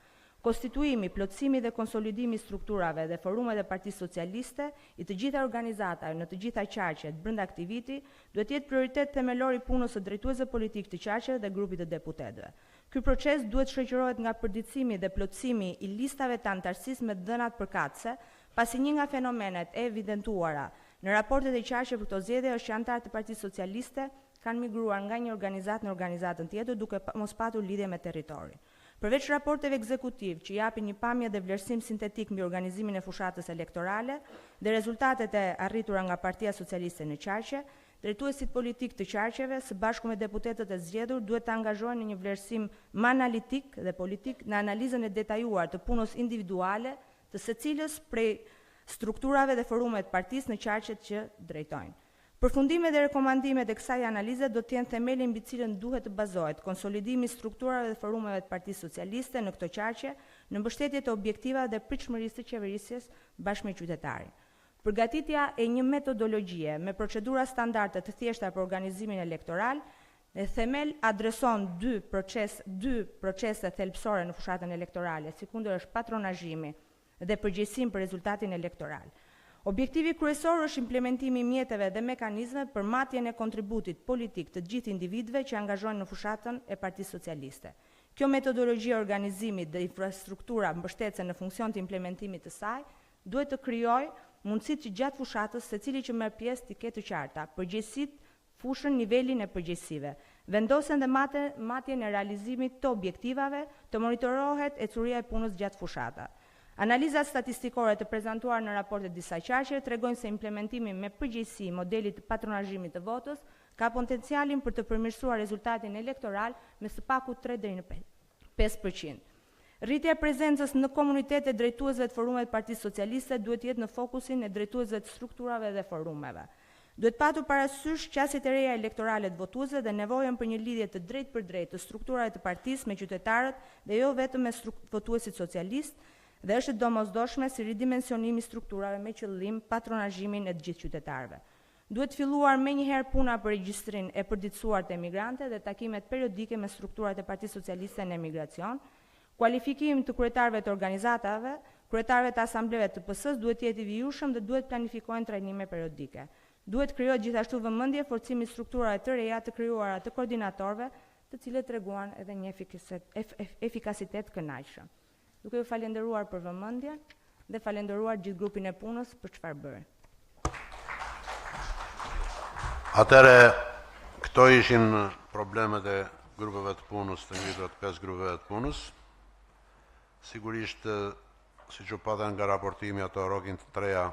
Konstituimi, plotësimi dhe konsolidimi strukturave dhe forumet e Partisë Socialiste, i të gjitha organizatave në të gjitha qarqet brenda aktiviti, duhet jetë prioritet themelor i punës së drejtuesve politik të qarqeve dhe grupit të deputetëve. Ky proces duhet shoqërohet nga përditësimi dhe plotësimi i listave të antarësisë me dhënat përkatëse, pasi një nga fenomenet e evidentuara në raportet e qarqe për këto zgjedhje është që antarët e Partisë Socialiste kanë migruar nga një organizatë në organizatën tjetër duke mos patur lidhje me territorin. Përveç raporteve ekzekutiv që japin një pamje dhe vlerësim sintetik mbi organizimin e fushatës elektorale dhe rezultatet e arritura nga Partia Socialiste në qarqe, drejtuesit politik të qarqeve, së bashku me deputetët e zgjedhur, duhet të angazhohen në një vlerësim më analitik dhe politik në analizën e detajuar të punës individuale të secilës prej strukturave dhe forumet partisë në qarqet që drejtojnë. Përfundimet dhe rekomandimet e kësaj analize do të jenë themeli mbi cilën duhet të bazohet konsolidimi i strukturave dhe forumeve të Partisë Socialiste në këto qarqe në mbështetje të objektiva dhe pritshmërisë të qeverisjes bashkë me qytetarin. Përgatitja e një metodologjie me procedura standarde të thjeshta për organizimin elektoral në themel adreson dy procese thelbësore në fushatën elektorale, sikundër është patronazhimi dhe përgjegjësim për rezultatin elektoral. Objektivi kryesor është implementimi i mjeteve dhe mekanizme për matjen e kontributit politik të gjithë individëve që angazhohen në fushatën e Partisë Socialiste. Kjo metodologji e organizimit dhe infrastruktura mbështetëse në funksion të implementimit të saj duhet të krijojë mundësitë që gjatë fushatës secili që merr pjesë të ketë të qarta, përgjegjësitë, fushën, nivelin e përgjegjësive, vendosen dhe matjen e realizimit të objektivave, të monitorohet ecuria e punës gjatë fushatës. Analizat statistikore të prezantuar në raportet disa qarqe tregojnë se implementimi me përgjegjësi i modelit të patronazhimit të votës ka potencialin për të përmirësuar rezultatin elektoral me së paku 3 deri në 5%. Rritja e prezencës në komunitet e drejtuesve të forumeve të Partisë Socialiste duhet jetë në fokusin e drejtuesve të strukturave dhe forumeve. Duhet patur parasysh qasjet e reja elektorale të votuesve dhe nevojën për një lidhje të drejtë për drejtë të strukturave të partisë me qytetarët dhe jo vetëm me votuesit socialistë, dhe është domosdoshme si ridimensionimi i strukturave me qëllim patronazhimin e të gjithë qytetarëve. Duhet filluar menjëherë puna për regjistrin e përditësuar të emigrante dhe takimet periodike me strukturat e Partisë Socialiste në emigracion. Kualifikimi të kryetarëve të organizatave, kryetarëve të asambleve të PS-s duhet jetë i vijshëm dhe duhet planifikohen trajnime periodike. Duhet krijohet gjithashtu vëmendje forcimi strukturave të reja të krijuara të koordinatorëve, të cilët treguan edhe një efikasitet kënaqshëm. Duke ju falenderuar për vëmendjen dhe falenderuar gjithë grupin e punës për çfarë bëri. Atëre, këto ishin problemet e grupeve të punës, të ngritura të 5 grupeve të punës. Sigurisht, siç u pa dhe nga raportimi, ato rrokin të treja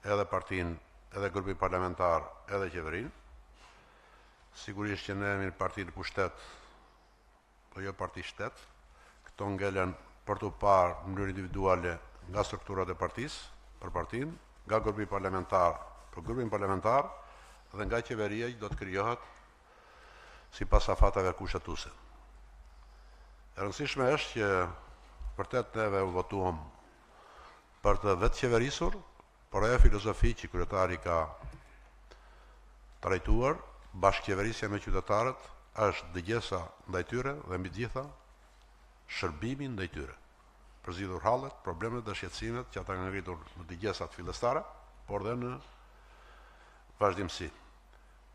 edhe partinë, edhe grupin parlamentar, edhe qeverinë. Sigurisht që ne jemi partinë pushtet, po jo parti shtet. Këto ngelen për të parë në mënyrë individuale nga strukturat e partisë për partinë, nga grupi parlamentar për grupin parlamentar dhe nga qeveria që do të krijohet sipas afatave kushtetuese. E rëndësishme është që vërtet neve u votuam për të vetë qeverisur, por ajo filozofi që kryetari ka trajtuar, bashkëqeverisja me qytetarët, është dëgjesa ndaj tyre dhe mbi të gjitha shërbimin ndaj tyre, përzgjidhur hallet, problemet dhe shqetësimet që ata kanë ngritur në dëgjesat fillestare, por dhe në vazhdimsi.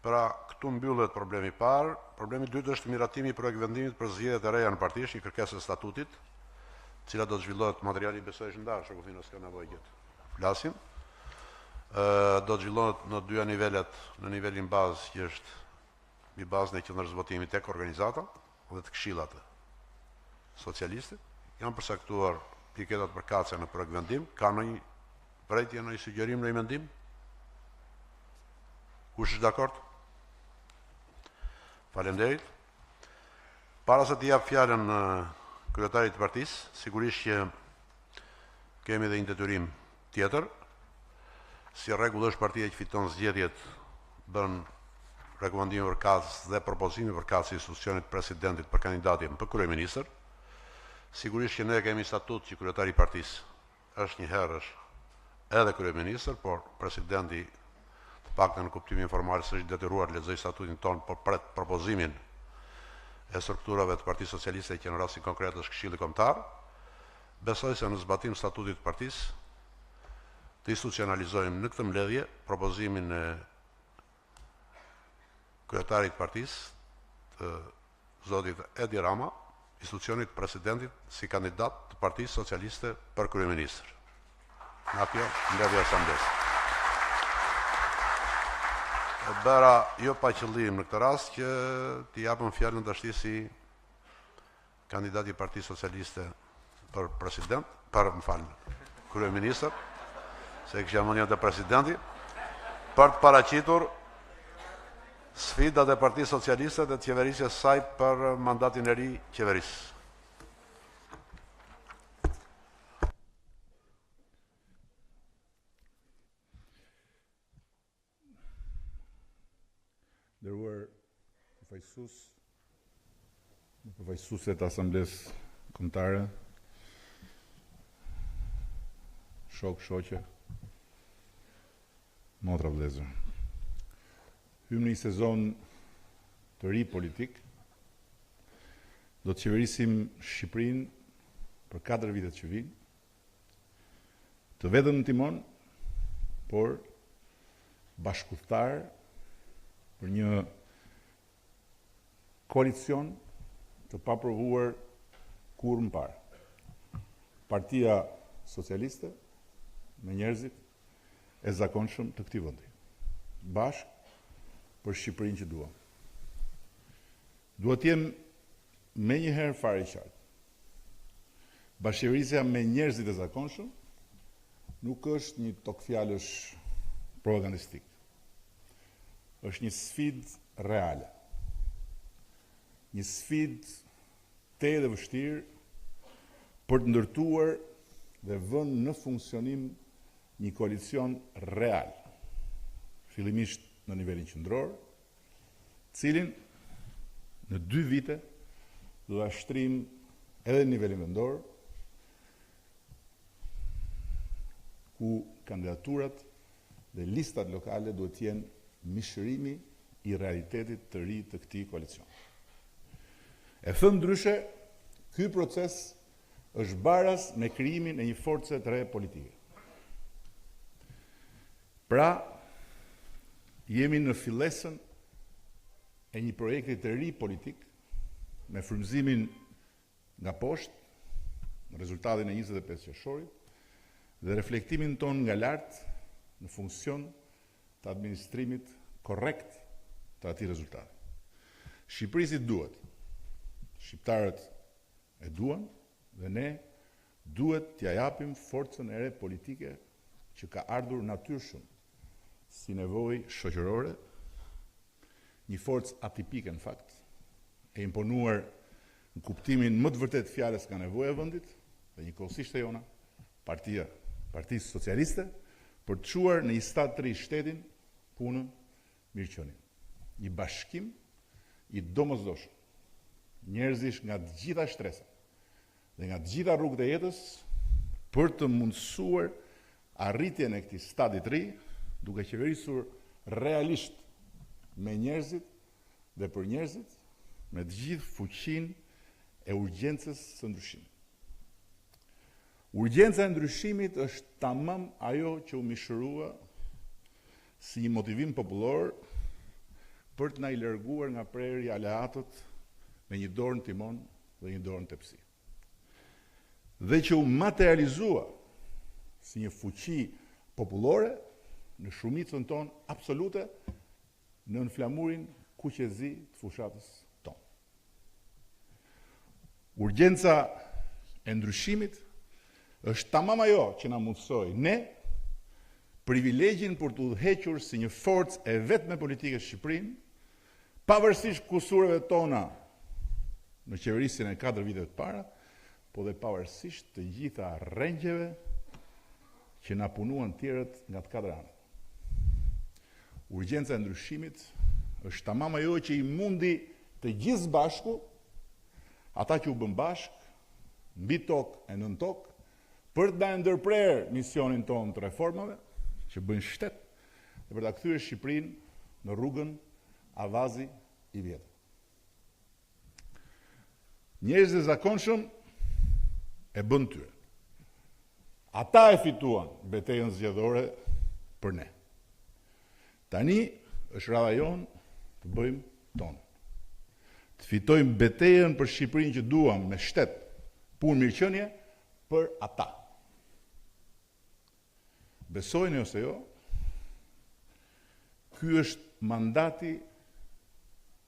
Pra, këtu mbyllet problemi i parë. Problemi i dytë është miratimi i projektvendimit për zgjedhjet e reja në partish, një kërkesë e statutit, cila do të zhvillohet materiali besoj është ndarë, shokufinos ka nevojë gjithë. Flasim. Do të zhvillohet në dyja nivelet, në nivelin bazë që është mbi bazën e qendrës votimi tek organizata dhe të këshillat socialiste. Janë përcaktuar piketat përkatëse në projektvendim. Ka ndonjë vërejtje, ndonjë sugjerim, ndonjë mendim? Kush është dakord? Faleminderit. Para se të jap fjalën kryetarit të partisë, sigurisht që kemi edhe një detyrim tjetër. Si rregull është partia që fiton zgjedhjet bën rekomandime përkatës dhe propozime përkatës institucionit presidentit për kandidatin për kryeministër. Sigurisht që ne kemi statut që kryetari i partisë është një herësh edhe kryeministër, por presidenti të paktën në kuptimin formal s'është detyruar të lexojë statutin ton, por pret propozimin e strukturave të Partisë Socialiste që në rastin konkret është Këshilli Kombëtar. Besoj se në zbatim statutit të partisë të institucionalizojmë në këtë mbledhje propozimin e kryetarit të partisë, të zotit Edi Rama, institucionit të presidentit si kandidat të Partisë Socialiste për kryeministër. Nga kjo mbledhja e Asamblesë. Bëra jo pa qëllim në këtë rast që t'i japëm fjalën dashti si kandidati i Partisë Socialiste për president, kryeministër, se këshja mënjën të presidenti, për të paraqitur sfidat e Partisë Socialiste dhe të qeverisjes saj për mandatin e ri qeverisë. Nderuar përfaqësuesit të Asamblesë Kombëtare, shoqe, motra vëllezër. Hymë në një sezon të ri politik, do të qeverisim Shqipërinë për 4 vitet që vinë, të vetëm në timon, por bashkëpunëtar për një koalicion të paprovuar kur më parë. Partia Socialiste me njerëzit e zakonshëm të këtij vendi. Bashkë për Shqipërinë që duam. Duhet të jem me një herë fare i qartë. Bashkëqeverisja me njerëzit e zakonshëm nuk është një tokë fjalësh propagandistik. Është një sfidë reale. Një sfidë të dhe vështirë për të ndërtuar dhe vënë në funksionim një koalicion real, fillimisht në nivelin qendror, cilin në 2 vite do ta shtrim edhe në nivelin vendor, ku kandidaturat dhe listat lokale duhet të jenë mishërimi i realitetit të ri të këtij koalicion. E thënë ndryshe, ky proces është baraz me krijimin e një force të re politike. Pra, jemi në fillesën e një projekti të ri politik, me frymëzimin nga poshtë, në rezultatin e 25 qershorit, dhe reflektimin ton nga lart në funksion të administrimit korrekt të atij rezultati. Shqipërisë duhet. Shqiptarët e duan dhe ne duhet t'ja japim forcën e re politike që ka ardhur natyrshëm si nevojë shoqërore, një forcë atipike në fakt, e imponuar në kuptimin më të vërtet fjalës nga nevoja e vendit dhe njëkohësisht e jona, Partisë Socialiste, për të çuar në një stad të ri shtetin, punën, mirëqenin. Një bashkim i domosdoshëm, njerëzish nga të gjitha shtresat dhe nga të gjitha rrugët e jetës për të mundësuar arritjen e këtij stadi të ri, duke qeverisur realisht me njerëzit dhe për njerëzit, me të gjithë fuqinë e urgjencës së ndryshimit. Urgjenca e ndryshimit është tamam ajo që u mishërua si një motivim popullor për të na i larguar nga prerja aleatët me një dorë në timon dhe një dorë në tepsi. Dhe që u materializua si një fuqi popullore në shumicën tonë absolute në flamurin kuqezi të fushatës tonë. Urgjenca e ndryshimit është tamam ajo që na mundsoi ne privilegjin për të udhëhequr si një forcë e vetme politike Shqipërinë, pavarësisht kusureve tona në qeverisjen e 4 viteve të para, po dhe pavarësisht të gjitha rrengjeve që na punuan tjerët nga të 4 anët. Urgjenca e ndryshimit është tamam ajo që i mundi të gjithë bashku, ata që u bën bashk, mbi tokë e nën tokë, për të na ndërprer misionin tonë të reformave që bëjnë shtet dhe për ta kthyer Shqipërinë në rrugën avazi i vjetër. Njerëzit e zakonshëm e bën tyre. Ata e fituan betejën zgjedhore për ne. Tani është radha jonë të bëjmë tonë. Të fitojmë betejën për Shqipërinë që duam me shtet, punë, mirëqenie për ata. Besojnë ose jo, ky është mandati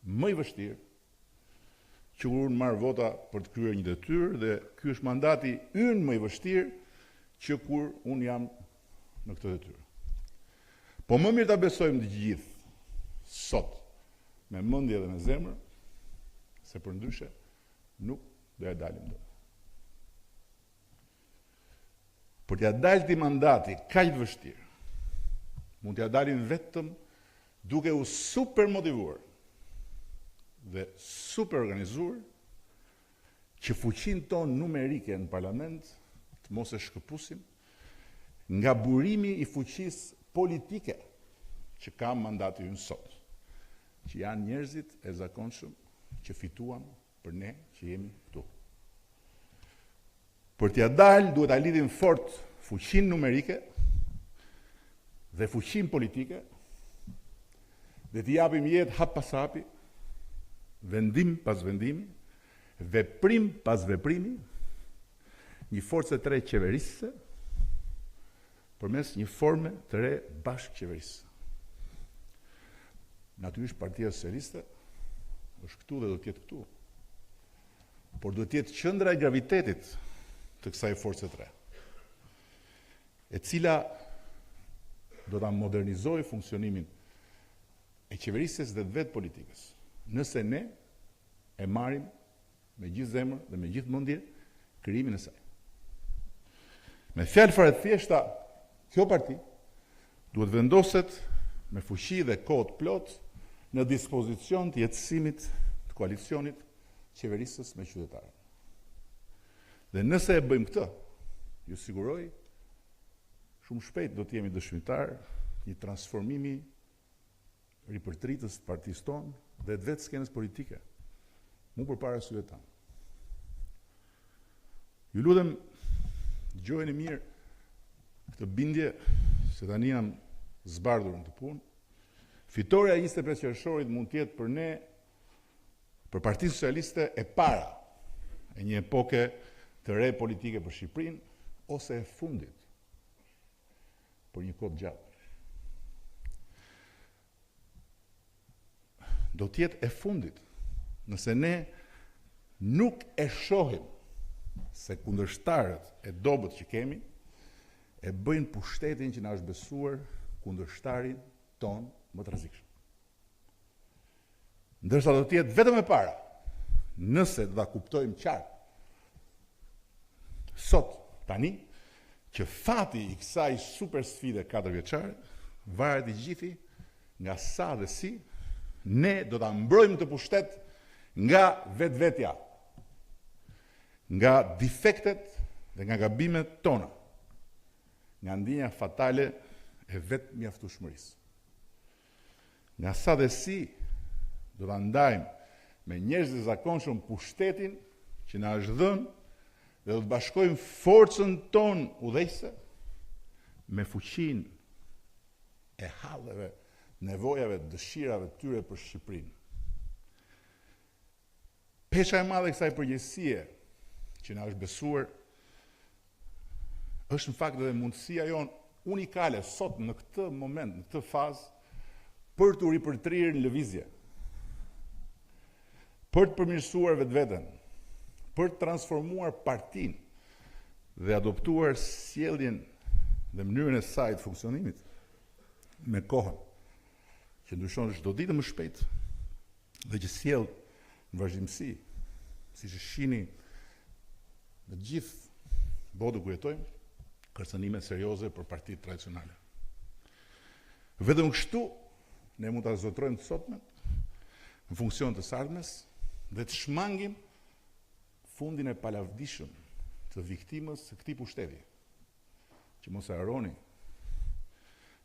më i vështirë që unë marr vota për të kryer një detyrë dhe ky është mandati ynë më i vështirë që kur unë jam në këtë detyrë. Po më mirë ta besojmë të gjithë sot me mendje dhe me zemër, se përndryshe nuk do ja dalim dot. Për t'ja dalë ti mandati kaq të vështirë, mund t'ja dalim vetëm duke u super motivuar dhe super organizuar që fuqinë tonë numerike në parlament të mos e shkëpusim nga burimi i fuqisë politike që ka mandati ynë sot, që janë njerëzit e zakonshëm që fituan për ne që jemi këtu. Për t'ja dalë duhet ta lidhim fort fuqinë numerike dhe fuqinë politike dhe t'i japim jetë hap pas hapi, vendim pas vendimi, veprim pas veprimi, një forcë të re qeverisëse përmes një forme të re bashkëqeverisë. Natyrisht Partia Socialiste është këtu dhe do të jetë këtu. Por duhet të jetë qendra e gravitetit të kësaj force të re, e cila do ta modernizojë funksionimin e qeverisjes dhe të vetë politikës, nëse ne e marrim me gjithë zemër dhe me gjithë mendje krijimin e saj. Me fjalë fare të thjeshta, kjo parti duhet vendoset me fuqi dhe kohë të plot në dispozicion të jetësimit të koalicionit qeverisës me qytetarët. Dhe nëse e bëjmë këtë, ju siguroj, shumë shpejt do të jemi dëshmitar një transformimi ripërtritës të partisë tonë dhe të vetë skenës politike, mu përpara syve tanë. Ju lutem, dëgjojeni mirë këtë bindje se tani jam zbardhur në të punë. Fitoria 25 qershorit mund të jetë për ne, për Partinë Socialiste, e para e një epoke të re politike për Shqipërinë, ose e fundit për një kohë të gjatë. Do të jetë e fundit nëse ne nuk e shohim se kundërshtarët e dobët që kemi e bëjnë pushtetin që na është besuar kundërshtarin ton më të rrezikshëm. Ndërsa do të jetë vetëm e para nëse do ta kuptojmë qartë sot, tani, që fati i kësaj super sfide 4 vjeçare varet i gjithi nga sa dhe si ne do ta mbrojmë të pushtet nga vetvetja, nga defektet dhe nga gabimet tona, nga ndjenja fatale e vetë mjaftueshmërisë. Nga sa dhe si do ta ndajmë me njerëz të zakonshëm pushtetin që na është dhënë dhe do të bashkojmë forcën tonë udhëheqëse me fuqinë e halleve, nevojave, dëshirave të tyre për Shqipërinë. Pesha e madhe e kësaj përgjegjësie që na është besuar është në fakt edhe mundësia jonë unikale sot në këtë moment, në këtë fazë, për të ripërtrirë në lëvizje, për të përmirësuar vetveten, për të transformuar partinë dhe adoptuar sjelljen dhe mënyrën e saj të funksionimit me kohën, që ndryshon çdo ditë më shpejt dhe që sjell në vazhdimsi, siç e shihni në gjithë botën ku jetojmë, kërcënime serioze për partitë tradicionale. Vetëm kështu ne mund ta zotrojmë të sotmen në funksion të sardmes dhe të shmangim fundin e palavdishëm të viktimës së këtij pushteti, që mos e harroni,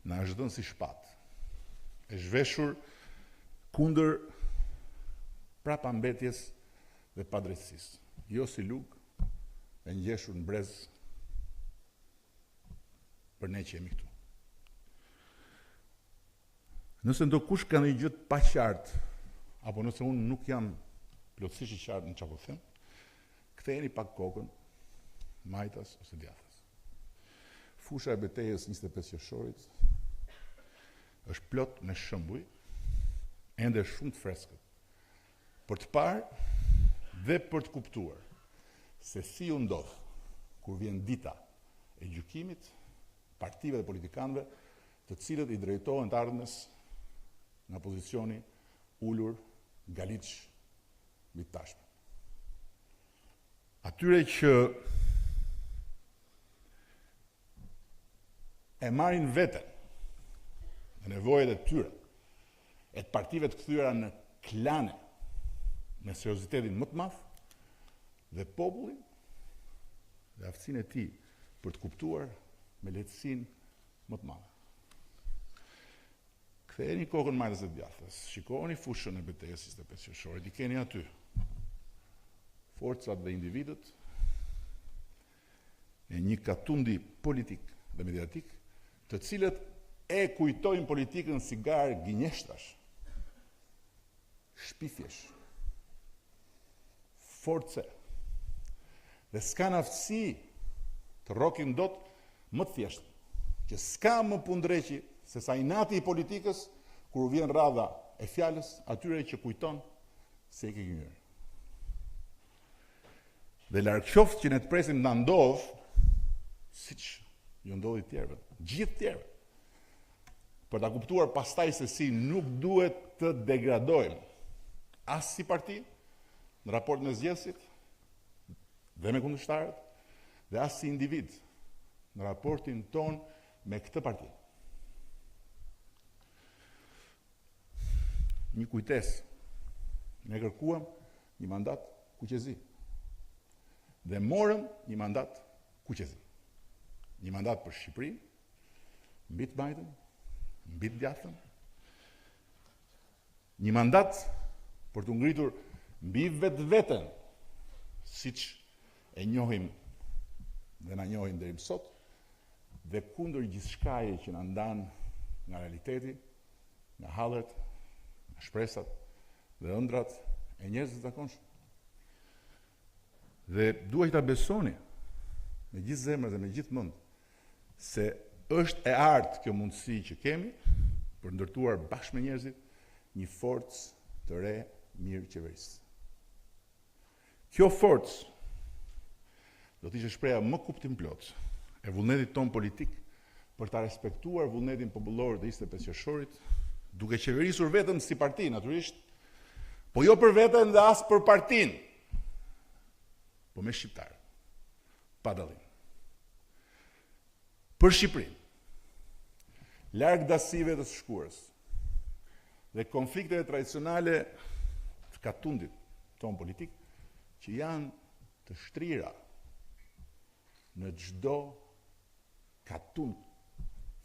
na është dhënë si shpatë, e zhveshur kundër prapambetjes dhe padrejtësisë, jo si lugë e ngjeshur në brez për ne që jemi këtu. Nëse ndokush ka një gjë të paqartë, apo nëse unë nuk jam plotësisht i qartë në çfarë po them, ktheheni pak kokën majtas ose djathtas. Fusha e betejës 25 qershorit është plot me shembuj, ende shumë të freskët, për të parë dhe për të kuptuar se si u ndodh kur vjen dita e gjykimit partive dhe politikanëve të cilët i drejtohen të ardhmes nga pozicioni ulur galiç mbi tashme. Atyre që e marrin veten në nevojat e tyre, e të partive të kthyer në klane me seriozitetin më të madh dhe popullin dhe aftësinë e tij për të kuptuar me lehtësinë më të madhe. Ktheheni kokën majtas e djathtas, shikoni fushën e betejës 25 qershorit, i keni aty forcat dhe individët e një katundi politik dhe mediatik, të cilët e kujtojnë politikën si garë gënjeshtrash, shpifjesh, force, dhe s'kan aftësi të rrokin dot më të thjeshtë, që s'ka më pundreqi se sa inati i politikës kur vjen radha e fjalës atyre që kujton se i ke gënjur. Dhe larg qoftë që ne të presim na ndodh, siç ju ndodhi tjerëve, gjithë tjerëve, për ta kuptuar pastaj se si nuk duhet të degradojmë as si parti në raport me zgjedhësit dhe me kundërshtarët, dhe as si individ në raportin ton me këtë parti. Një kujtesë, ne kërkuam një mandat kuqezi dhe morëm një mandat kuqezi. Një mandat për Shqipërinë, mbi të majtën, mbi të djathtën. Një mandat për të ngritur mbi vetveten, siç e njohim dhe na njohin deri më sot, dhe kundër gjithçkaje që na ndan nga realiteti, nga hallet, nga shpresat dhe ëndrat e njerëzve të zakonshëm. Dhe duaj ta besoni me gjithë zemër dhe me gjithë mend se është e artë kjo mundësi që kemi për ndërtuar bashkë me njerëzit një forcë të re mirë qeverisë. Kjo forcë do të ishte shpreha më kuptimplot e vullnetit ton politik për ta respektuar vullnetin popullor të 25 qershorit, duke qeverisur vetëm si parti, natyrisht, po jo për veten dhe as për partin, po me shqiptarë, pa dallim. Për Shqipërinë, larg dasive të së shkuarës dhe konflikteve tradicionale të katundit ton politik, që janë të shtrira në çdo katund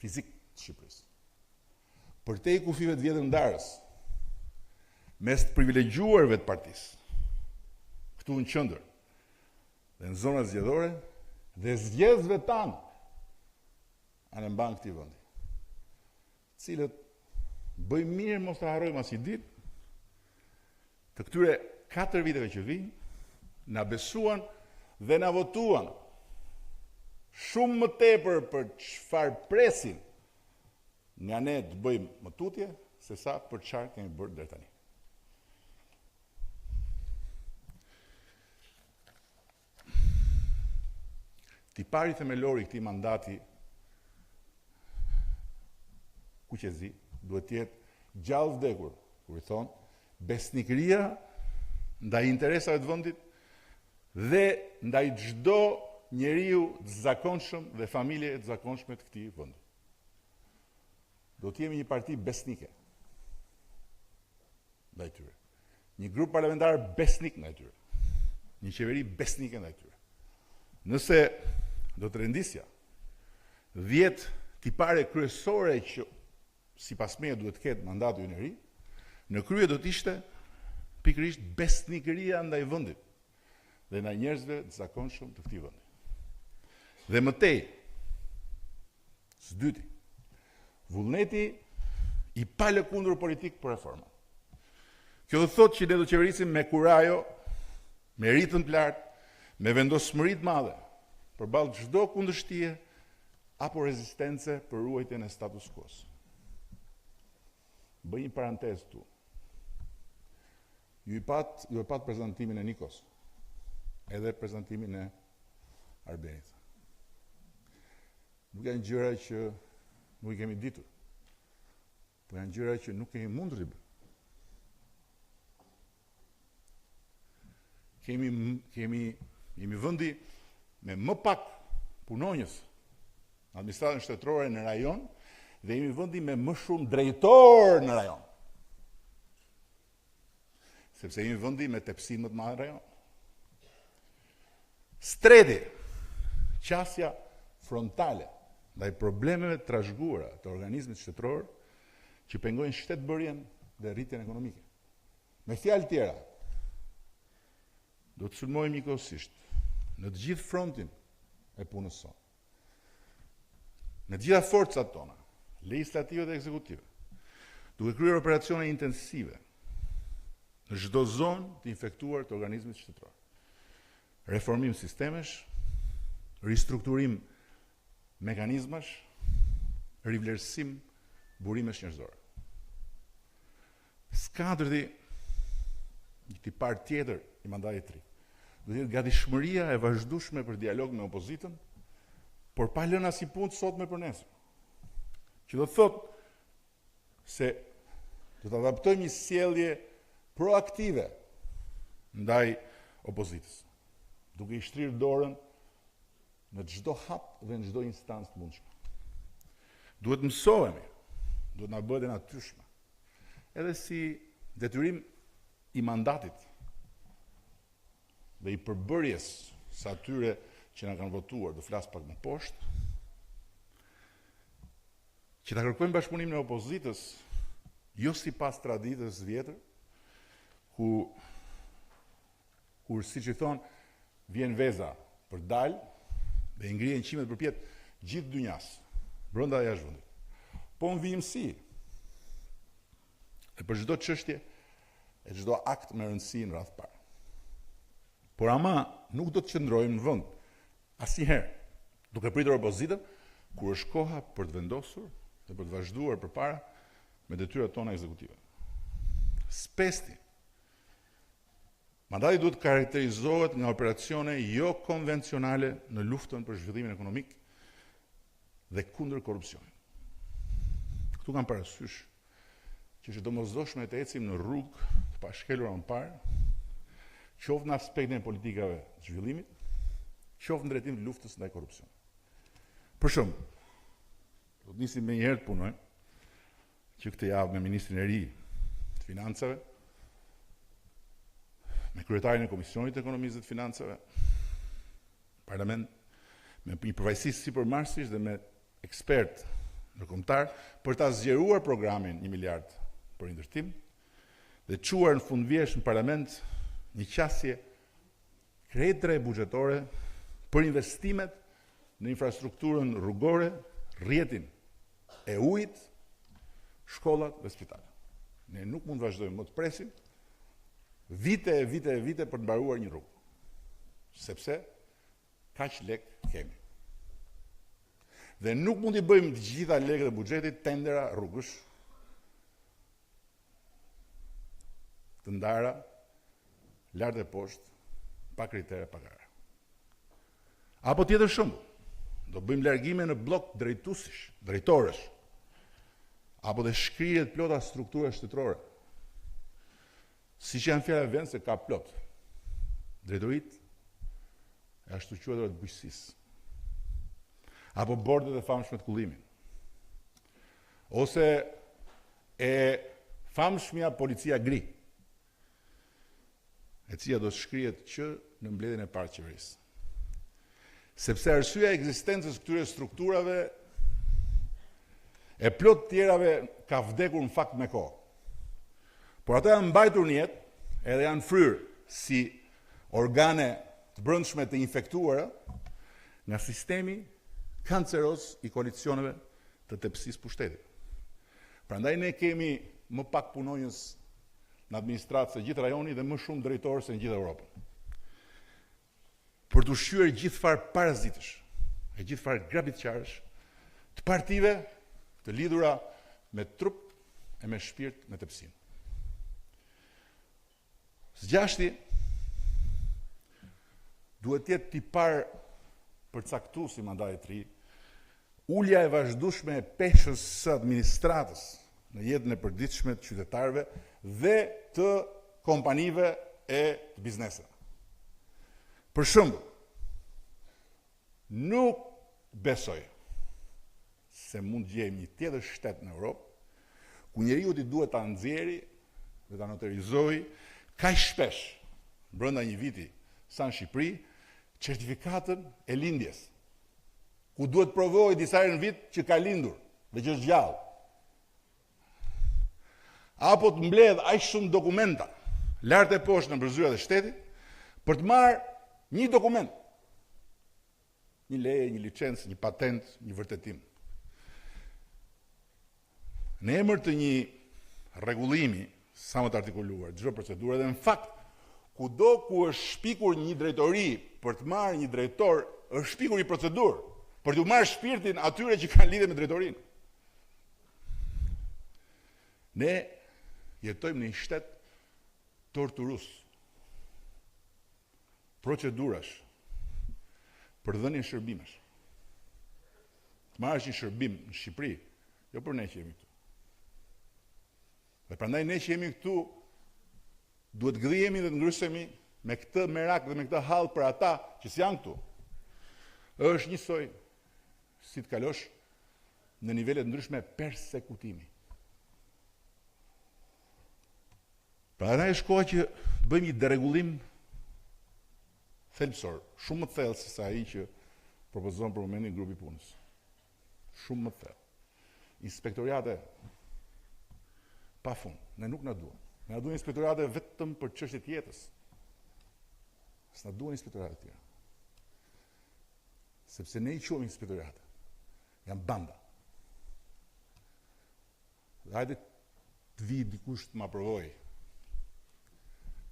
fizik të Shqipërisë. Për te i kufive të vjetër ndarës, mes të privilegjuarve të partisë, këtu në qendër dhe në zonat zgjedhore, dhe zgjedhësve tanë anë mban këtij vendi, cilët bëjmë mirë mos të harrojmë as një ditë të këtyre 4 viteve që vijnë, na besuan dhe na votuan shumë më tepër për çfarë presin nga ne të bëjmë më tutje, se sa për çfarë kemi bërë deri tani. Tipari themelor i këtij mandati kuqezi duhet të jetë gjallë vdekur, kur i thon, besnikëria ndaj interesave të vendit dhe ndaj çdo njeriu të zakonshëm dhe familje të zakonshme të këtij vendi. Do të jemi një parti besnike ndaj tyre. Një grup parlamentar besnik ndaj tyre. Një qeveri besnike ndaj tyre. Nëse do të rendisja 10 tipare kryesore që sipas meje duhet ketë mandati i ri, në krye do të ishte pikërisht besnikëria ndaj vendit dhe ndaj njerëzve të zakonshëm të këtij vendi. Dhe mëtej, së dyti, vullneti i palëkundur politik për reforma. Kjo do thotë që ne do qeverisim me kurajo, me ritëm të lartë, me vendosmëri të madhe, përballë çdo kundërshtie apo rezistence për ruajtjen e status quo-s. Bëj një parantezë tu. Ju e pat prezantimin e Nikos, edhe prezantimin e Arbenit. Nuk janë gjëra që nuk i kemi ditur, po janë gjëra që nuk kemi mundur të bëjmë. Kemi vendi me më pak punonjës në administratën shtetërore në rajon dhe jemi vendi me më shumë drejtor në rajon. Sepse jemi vendi me tepsin më të madhe në rajon. Stredi, qasja frontale ndaj problemeve të trashëguara të organizmit shtetëror që pengojnë shtetbërjen dhe rritjen ekonomike. Me fjalë tjera, do të sulmojmë njëkohësisht në të gjithë frontin e punës sonë. Në të gjitha forcat tona, legislative dhe ekzekutive, duke kryer operacione intensive në çdo zonë të infektuar të organizmit shtetëror. Reformim sistemesh, ristrukturim mekanizmash, rivlerësim burimesh njerëzore. S'ka ndërti një tipar tjetër i mandatit të ri. Do të jetë gatishmëria e vazhdueshme për dialog me opozitën, por pa lënë asnjë punë sot me për nesër. Që do të thotë se do të adaptojmë një sjellje proaktive ndaj opozitës, duke i shtrirë dorën në çdo hap dhe në çdo instancë të mundshme. Duhet mësohemi, duhet na bëhet e natyrshme, edhe si detyrim i mandatit dhe i përbërjes së atyre që na kanë votuar, do flas pak më poshtë, që ta kërkojmë bashkëpunimin e opozitës, jo sipas traditës vjetër, kur siç i thon, vjen veza për dalë dhe i ngrihen qimet përpjet gjithë dynjas, brenda dhe jashtë vendit. Po në vijimësi, e për çdo çështje e çdo akt me rëndësi në radhë parë. Por ama nuk do të qëndrojmë në vend asnjëherë, duke pritur opozitën kur është koha për të vendosur dhe për të vazhduar përpara me detyrat tona ekzekutive. Spesti, mandati duhet karakterizohet nga operacione jo konvencionale në luftën për zhvillimin ekonomik dhe kundër korrupsionit. Këtu kam parasysh që është domosdoshme të ecim në rrugë të pashkelura më parë, qoftë në aspektin e politikave të zhvillimit, qoftë në drejtim të luftës ndaj korrupsionit. Për shembull, do të nisim me njëherë të punojmë që këtë javë me ministrin e ri të financave, me kryetarin e Komisionit të Ekonomisë dhe të Financave, parlament, me një përfaqësisë sipërmarrësisht dhe me ekspert ndërkombëtar për ta zgjeruar programin 1 miliard për ndërtim dhe çuar në fundvjesht në parlament një qasje krejtëre buxhetore për investimet në infrastrukturën rrugore, rrjetin e ujit, shkollat dhe spitalet. Ne nuk mund të vazhdojmë më të presim vite për të mbaruar një rrugë, sepse kaq lek kemi. Dhe nuk mund i bëjmë të gjitha lekët e buxhetit tendera rrugësh, të ndara, lart e poshtë, pa kritere, pa gara. Apo tjetër shembull, do bëjmë largime në blok drejtorësh, apo dhe shkrirje të plota struktura shtetërore. Siç janë fjala vend se ka plot. Drejtoritë e ashtu quajtura të bujqësisë. Apo bordet e famshme të kullimit. Ose e famshmja policia gri, e cila do të shkrihet që në mbledhjen e parë të qeverisë. Sepse arsyeja e ekzistencës këtyre strukturave E plot tjerave ka vdekur në fakt me kohë. Por ato janë mbajtur në jetë, edhe janë fryrë si organe të brendshme të infektuara nga sistemi kanceros i koalicioneve të tepsisë pushtetit. Prandaj ne kemi më pak punonjës në administratë se gjithë rajoni dhe më shumë drejtorë se në gjithë Europën. Për të ushqyer gjithë farë parazitësh e gjithë farë grabitqarësh të partive të lidhura me trup e me shpirt me tepsinë. Së gjashti, duhet jetë tipar përcaktuar si mandatit të ri, ulja e vazhdueshme e peshës së administratës në jetën e përditshme të qytetarëve dhe të kompanive e të bizneseve. Për shembull, nuk besoj se mund gjejmë një tjetër shtet në Europë ku njeriu i duhet ta nxjerrë dhe ta notarizojë kaq shpesh brenda një viti sa në Shqipëri certifikatën e lindjes, ku duhet provojë disa herë në vit që ka lindur dhe që është gjallë. Apo të mbledh aq shumë dokumenta lart e poshtë në zyrat e shtetit për të marrë një dokument, një leje, një licencë, një patent, një vërtetim. Në emër të një rregullimi sa më të artikuluar, çdo procedurë, dhe në fakt, kudo ku është shpikur një drejtori për të marrë një drejtor, është shpikur një procedurë për të marrë shpirtin atyre që kanë lidhje me drejtorinë. Ne jetojmë në një shtet torturues. Procedurash për dhënien shërbimesh. Të marrësh një shërbim në Shqipëri, jo për ne që jemi këtu. Dhe prandaj ne që jemi këtu duhet gdhihemi dhe të ndryshemi me këtë merak dhe me këtë hall për ata që s'janë këtu. Është njësoj si të kalosh në nivele të ndryshme persekutimi. Prandaj është koha që të bëjmë një deregullim thelbësor, shumë më thellë se sa ai që propozon për momentin grupi punës. Shumë më thellë. Inspektoriate pa fund, ne nuk na duan. Ne duan inspektorate vetëm për çështje të jetës. S'na duan inspektorate të tjera. Sepse ne I quajmë inspektorate. Janë banda. Dhe hajde të vi dikush të më aprovojë.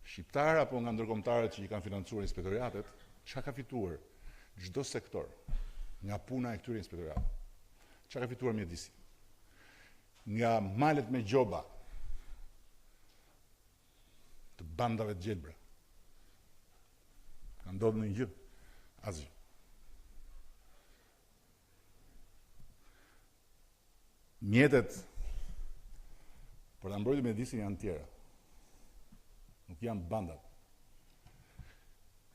Shqiptar apo nga ndërkombëtarët që I kanë financuar inspektoratet, çka ka fituar çdo sektor nga puna e këtyre inspektorateve? Çka ka fituar mjedisi? Nga malet me gjoba të bandave të gjelbra. Ka ndodhur në një gjë? Asgjë. Mjetet për ta mbrojtur mjedisin janë tjera. Nuk janë bandat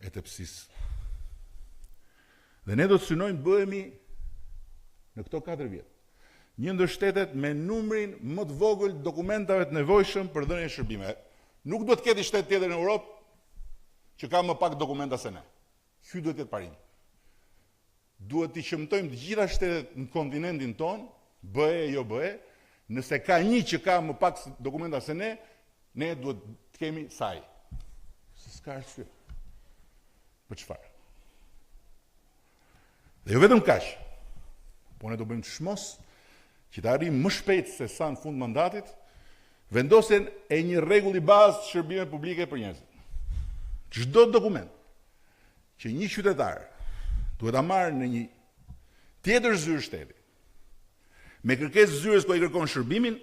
e tepsisë. Dhe ne do të synojmë bëhemi në këto 4 vjet një ndër shtetet me numrin më të vogël dokumentave të nevojshëm për dhënien e shërbimeve. Nuk do të ketë shtet tjetër në Europë që ka më pak dokumenta se ne. Ky duhet të jetë parimi. Duhet të shëmtojmë të gjitha shtetet në kontinentin ton, BE jo BE, nëse ka një që ka më pak dokumenta se ne duhet të kemi saj. Se s'ka arsye. Për çfarë? Dhe jo vetëm kaq, po ne do bëjmë çmos që të arrijmë më shpejt se sa në fund mandatit vendosjen e një rregulli bazë të shërbimeve publike për njerëzit. Çdo dokument që një qytetar duhet ta marrë në një tjetër zyrë shteti, me kërkesë zyrës ku ai kërkon shërbimin,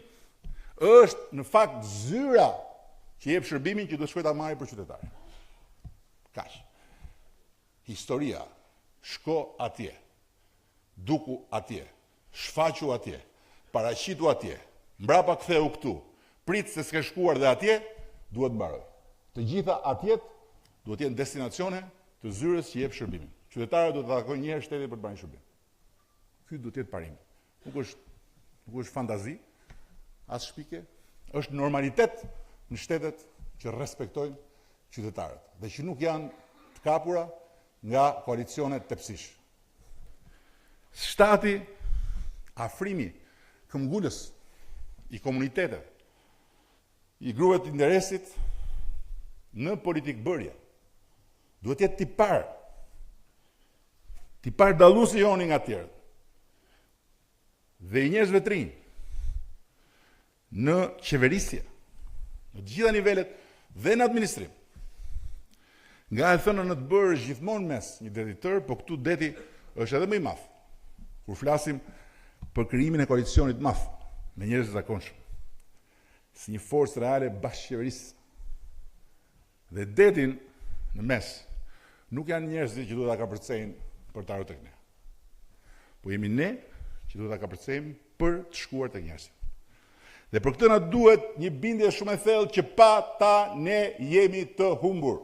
është në fakt zyra që jep shërbimin që duhet shkojë ta marrë për qytetar. Kaq. Historia, shko atje, duku atje, shfaqu atje, paraqitu atje, mbrapa ktheu këtu, prit se s'ke shkuar dhe atje, duhet mbaroj. Të gjitha atjet duhet jenë destinacione të zyrës që jep shërbimin. Qytetarët duhet të takojnë një herë shtetin për të bërë shërbim. Ky duhet të jetë parimi. Nuk është fantazi, as shpike, është normalitet në shtetet që respektojnë qytetarët dhe që nuk janë të kapura nga koalicione tepsish. Shtati, afrimi këmbgulës i komunitetet, i grupeve të interesit në politikë bërje. Duhet jetë tipar dalluesi joni nga tjerët. Dhe i njerëzve të rinj në qeverisje, në të gjitha nivelet dhe në administrim. Nga e thënë në të bërë gjithmonë mes një deti tërë, po këtu deti është edhe më i madh. Kur flasim për krijimin e koalicionit madh me njerëz të zakonshëm, si një forcë reale bashkëqeverisë. Dhe detin në mes nuk janë njerëzit që duhet ta kapërcejnë për të ardhur tek ne. Po jemi ne që duhet ta kapërcejmë për të shkuar tek njerëzit. Dhe për këtë na duhet një bindje shumë e thellë që pa ta ne jemi të humbur.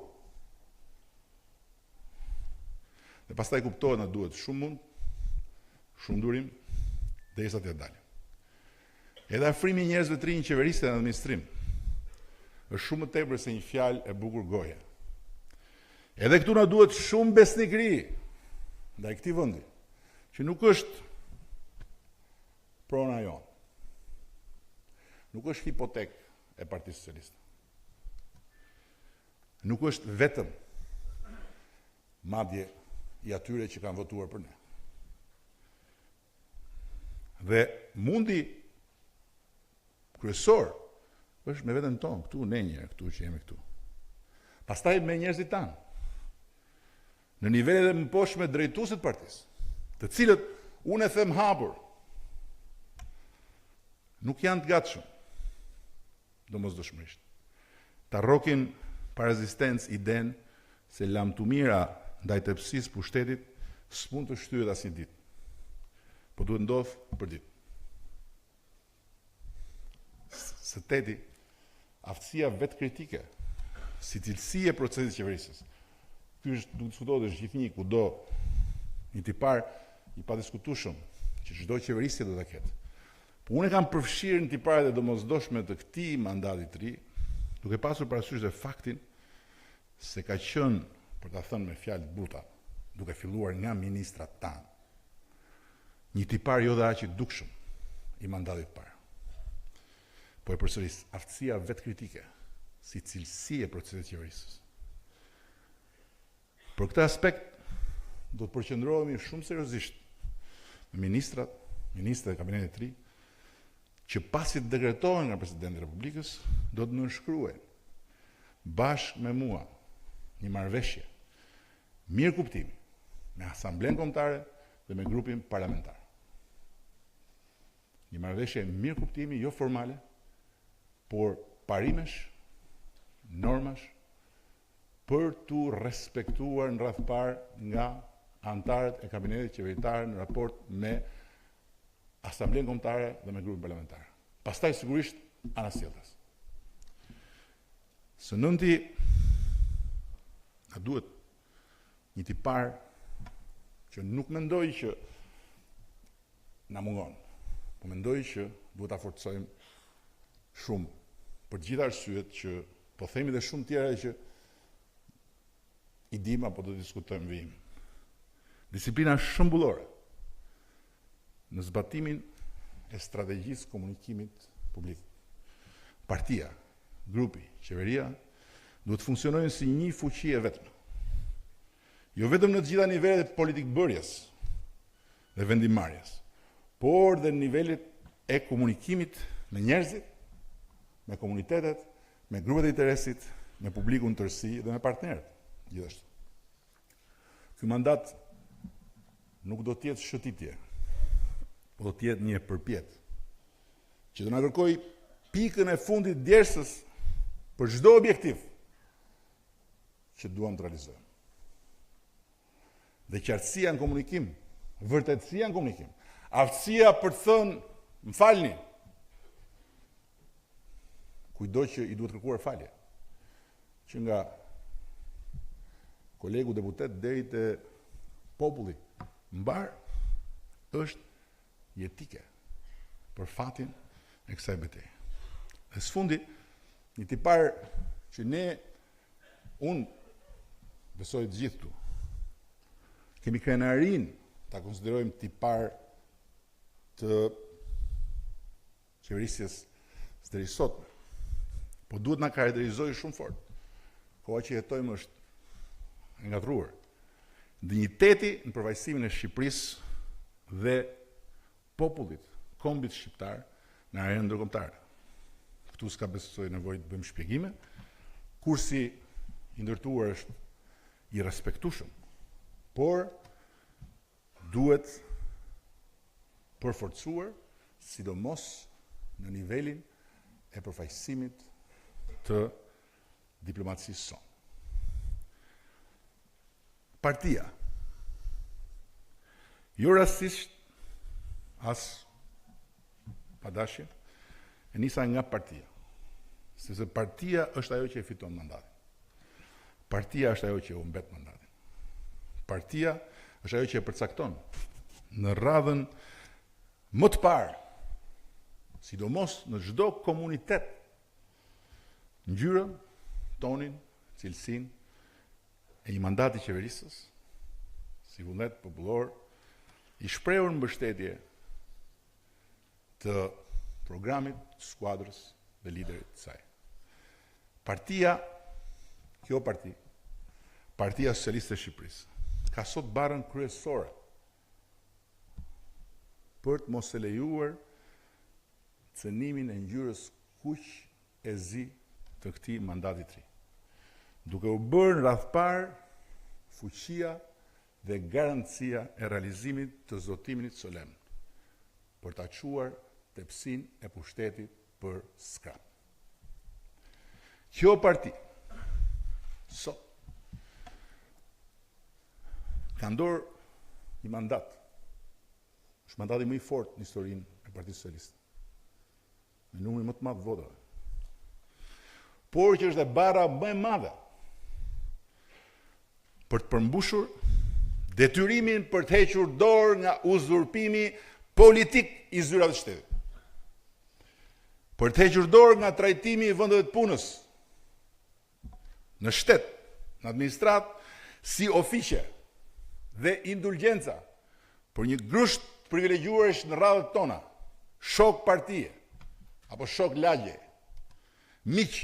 Dhe pastaj kuptohet na duhet shumë mund, shumë durim, derisa të dalim. Edhe afrimi i njerëzve të rinj në qeverisë dhe në administrim është shumë më tepër se një fjalë e bukur goje. Edhe këtu na duhet shumë besnikëri ndaj këtij vendi, që nuk është prona jonë. Nuk është hipotekë e Partisë Socialiste. Nuk është vetëm madje i atyre që kanë votuar për ne. Dhe mundi kryesor është me veten tonë, këtu ne njerë, këtu që jemi këtu. Pastaj me njerëzit tanë, në nivele dhe më poshme drejtuesit partisë, të cilët unë e them hapur, nuk janë të gatshëm, domosdoshmërisht, ta rrokin pa rezistencë idenë se lamtumira ndaj tepsisë pushtetit s'mund të shtyhet asnjë ditë, po duhet ndodhë për ditë. Së teti, aftësia vetë kritike, si cilësi e procesit qeverisës. Ky është duke diskutohet është gjithnjë kudo një tipar i padiskutueshëm që çdo qeverisje do ta ketë. Po unë kam përfshirë në tiparet e domosdoshme të këtij mandati të ri, duke pasur parasysh dhe faktin se ka qenë, për ta thënë me fjalë të buta, duke filluar nga ministrat tanë, një tipar jo dhe aq i dukshëm i mandatit të parë. Po e përsëris, aftësia vetë kritike, si cilësi e procesit qeverisës. Për këtë aspekt, do të përqendrohemi shumë seriozisht me ministrat, ministrat e kabinetit të ri, që pasi të dekretohen nga presidenti i Republikës, do të nënshkruajnë bashkë me mua një marrëveshje mirë kuptimi me Asamblenë Kombetare dhe me grupin parlamentar. Një marrëveshje mirë kuptimi, jo formale, por parimesh, normash, për të respektuar në radhë parë nga anëtarët e kabinetit qeveritar në raport me Asamblenë Kombetare dhe me grupin parlamentar. Pastaj sigurisht anasjellës. Së nënti na duhet një tipar që nuk mendoj që na mungon, po mendoj që duhet ta forcojmë shumë për gjitha arsyet që po themi dhe shumë tjera që i dim apo do të diskutojmë vijim. Disiplina shëmbullore në zbatimin e strategjisë komunikimit publik. Partia, grupi, qeveria duhet funksionojnë si një fuqi e vetme. Jo vetëm në të gjitha nivelet e politikbërjes dhe vendimarrjes, por dhe në nivelet e komunikimit me njerëzit, me komunitetet, me grupet e interesit, me publikun tërësi dhe me partnerët, gjithashtu. Ky mandat nuk do të jetë shëtitje, po do të jetë një përpjet, që do na kërkoj pikën e fundit djersës për çdo objektiv që duam të realizojmë. Dhe qartësia në komunikim, vërtetësia në komunikim, aftësia për të thënë, më falni, kujdo që i duhet kërkuar falje, që nga kolegu deputet deri te populli mbar është jetike për fatin e kësaj betejë. Dhe së fundi, një tipar që unë besoj të gjithë tu, kemi krenarin ta konsiderojmë tipar të qeverisjes së deri sotme. Po duhet na karakterizojë shumë fort. Koha që jetojmë është e ngatruar. Dinjiteti në përfaqësimin e Shqipërisë dhe popullit, kombit shqiptar në arenën ndërkombëtare. Këtu s'ka besoj nevojë të bëjmë shpjegime. Kursi i ndërtuar është i respektueshëm, por duhet përforcuar, sidomos në nivelin e përfaqësimit të diplomacisë sonë. Partia. Jo rastisht as padashje, e nisa nga partia. Sepse partia është ajo që e fiton mandatin. Partia është ajo që e humbet mandatin. Partia është ajo që e përcakton në radhën më të parë, sidomos në çdo komunitet, ngjyrën, tonin, cilësinë e një mandati qeverisës, si vullnet popullor, i shprehur në mbështetje të programit, skuadrës dhe liderit të saj. Partia, kjo parti, Partia Socialiste e Shqipërisë, ka sot barën kryesore për të mos e lejuar cënimin e ngjyrës kuq e zi të këtij mandati të ri, duke u bërë në radh parë fuqia dhe garancia e realizimit të zotimit solemn për ta quar tepsinë e pushtetit për skrap. Kjo parti sot ka ndorë një mandat. Është mandati më i fortë në historinë e Partisë Socialiste, me numrin më të madh votave. Por që është dhe bara më e madhe për të përmbushur detyrimin për të hequr dorë nga uzurpimi politik i zyrave të shtetit. Për të hequr dorë nga trajtimi i vendeve të punës në shtet, në administrat, si ofiqe dhe indulgjenca për një grusht privilegjuarish në radhët tona, shok partije, apo shok lagje, miq,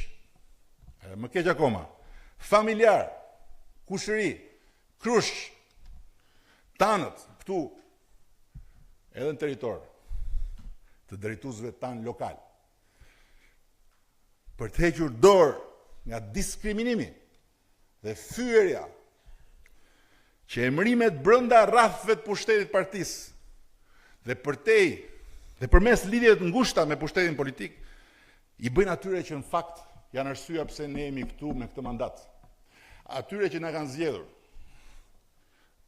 më keq akoma, familjar, kushëri, krush, tanët, këtu, edhe në territor, të drejtuesve tanë lokal, për të hequr dorë nga diskriminimi dhe fyerja që emërimet brenda rrafëve të pushtetit partisë dhe përmes lidhjeve të ngushta me pushtetin politik i bëjnë atyre që në fakt janë arsyeja pse ne jemi këtu me këtë mandat. Atyre që na kanë zgjedhur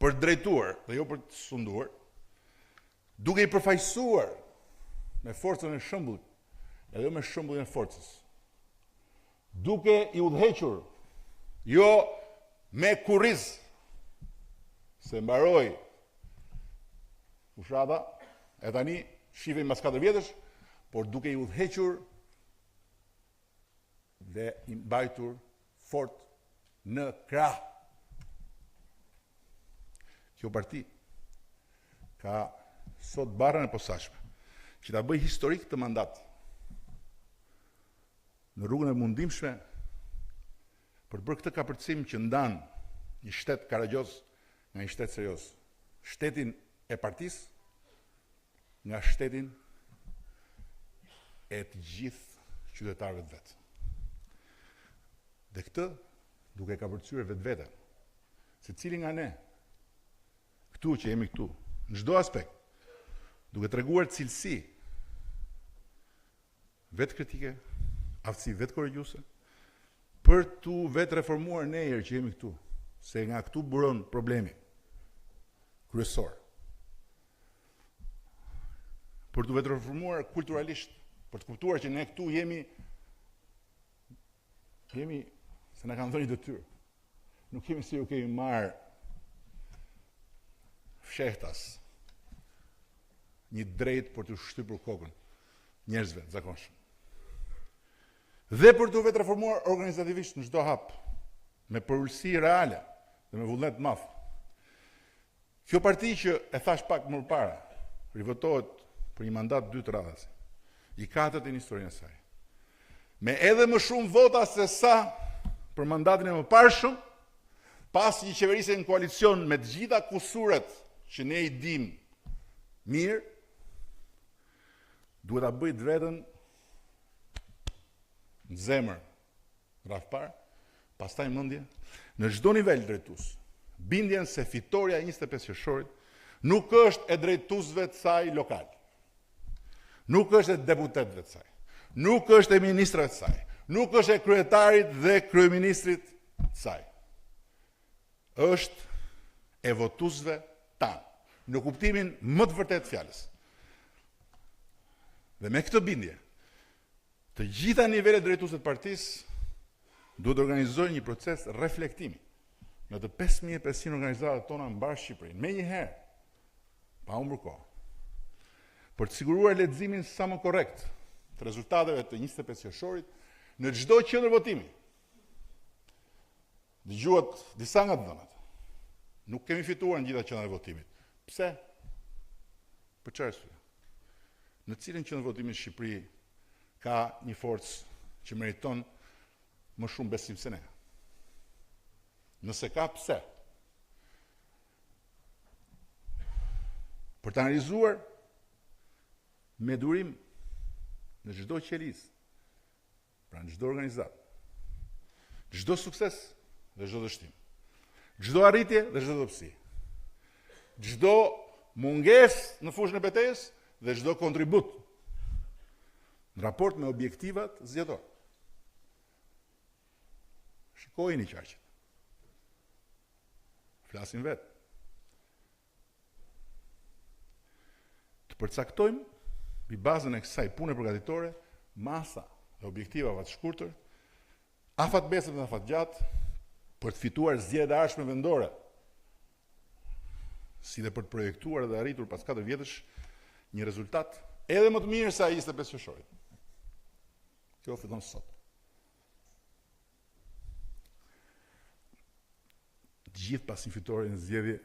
për të drejtuar dhe jo për të sunduar, duke i përfaqësuar me forcën e shëmbullit, edhe jo me shëmbullin e forcës, duke i udhëhequr jo me kurriz, se mbaroi fushata, e tani shifemi mas 4 vjetësh, por duke i udhëhequr dhe i mbajtur fort në krah. Kjo parti ka sot barën e posaçme që ta bëj historik të mandat në rrugën e mundimshme për të bërë këtë kapërcim që ndan një shtet karagjos nga një shtet serioz. Shtetin e partisë nga shtetin e të gjithë qytetarëve të vetë. Dhe këtë duke kapërcyer vetvete, se cili nga ne, këtu që jemi këtu, në çdo aspekt, duke treguar cilësi vetë kritike, aftësi vetë korrigjuese, për të vetë reformuar ne që jemi këtu, se nga këtu buron problemi kryesor. Për të vetë reformuar kulturalisht, për të kuptuar që ne këtu jemi se na kanë dhënë detyrë. Nuk kemi si ju kemi marrë fshehtas një drejt për të shtypur kokën njerëzve të zakonshëm. Dhe për të vetë reformuar organizativisht në çdo hap, me përulësi reale dhe me vullnet të madh. Kjo parti që e thash pak më parë, rivotohet për një mandat 2 të radhës, I katërt në historinë e saj. Me edhe më shumë vota se sa për mandatin e mëparshëm, pas një qeverisje në koalicion me të gjitha kusuret që ne i dim mirë, duhet ta bëjt vetën në zemër, rraf parë, pastaj mendje, në çdo nivel drejtues. Bindjen se fitoria e 25 qershorit nuk është e drejtuesve të saj lokal. Nuk është e deputetëve të saj. Nuk është e ministrave të saj. Nuk është e kryetarit dhe kryeministrit të saj. Është e votuesve tanë, në kuptimin më të vërtet të fjalës. Dhe me këtë bindje, të gjitha nivelet drejtuese të partisë duhet të organizojnë një proces reflektimi në të 5500 organizatat tona mbar Shqipërinë, me njëherë, pa humbur kohë, për të siguruar leximin sa më korrekt të rezultateve të 25 qershorit në çdo qendër votimi. Dëgjuat disa nga dhënat. Nuk kemi fituar në gjitha qendrat e votimit. Pse? Për çfarë arsye? Në cilën qendër votimi në Shqipëri ka një forcë që meriton më shumë besim se ne? Nëse ka, pse? Për të analizuar me durim në çdo qelisë, pra në çdo organizat, çdo sukses dhe çdo dështim, çdo arritje dhe çdo dobësi, çdo mungesë në fushën e betejës dhe çdo kontribut në raport me objektivat zgjedhor. Shikojini qarqet. Flasin vetë. Të përcaktojmë mbi bazën e kësaj pune përgatitore masa dhe objektivave të shkurtër, afatbesët dhe afatgjatë, për të fituar zgjedhje të ardhshme vendore, si dhe për të projektuar dhe arritur pas 4 vjetësh një rezultat edhe më të mirë se ai 25 qershorit. Kjo fillon sot. Të gjithë pas një fitore në zgjedhje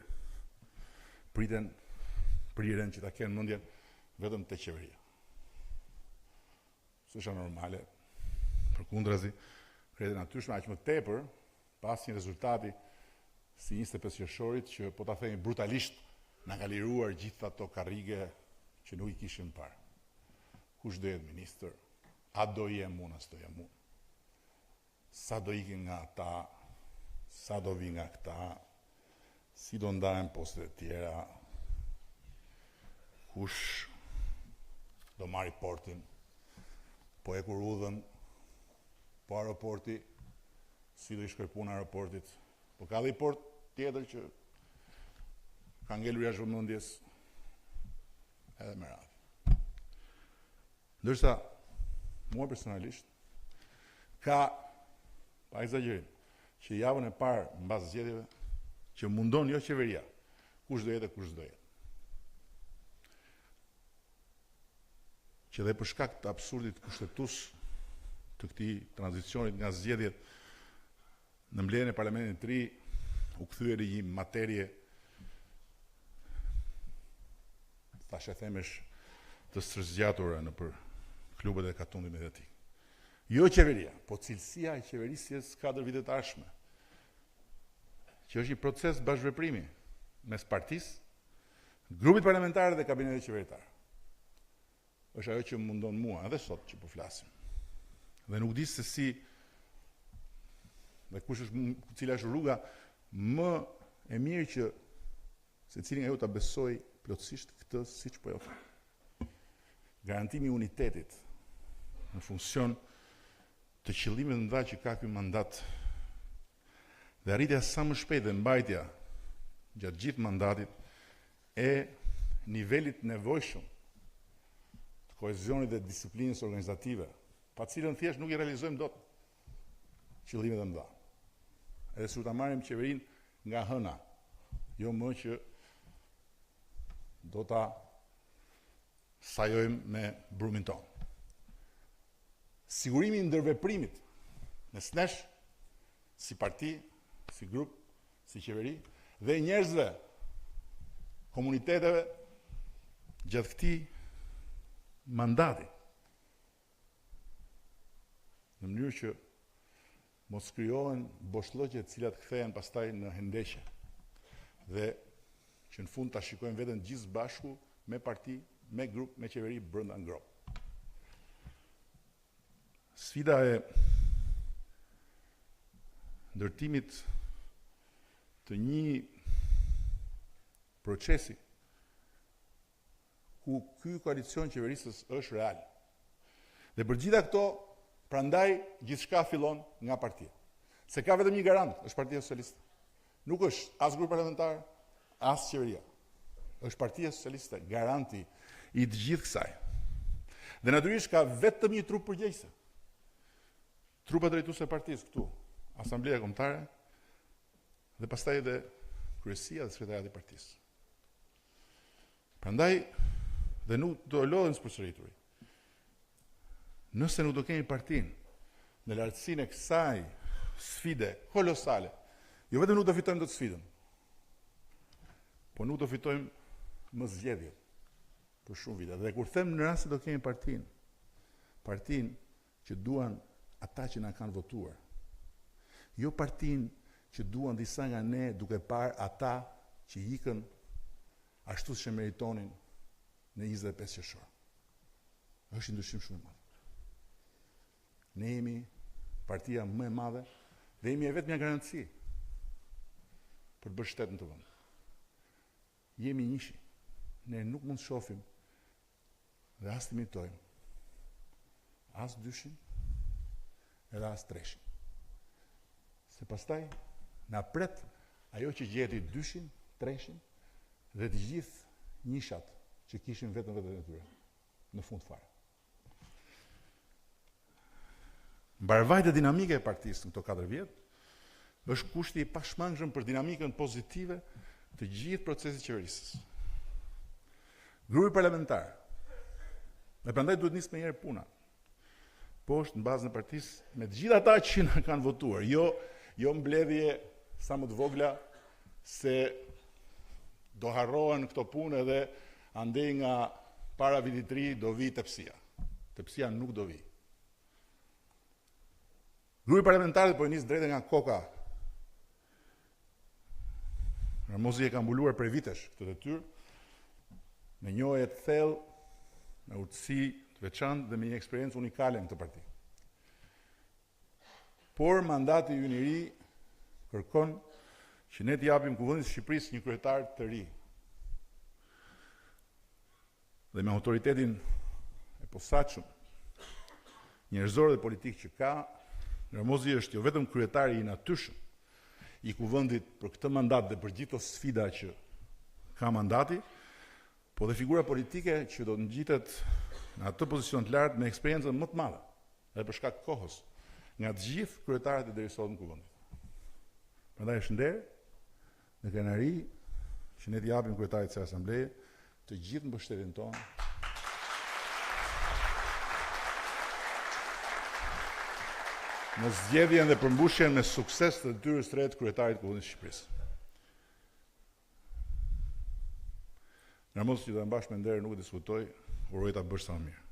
priren që ta kenë mendjen vetëm te qeveria. S'është normale. Përkundrazi, kredet natyrshme aq më tepër pas një rezultati si 25 qershorit që po ta themi brutalisht na ka liruar gjithë ato karrige që nuk i kishim parë. Kush do jetë ministër? A do jem unë, as do jem unë? Sa do ikin nga ata? Sa do vi nga këta? Si do ndahen postet e tjera? Kush do marri portin? Po e kur udhën? Po aeroporti? Si do i shkoj puna aeroportit? Po ka dhe i port tjetër që ka ngelur jashtë vëmendjes edhe me radhë. Ndërsa, mua personalisht, ka, pa egzagerim, që javën e parë mbas zgjedhjeve, që mundon jo qeveria, kush do jetë e kush do jetë. Që dhe për shkak të absurdit kushtetues të këtij tranzicionit nga zgjedhjet në mbledhjen e parlamentit të ri, u kthye një materie tash e themesh të stërzgjatura në për klubet e katundit mediatik. Jo qeveria, po cilësia e qeverisjes 4 vite të ardhshme, që është një proces bashkëveprimi mes partisë, grupit parlamentar dhe kabinetit qeveritar. Është ajo që mundon mua, edhe sot që po flasim. Dhe nuk di se si dhe cila është rruga më e mirë që secili nga ju ta besoj plotësisht këtë siç po e them. Garantimi i unitetit në funksion të qëllimeve të mëdha që ka ky mandat dhe arritja sa më shpejt dhe mbajtja gjatë gjithë mandatit e nivelit nevojshëm të kohezionit dhe disiplinës organizative, pa cilën thjesht nuk i realizojmë dot qëllimet e mëdha. Edhe si ta marrim qeverinë nga hëna, jo më që do ta sajojmë me brumin tonë. Sigurimi i ndërveprimit mes nesh, si parti, si grup, si qeveri, dhe njerëzve, komuniteteve, gjatë këtij mandati, në mënyrë që mos krijohen boshllëqe të cilat kthehen pastaj në hendeqe dhe që në fund ta shikojmë veten gjithë bashku me parti, me grup, me qeveri brenda ngrohtë. Sfida e ndërtimit të një procesi ku ky koalicion qeverisës është real. Dhe për gjitha këto, prandaj gjithçka fillon nga partia. Se ka vetëm një garant, është Partia Socialiste. Nuk është as grup parlamentar, as qeveria. Është Partia Socialiste, garanti i të gjithë kësaj. Dhe natyrisht ka vetëm një trup përgjegjëse. Trupa drejtuese e partisë këtu, Asambleja Kombetare, dhe pastaj edhe kryesia dhe sekretariati i partisë. Prandaj, dhe nuk do lodhen së përsërituri. Nëse nuk do kemi partinë në lartësinë e kësaj sfide kolosale, jo vetëm nuk do fitojmë dot sfidën, po nuk do fitojmë më zgjedhjet për shumë vite. Dhe kur them në rast se do kemi partinë që duan ata që na kanë votuar, jo partinë që duan disa nga ne duke parë ata që ikën ashtu që meritonin në 25 qershor. Është ndryshim shumë i madh. Ne jemi partia më e madhe dhe jemi vetëm një garanci për të bërë shtet në të vend. Jemi njëshi. Ne nuk mund të shohim dhe as të imitojmë as dyshin edhe as treshin. Se pastaj na pret ajo që gjeti dyshin, treshin dhe të gjithë njishat që kishin vetëm e tyre në fund fare. Mbarvajtja dinamike e partisë në këto 4 vjet është kushti i pashmangshëm për dinamikën pozitive të gjithë procesit qeverisës. Grupi parlamentar, dhe prandaj duhet nisë me njerë puna, poshtë në bazën e partisë me të gjithë ata që na kanë votuar, jo mbledhje sa më të vogla se do harrohen këto punë edhe andej nga para vitit 3 do vi tepsia. Tepsia nuk do vi. Grupi parlamentar po nis drejt nga koka. Ramosi e ka mbuluar për vitesh këtë detyrë me njohje të thellë, me urtësi të veçantë dhe me një eksperiencë unikale në këtë parti. Por mandati ynë i ri kërkon që ne të japim kuvendit të Shqipërisë një kryetar të ri. Dhe me autoritetin e posaçëm, njerëzor dhe politik që ka, Ramosi është jo vetëm kryetari i natyrshëm i kuvendit për këtë mandat dhe për gjithë ato sfida që ka mandati, po dhe figura politike që do të ngjitet në atë pozicion të lartë me eksperiencën më të madhe, edhe për shkak të kohës, nga të gjithë kryetarët e deri sot në kuvendit. Prandaj është nder në krenari që ne t'i japim kryetarit të Asambleje të gjithë mbështetjen tonë. Në zgjedhjen dhe përmbushjen me sukses të detyrës së re të kryetarit të Kuvendit të Shqipërisë. Ramos që të mbash me nder nuk e diskutoj, uroj ta bësh sa më mirë.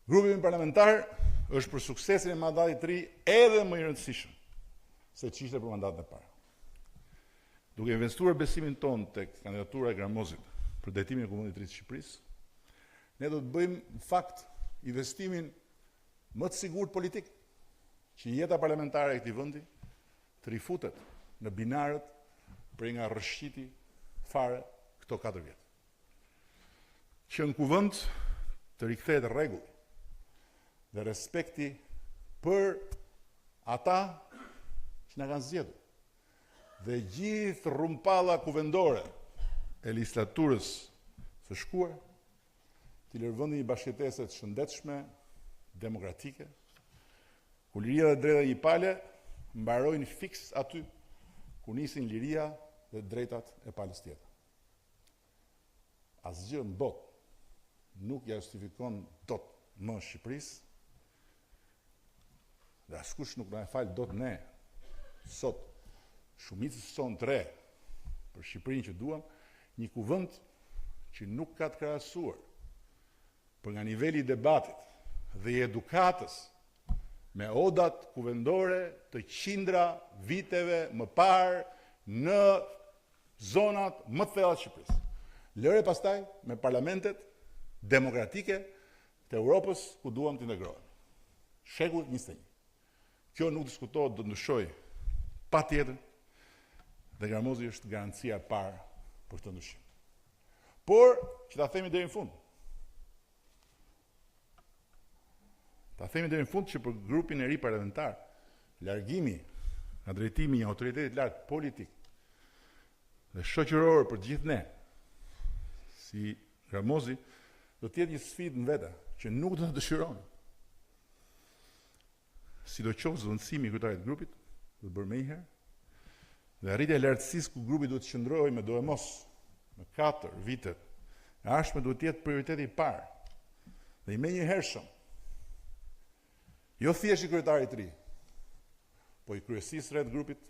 Grupi parlamentar është për suksesin e mandatit të ri edhe më i rëndësishëm se ç'ishte për mandatin e parë. Duke investuar besimin tonë tek kandidatura e Gramosit për drejtimin e Kuvendit të ri të Shqipërisë, ne do të bëjmë në fakt investimin më të sigurt politik që jeta parlamentare e këtij vendi të rifutet në binarët për nga rrëshqiti fare këto 4 vjet. Që në kuvend të rikthehet rregulli dhe respekti për ata që na kanë zgjedhur dhe gjithë rrumpalla kuvendore e legislaturës së shkuar të lërë vendi një bashkëjetese të shëndetshme, demokratike, ku liria dhe drejta një pale mbarojnë fiks aty ku nisin liria dhe drejtat e palës tjetër. Asgjë në botë nuk ja justifikon dot më Shqipërisë dhe askush nuk na e fal dot ne sot shumicës sonë të re për Shqipërinë që duam, një kuvend që nuk ka të krahasuar për nga niveli i debatit dhe i edukatës me odat kuvendore të qindra viteve më parë në zonat më të thella të Shqipërisë. Lëre pastaj me parlamentet demokratike të Europës ku duam të integrohen. Shekulli 21. Kjo nuk diskutohet, do të ndryshojë patjetër, dhe Gramozi është garancia e parë për këtë ndryshim. Por, që ta themi deri në fund. Ta themi deri në fund që për grupin e ri parlamentar, largimi nga drejtimi i një autoritetit lart politik dhe shoqëror për gjithë ne, si Gramozi, do të jetë një sfidë në vete që nuk do të dëshirojmë. Sidoqoftë zëvendësimi i kryetarit të grupit do të bërë më herë, dhe arritja e lartësisë ku grupi duhet të qëndrojë me do e mos në 4 vitet e ardhshme duhet të jetë prioriteti i parë dhe i menjëhershëm. Jo thjesht i kryetarit të ri, po i kryesisë rreth grupit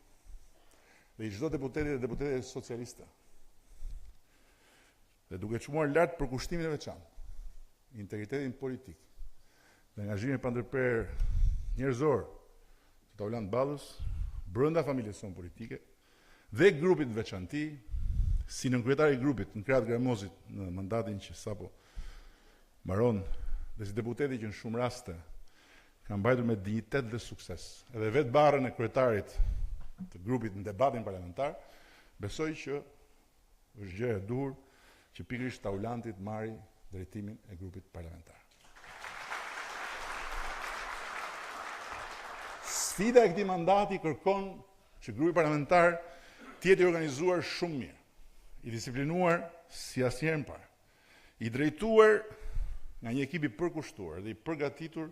dhe i çdo deputeti dhe deputete socialiste. Dhe duke çmuar lart për kushtimin e veçantë, integritetin politik dhe angazhimin pa ndërprerje njerëzor të Taulant Ballës brenda familjes sonë politike dhe grupit veçanti, si nën kryetari i grupit, në krah të Gramozit në mandatin që sapo mbaron, dhe si deputeti që në shumë raste ka mbajtur me dinjitet dhe sukses, edhe vetë barrën e kryetarit të grupit në debatin parlamentar, besoj që është gjë e duhur që pikërisht Taulanti të marrë drejtimin e grupit parlamentar. Sfida e këtij mandati kërkon që grupi parlamentar të jetë i organizuar shumë mirë, i disiplinuar si asnjëherë më parë, i drejtuar nga një ekip i përkushtuar dhe i përgatitur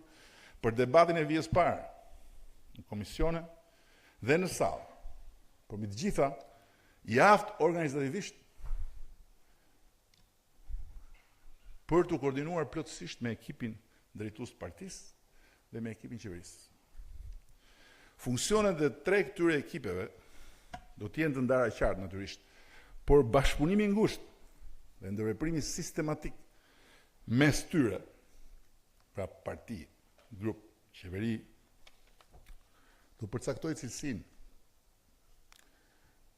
për debatin e vijës parë në komisione dhe në sallë, por mbi të gjitha i aftë organizativisht për të koordinuar plotësisht me ekipin drejtues të partisë dhe me ekipin qeverisë. Funksionet dhe 3 këtyre ekipeve do të jenë të ndara qartë natyrisht, por bashkëpunimi ngushtë dhe ndërveprimi sistematik mes tyre, pra parti, grup, qeveri, do përcaktoj cilësinë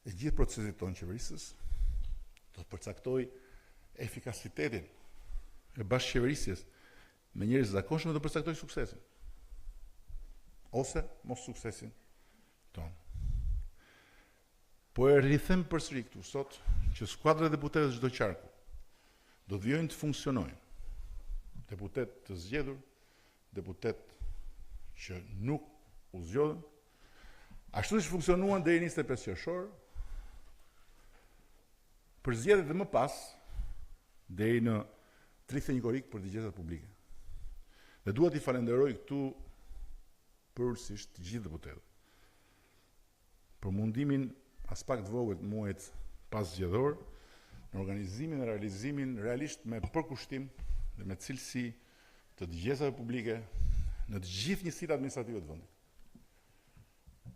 e gjithë procesit tonë qeverisës, do të përcaktoj efikasitetin e bashkëqeverisjes me njerëz të zakonshëm, do të përcaktoj suksesin ose mos suksesin tonë. Po e rrithem përsëri këtu sot që skuadra e deputetëve çdo qarku do të vijojnë të funksionojnë. Deputet të zgjedhur, deputet që nuk u zgjodhen, ashtu siç funksionuan deri 25 qershor, për zgjedhjet dhe më pas deri në 31 korrik për digjetat publike. Dhe dua t'i falenderoj këtu përgjithsisht të gjithë deputetët për mundimin as pak të vogël të muajit pas zgjedhor në organizimin dhe realizimin realisht me përkushtim dhe me cilësi të digjesave publike në të gjithë njësitë administrative të vendit,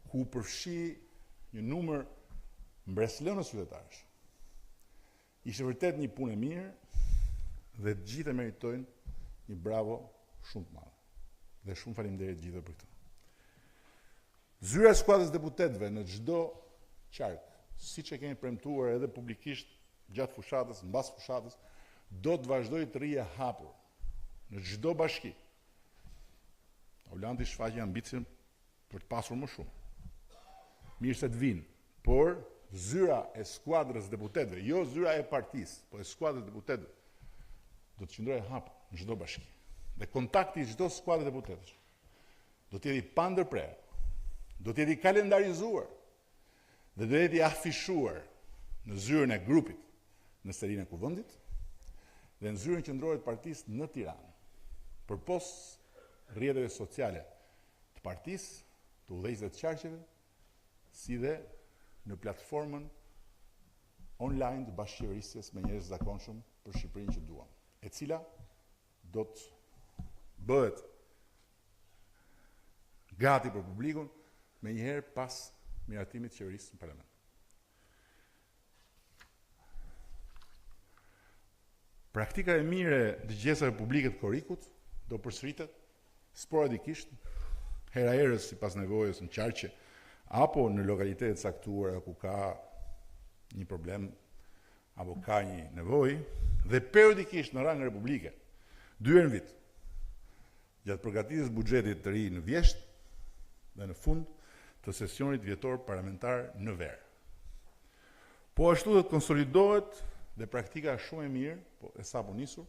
ku përfshi një numër mbreslënës qytetarësh. Ishte vërtet një punë e mirë dhe të gjithë e meritojnë një bravo shumë të madh. Dhe shumë faleminderit gjithëve për këtë. Zyra e skuadrës deputetëve në çdo qark, siç e kemi premtuar edhe publikisht gjatë fushatës, mbas fushatës, do të vazhdojë të rrijë hapur në çdo bashki. Taulanti shfaqi ambicien për të pasur më shumë. Mirë se të vinë, por zyra e skuadrës deputetëve, jo zyra e partisë, po e skuadrës deputetëve, do të qëndrojë hapur në çdo bashki. Dhe kontakti i çdo skuadre deputetësh do të jetë i pandërprerë, do të jetë i kalendarizuar dhe do të jetë i afishuar në zyrën e grupit në serinë e kuvendit dhe në zyrën qendrore të partisë në Tiranë, përpos rrjeteve sociale të partisë, të udhëheqësve të qarqeve, si dhe në platformën online të bashkëqeverisjes me njerëz të zakonshëm për Shqipërinë që duam, e cila do të bëhet gati për publikun me njëherë pas miratimit të qeverisë në parlament. Praktika e mire e dëgjesave publike të korrikut do përsëritet sporadikisht hera herës sipas nevojës në qarqe, apo në lokalitetet caktuara ku ka një problem apo ka një nevojë, dhe periodikisht në rang republike, 2 herë në vit, gjatë përgatitjes buxhetit të ri në vjesht dhe në fund të sesionit vjetor parlamentar në ver. Po ashtu dhe të konsolidohet dhe praktika shumë e mirë, e sapo nisur,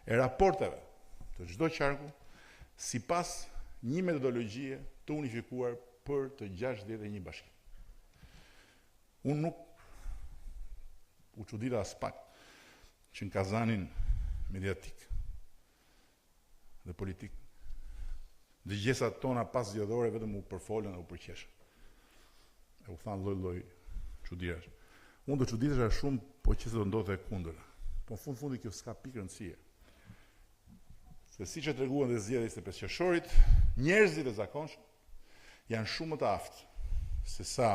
e raporteve të çdo qarku sipas një metodologjie të unifikuar për të 61 bashki. Unë nuk u çudita as pak që në kazanin mediatik dhe politik dëgjesat tona pas zgjedhore vetëm u përfolën dhe u përqeshën. E u thanë lloj-lloj çuditësh. Unë do çuditesha shumë po që do ndodhte e kundërta. Po në fundi kjo s'ka pikë rëndësie. Se siç e treguan dhe zgjedhjet e 5 qershorit, njerëzit e zakonshëm janë shumë më të aftë se sa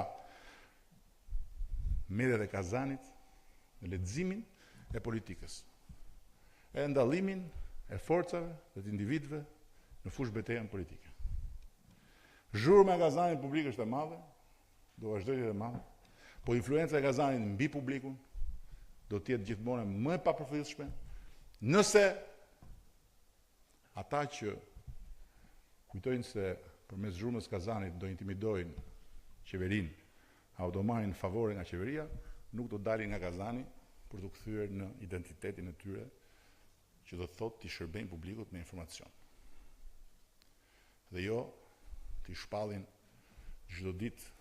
mediat e Kazanit në leximin e politikës, e ndallimin e forcave dhe të individëve në fushë betejën politike. Zhurma e Kazanit publik është e madhe, do vazhdojë e madhe, po influenca e Kazanit mbi publikun do të jetë gjithmonë më e papërfillshme nëse ata që kujtojnë se përmes zhurmës Kazanit do intimidojnë qeverinë, apo do marrin favore nga qeveria, nuk do dalin nga Kazani për të kthyer në identitetin e tyre, që do të thotë t'i shërbejnë publikut me informacion. Dhe jo t'i shpallin çdo ditë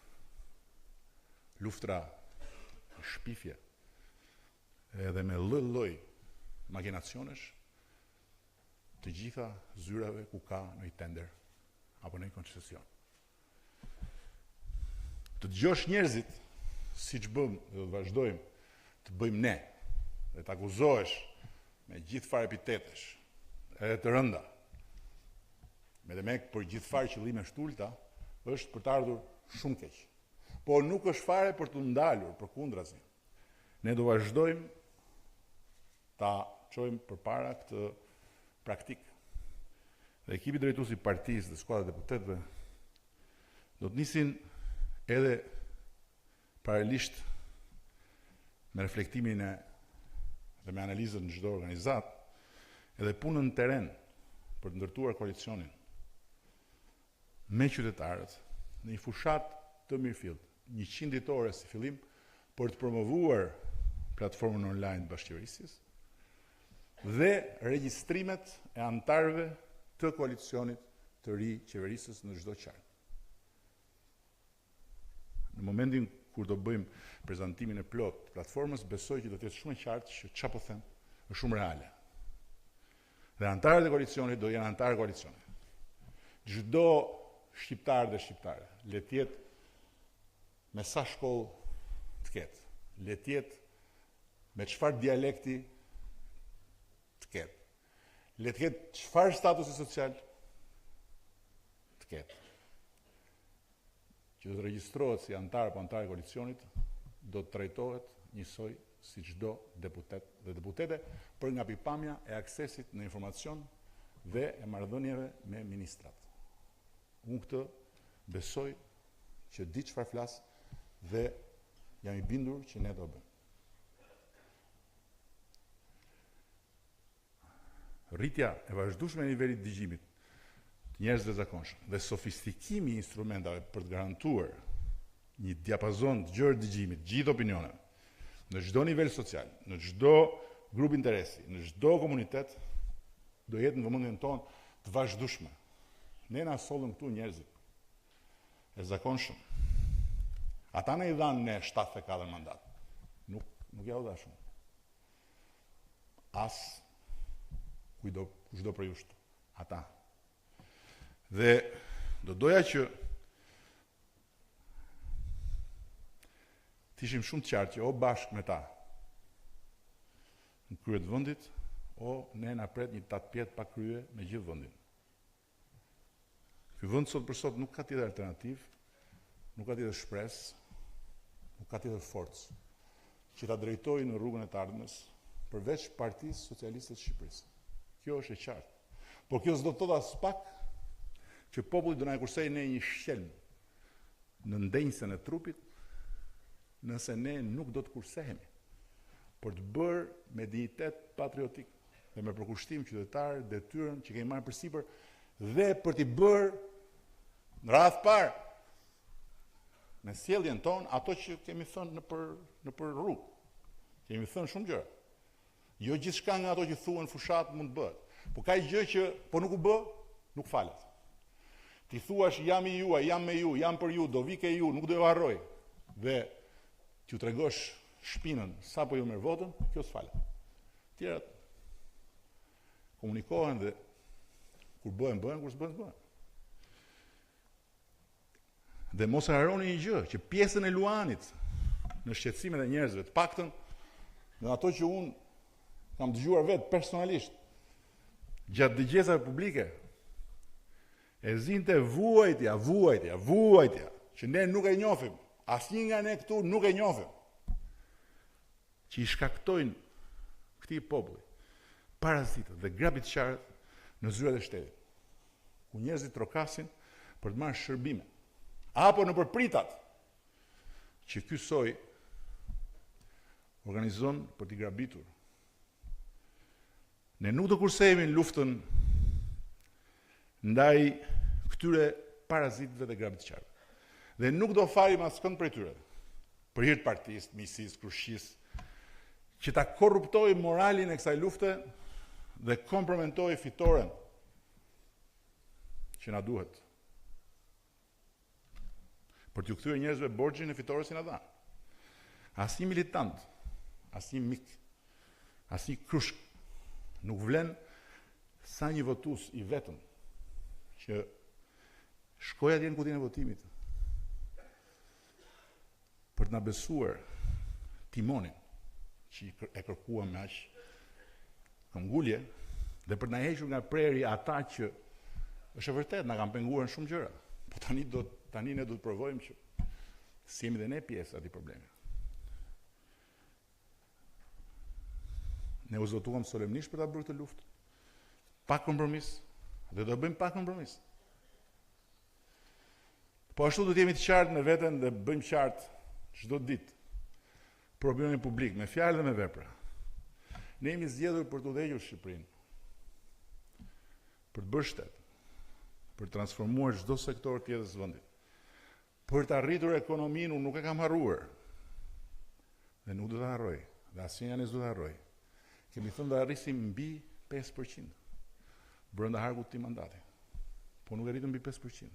luftra, shpifje, edhe me lloj-lloj makinacionesh të gjitha zyrave ku ka në i tender apo në i koncesion. Të dëgjosh njerëzit, siç bëm dhe do të vazhdojmë të bëjmë ne, dhe të akuzohesh me gjithë farë epitetesh, edhe të rënda, me dhe mek për gjithë farë qëllime shtulta, është për të ardhur shumë keq. Po nuk është fare për të ndalur, përkundrazi. Ne do vazhdojmë ta çojmë përpara këtë praktikë. Dhe ekipi drejtues i partisë dhe skuadra deputetëve do të nisin edhe paralelisht me reflektimin dhe me analizën në çdo organizat, edhe punën në teren për të ndërtuar koalicionin me qytetarët në një fushat të mirëfillt, 100 ditore si fillim për të promovuar platformën online të bashkëqeverisjes dhe regjistrimet e antarëve të koalicionit të ri qeverisës në çdo qark. Në momentin kur do bëjmë prezantimin e plot të platformës, besoj që do të jetë shumë e qartë që çfarë po them është shumë reale. Dhe antarët e koalicionit do jenë antarë koalicionit. Çdo shqiptar dhe shqiptare, le të jetë me sa shkollë të ketë, le të jetë me çfarë dialekti të ketë, le të ketë çfarë statusi social të ketë, që do të regjistrohet si antar apo antare koalicionit, do të trajtohet njësoj si çdo deputet dhe deputete për nga pikpamja e aksesit në informacion dhe e marrëdhënieve me ministrat. Unë këtë besoj që di çfarë flas dhe jam i bindur që ne do bëjmë. Rritja e vazhdueshme e nivelit të dëgjimit të njerëzve të zakonshëm dhe sofistikimi i instrumentave për të garantuar një diapazon të gjerë dëgjimit, gjithë opinioneve, në çdo nivel social, në çdo grup interesi, në çdo komunitet, do jetë në vëmendjen tonë të vazhdueshme. Ne na sollën këtu njerëzit e zakonshëm. Ata ne i dhanë ne 74 mandat. Nuk ja u dha shumë. As kushdo për jushtë. Ata. Dhe do doja që t'ishim shumë të qartë që o bashkë me ta në krye të vendit, o ne na pret një tatpjet pa krye me gjithë vendin. Ky vend sot për sot nuk ka tjetër alternativë, nuk ka tjetër shpresë, nuk ka tjetër forcë që ta drejtojë në rrugën e të ardhmes përveç Partisë Socialiste të Shqipërisë. Kjo është e qartë. Por kjo s'do të thotë as pak që populli do na kursej ne një shqelm në ndenjësen e trupit, nëse ne nuk do të kursehemi për të bërë me dignitet patriotik dhe me përkushtim qytetar detyrën që kemi marrë përsipër dhe për t'i bërë në radhë parë me sjelljen tonë ato që kemi thënë në për rrugë. Kemi thënë shumë gjëra. Jo gjithçka nga ato që thuhen fushat mund të bëhet. Po ka gjë që po nuk u bë, nuk falet. Ti thuash jam i juaj, jam me ju, jam për ju, do vi ke ju, nuk do ju harroj. Dhe t'ju tregosh shpinën sa po ju merr votën, kjo s'falet. Tjerat komunikohen dhe kur bëhen, kur s'bëhen, bëhen. Dhe mos e harroni një gjë, që pjesën e Luanit në shqetësimet e njerëzve, të paktën në ato që unë kam dëgjuar vetë personalisht, gjatë dëgjesave publike, e zinte vuajtja, që ne nuk e njohim, asnjë nga ne këtu nuk e njohim, që i shkaktojnë këtij populli parazitët dhe grabitçarët në zyrat e shtetit, ku njerëzit trokasin për të marrë shërbime, apo në përpritat që ky soi organizon për t'i grabitur. Ne nuk do kursehemi në luftën ndaj këtyre parazitëve dhe grabitçarëve. Dhe nuk do falim askënd prej tyre, për hir të partisë, miqësisë, krushësisë, që ta korruptojë moralin e kësaj lufte dhe komprometoj fitoren që na duhet. Për t'ju kthyer njerëzve borxhin e fitores që na dha. Asnjë militant, asnjë mik, asnjë krushk nuk vlen sa një votues i vetëm që shkoi atje në kutinë e votimit për të na besuar timonin që e kërkuam me aq këmbgulje dhe për të na hequr nga preri ata që është e vërtet na kanë penguar në shumë gjëra. Po tani ne do të provojmë që si jemi dhe ne pjesë atij problemi. Ne u zotuam solemnisht për ta bërë këtë luftë, pa kompromis, dhe do bëjmë pa kompromis. Po ashtu do të jemi të qartë me veten dhe bëjmë qartë çdo ditë për opinionin publik, me fjalë dhe me vepra. Ne jemi zgjedhur për të udhëhequr Shqipërinë, për të bërë shtet, për të transformuar çdo sektor të jetës së vendit, për të arritur ekonominë, unë nuk e kam harruar, dhe nuk do të harroj, dhe asnjë nga ne s'do të harroj. Kemi thënë do arrisim mbi 5% brenda harkut të mandati. Po nuk arritëm mbi 5%.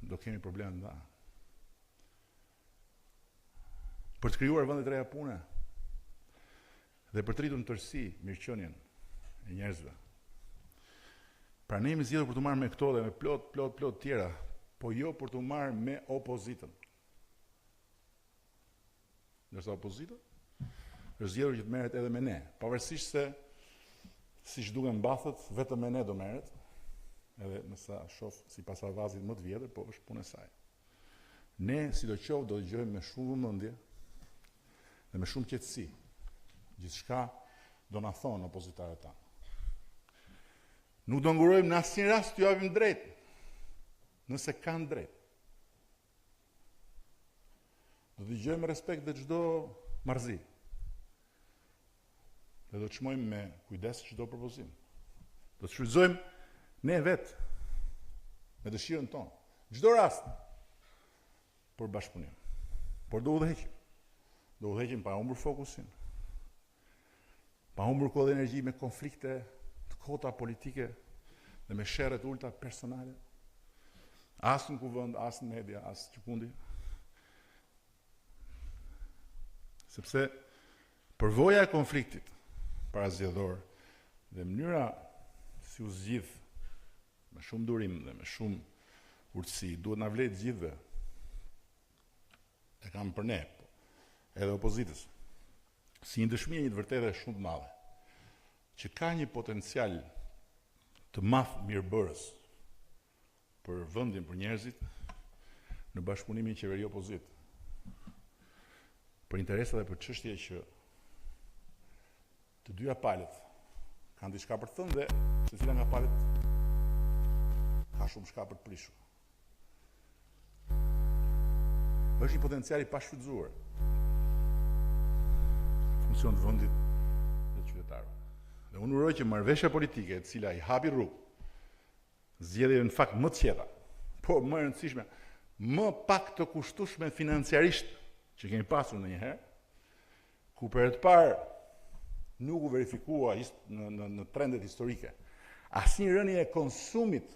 Do kemi probleme nda. Për të krijuar vende të reja pune dhe për të rritur në tërësi mirëqenien e njerëzve. Pra ne jemi zgjedhur për të marrë me këto dhe me plot tjera, po jo për të marrë me opozitën. Ndërsa opozita është zgjedhur që të merret edhe me ne, pavarësisht se siç duken mbathët, vetëm me ne do merret, edhe nësa shoh sipas avazit më të vjetër, po është punë e saj. Ne sidoqoftë do të dëgjojmë me shumë vëmendje dhe me shumë qetësi gjithçka do na thonë opozitarët tanë. Nuk do ngurojmë në asnjë rast t'ju japim drejt, nëse kanë drejt. Do të dëgjojmë me respekt dhe çdo marrëzi. Dhe do të çmojmë me kujdes çdo propozim. Do të shfrytëzojmë ne vetë me dëshirën tonë, çdo rast për bashkëpunim. Por do udhëheqim. Do udhëheqim pa humbur fokusin, pa humbur kohë dhe energji me konflikte të kota politike dhe me sherrë të ulta personale. As në kuvend, as në media, as çikundi. Sepse përvoja e konfliktit parazgjedhor dhe mënyra si u zgjidh me shumë durim dhe me shumë urtësi duhet na vlejë të gjithëve. E kam për ne, edhe opozitës, si një dëshmi e një të vërtetë shumë të madhe, që ka një potencial të madh mirëbërës për vendin, për njerëzit, në bashkëpunimin qeveri-opozit, për interesa dhe për çështje që të dyja palët kanë diçka për të thënë dhe secila nga palët ka shumë shka për të prishur. Është një potencial i pashfrytzuar. Funksion të vendit dhe qytetarëve. Dhe unë uroj që marrëveshja politike e cila i hapi rrugë, zgjedhje në fakt më të qeta, por më e rëndësishme, më pak të kushtueshme financiarisht që kemi pasur ndonjëherë, ku për të parë nuk u verifikua në trendet historike asnjë rënje e konsumit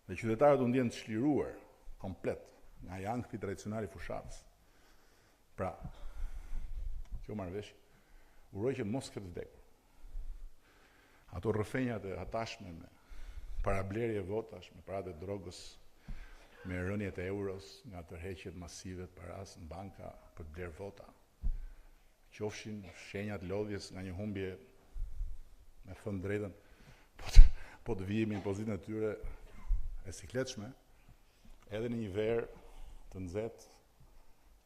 dhe qytetarët u ndjen të çliruar komplet nga jankthi tradicional i fushatës. Pra, kjo marrëveshje uroj që mos këtë vdekur. Ato rrëfenjat e hatashme me parablerje votash, me paratë e drogës, me rënjet e euros, nga tërheqjet masive të paras në banka për të blerë vota, qofshin shenjat lodhjes nga një humbje me thënë drejtën, po të vijemi në pozitën e tyre e sikletshme, edhe në një verë të nxehtë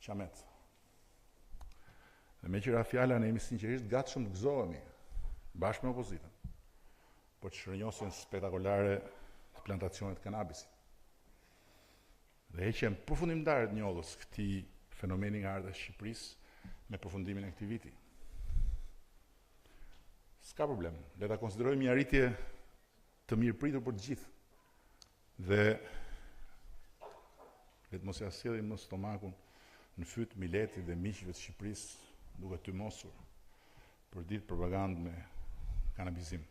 qamet. Dhe me qëra fjala ne jemi sinqerisht gatshëm të gëzohemi bashkë me opozitën për çrënjosjen spektakolare të plantacionit kanabisit. Dhe heqjen përfundimtare të njollës këtij fenomeni nga ardha e Shqipërisë me përfundimin e këtij viti. S'ka problem, le ta konsiderojmë një arritje të mirëpritur për të gjithë. Dhe le të mos ia sjellim në stomakun në fyt miletit dhe miqve të Shqipërisë duke tymosur për ditë propagandë me kanabizim.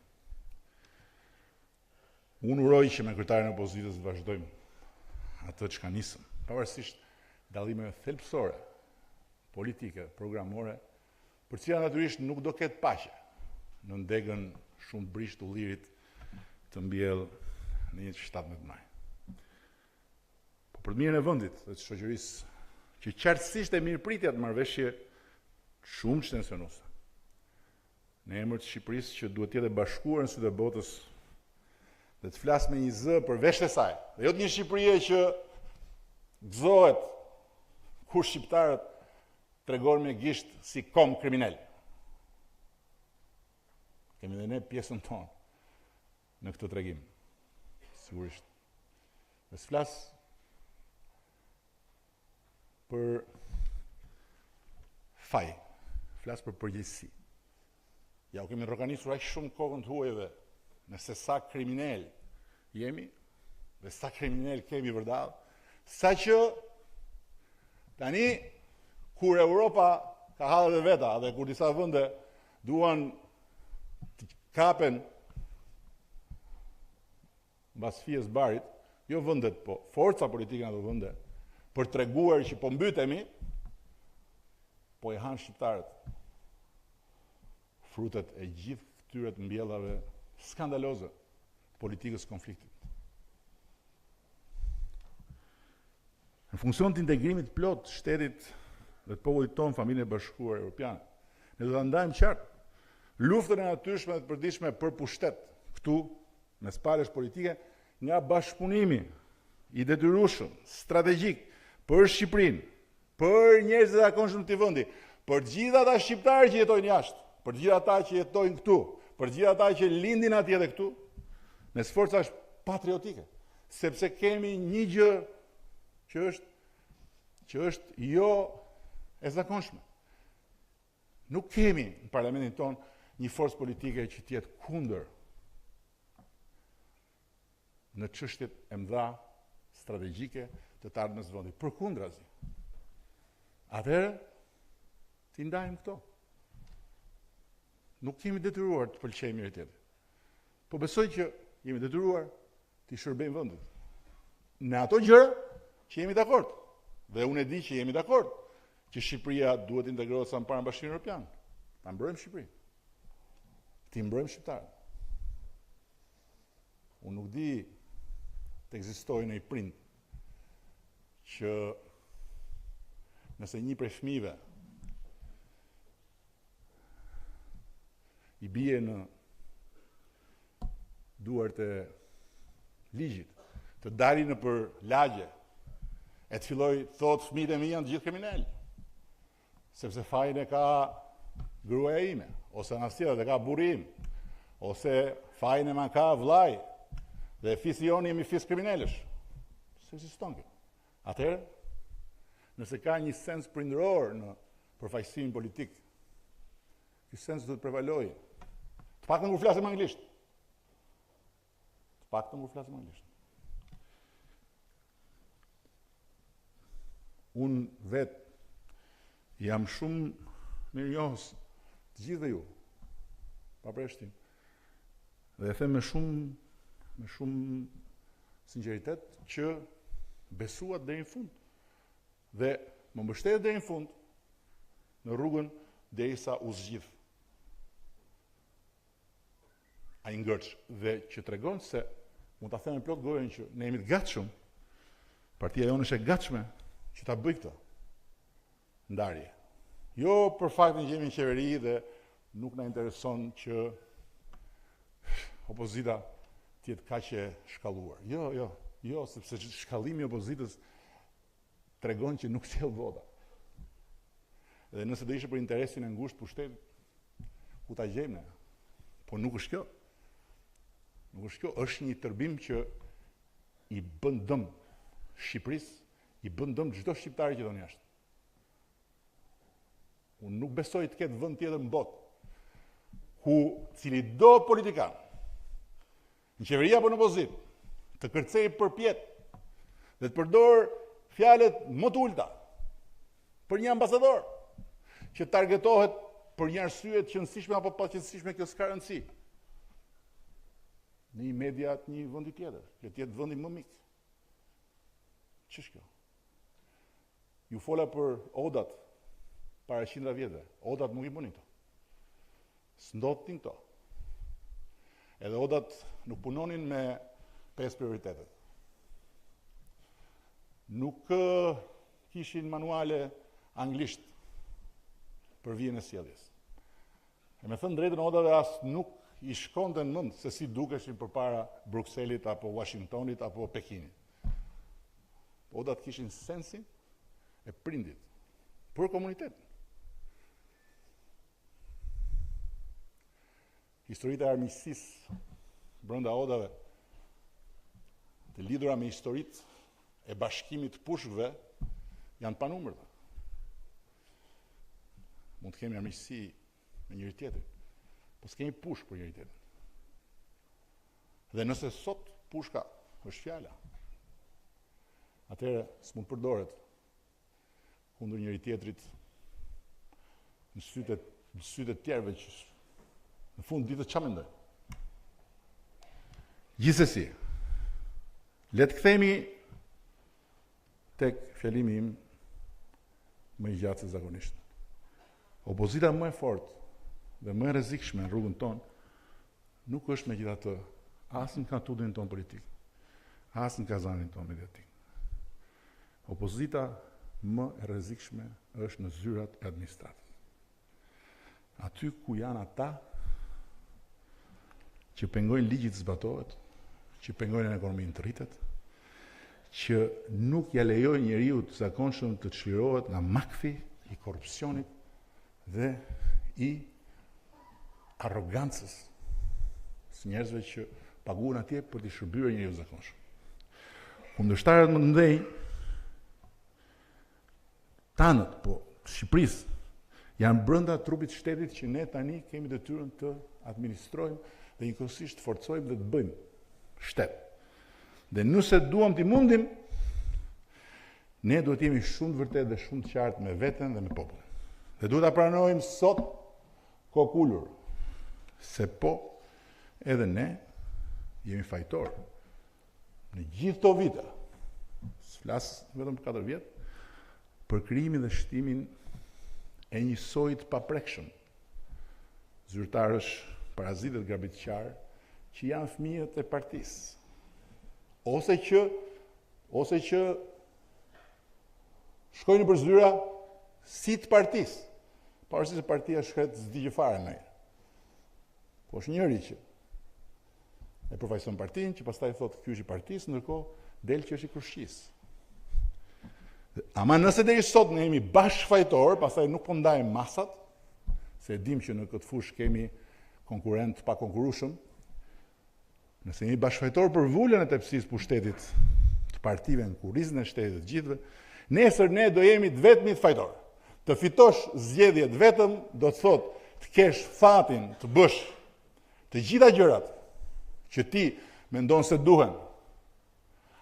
Unë uroj që me kryetarin e opozitës të vazhdojmë atë që ka nisëm, pavarësisht dallimeve thelbësore, politike, programore, për cilat natyrisht nuk do ketë paqe në ndegën shumë brisht të ullirit të mbjell në një 17 maj. Po për të mirën e vendit dhe të shoqërisë, që qartësisht e mirëpritja të marrëveshje shumë që tensionuese. Në emër të Shqipërisë që duhet të jetë e bashkuar në sytë e botës dhe të flasë me një zë për veshët e saj. Dhe jo të një Shqipërie që gëzohet kur shqiptarët tregojnë me gisht si kom kriminal. Kemi dhe ne pjesën tonë në këtë tregim, sigurisht. Dhe s'flas për faj, flas për përgjegjësi. Ja u kemi rroganisur aq shumë kokën të huajve nëse sa kriminal jemi dhe sa kriminal kemi vërdall, sa që tani kur Europa ka hallet e veta dhe kur disa vende duan të kapen mbas fies barit, jo vendet, po forca politike në ato vende, për treguar që po mbytemi, po e hanë shqiptarët frutet e gjithë këtyre të mbjellave skandaloze politikës konfliktit. Në funksion të integrimit plot të shtetit dhe të popullit tonë, familjen e bashkuar europiane, ne do ta ndajmë qartë luftën e natyrshme dhe të përditshme për pushtet këtu mes palësh politike nga bashkëpunimi i detyrueshëm strategjik për Shqipërinë, për njerëzit e zakonshëm të vendi, për të gjithë ata shqiptarë që jetojnë jashtë, për të gjithë ata që jetojnë këtu, për të gjithë ata që lindin atje dhe këtu, me sforcash patriotike, sepse kemi një gjë që është jo e zakonshme. Nuk kemi në parlamentin tonë një forcë politike që të jetë kundër në çështjet e mëdha strategjike të të ardhmës së vendit. Përkundrazi. Atëherë t'i ndajmë këto. Nuk kemi detyruar të pëlqejmë njëri tjetrin. Po besoj që jemi detyruar t'i shërbejmë vendit. Në ato gjëra që jemi dakord. Dhe unë e di që jemi dakord që Shqipëria duhet integrohet sa më parë në Bashkimin Evropian. Ta mbrojmë Shqipërinë. Ti mbrojmë shqiptarët. Unë nuk di të ekzistojë një prind që nëse një prej fëmijëve i bie në duart e ligjit, të dalin në për lagje, e të filloj thotë fëmijët e mi janë të gjithë kriminal, sepse fajin e ka gruaja ime, ose anasjera dhe ka burri im, ose fajin e ma ka vllai, Dhe fisi jonë jemi fis kriminalësh. Se ekziston kjo. Atëherë, nëse ka një sens prindëror në përfaqësimin politik, ky sens duhet prevalojë. Të paktën kur flasim anglisht. Unë vetë jam shumë mirënjohës të gjithë ju, pa përshtim. Dhe e them me shumë sinqeritet që besuat deri në fund. Dhe më mbështetet deri në fund në rrugën derisa u zgjidh ai ngërç dhe që tregon se mund ta them me plot gojën që ne jemi të gatshëm. Partia jonë është e gatshme që ta bëj këtë ndarje. Jo për faktin që jemi në qeveri dhe nuk na intereson që opozita të jetë kaq e shkalluar. Jo, sepse shkallimi i opozitës tregon që nuk sjell vota. Dhe nëse do ishte për interesin e ngushtë pushtetit, ku ta gjejmë ne? Po nuk është kjo. Është një tërbim që i bën dëm Shqipërisë, i bën dëm çdo shqiptari që don jashtë. Unë nuk besoj të ketë vend tjetër në botë ku cili do politikan në qeveri apo në opozitë të kërcej përpjet dhe të përdor fjalët më të ulta për një ambasador që targetohet për një arsye të qëndësishme apo pa qëndësishme, kjo s'ka rëndësi. Në një media të një vendi tjetër, që të jetë vendi më mik. Ç'është kjo? Ju fola për odat para 100 vjetëve. Odat nuk i bënin këto. S'ndodhin këto. Edhe odat nuk punonin me 5 prioritetet. Nuk kishin manuale anglisht për vijën e sjelljes. E me thënë drejtën, odave as nuk i shkonte në mend se si dukeshin përpara Brukselit apo Washingtonit apo Pekinit. Odat kishin sensin e prindit për komunitetin. Historitë e armiqësisë brenda odave të lidhura me historitë e bashkimit të pushkëve janë panumërta. Mund të kemi armiqësi me njëri tjetrin, po s'kemi pushkë për njëri tjetrin. Dhe nëse sot pushka është fjala, atëherë s'mund përdoret kundër njëri tjetrit në sytë të tjerëve që në fund ditës ç'a mendojnë. Gjithsesi, le të kthehemi tek fjalimi im më i gjatë se zakonisht. Opozita më e fortë dhe më e rrezikshme në rrugën tonë nuk është megjithatë as në katudrin tonë politik, as në kazanin tonë mediatik. Opozita më e rrezikshme është në zyrat e administratës. Aty ku janë ata që pengojnë ligjit të zbatohet, që pengojnë ekonominë të rritet, që nuk ja lejojnë njeriu të zakonshëm të çlirohet nga makfi i korrupsionit dhe i arrogancës së njerëzve që paguhen atje për të shërbyer njeriu të zakonshëm. Kundërshtarët më të mëdhenj tanët, po Shqipërisë, janë brenda trupit të shtetit që ne tani kemi detyrën të administrojmë dhe njëkohësisht forcojmë dhe të bëjmë shtet. Dhe nëse duam t'i mundim, ne duhet jemi shumë të vërtetë dhe shumë të qartë me veten dhe me popullin. Dhe duhet ta pranojmë sot kokulur se po edhe ne jemi fajtor në gjithë këto vite. S'flas vetëm për 4 vjet, për krijimin dhe shtimin e një soji të paprekshëm, zyrtarësh, parazitët grabitqar, që janë fëmijët e partisë, ose që shkojnë për zyra si të partisë, pavarësisht se partia shkret s'di gjë fare ndonjëherë. Po është njëri që e përfaqëson partinë, që pastaj thotë ky është i partisë, ndërkohë del që është i krushqisë. Ama nëse deri sot ne jemi bashkëfajtor, pastaj nuk po ndajmë masat, se dim që në këtë fushë kemi konkurrent pa konkurrueshëm, Nëse jemi bashkëfajtor për vullën e tepsisë pushtetit të partive në kurrizën e shtetit të gjithëve, nesër ne do jemi të vetmit fajtor. Të fitosh zgjedhjet vetëm do të thotë të kesh fatin të bësh të gjitha gjërat që ti mendon se duhen.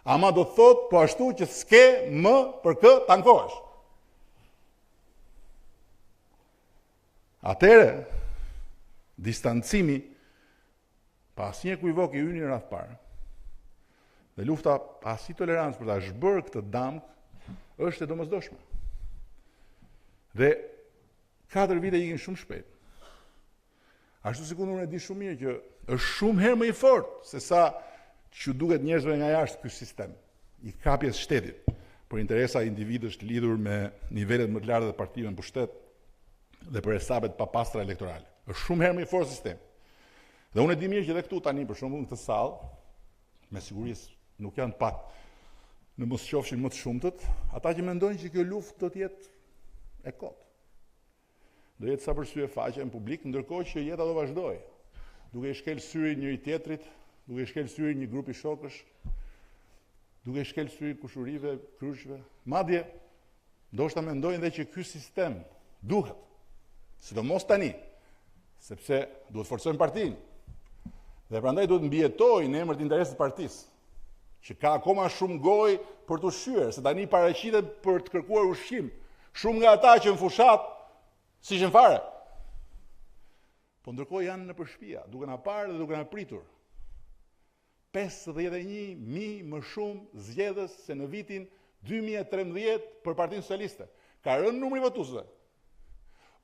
Ama do të thotë po ashtu që s'ke më për kë tankohesh. Atëre, distancimi pa asnjë ekivok i hyni në radh parë. Dhe lufta pa asnjë tolerancë për ta zhbërë këtë damk është e domosdoshme. Dhe 4 vite ikin shumë shpejt. Ashtu sikur unë e di shumë mirë që është shumë herë më i fortë se sa që duket njerëzve nga jashtë ky sistem i kapjes shtetit për interesa individësh të lidhur me nivelet më të larta të partive në pushtet dhe për hesabet pa pastra elektorale. Është shumë herë më i fortë sistemi. Dhe unë e di mirë që edhe këtu tani për shembull në këtë sallë, me sigurisë nuk janë pak në mos qofshin më të shumtët, ata që mendojnë që kjo luftë do të jetë e kotë. Do jetë sa përsye faqe në publik, ndërkohë që jeta do vazhdojë, duke i shkel syrin njëri tjetrit, duke i shkel syrin një grupi shokësh, duke i shkel syrin kushurive, kryqve. Madje, ndoshta mendojnë dhe që ky sistem duhet, sidomos tani, sepse duhet forcojnë partinë. Dhe prandaj duhet mbijetojë në emër të interesit të partisë, që ka akoma shumë gojë për të ushqyer, se tani paraqitet për të kërkuar ushqim. Shumë nga ata që në fushat si në fare. Po ndërkohë janë në përshpia, duke na parë dhe duke na pritur. 51.000 më shumë zgjedhës se në vitin 2013 për Partinë Socialiste. Ka rënë numri votuesve.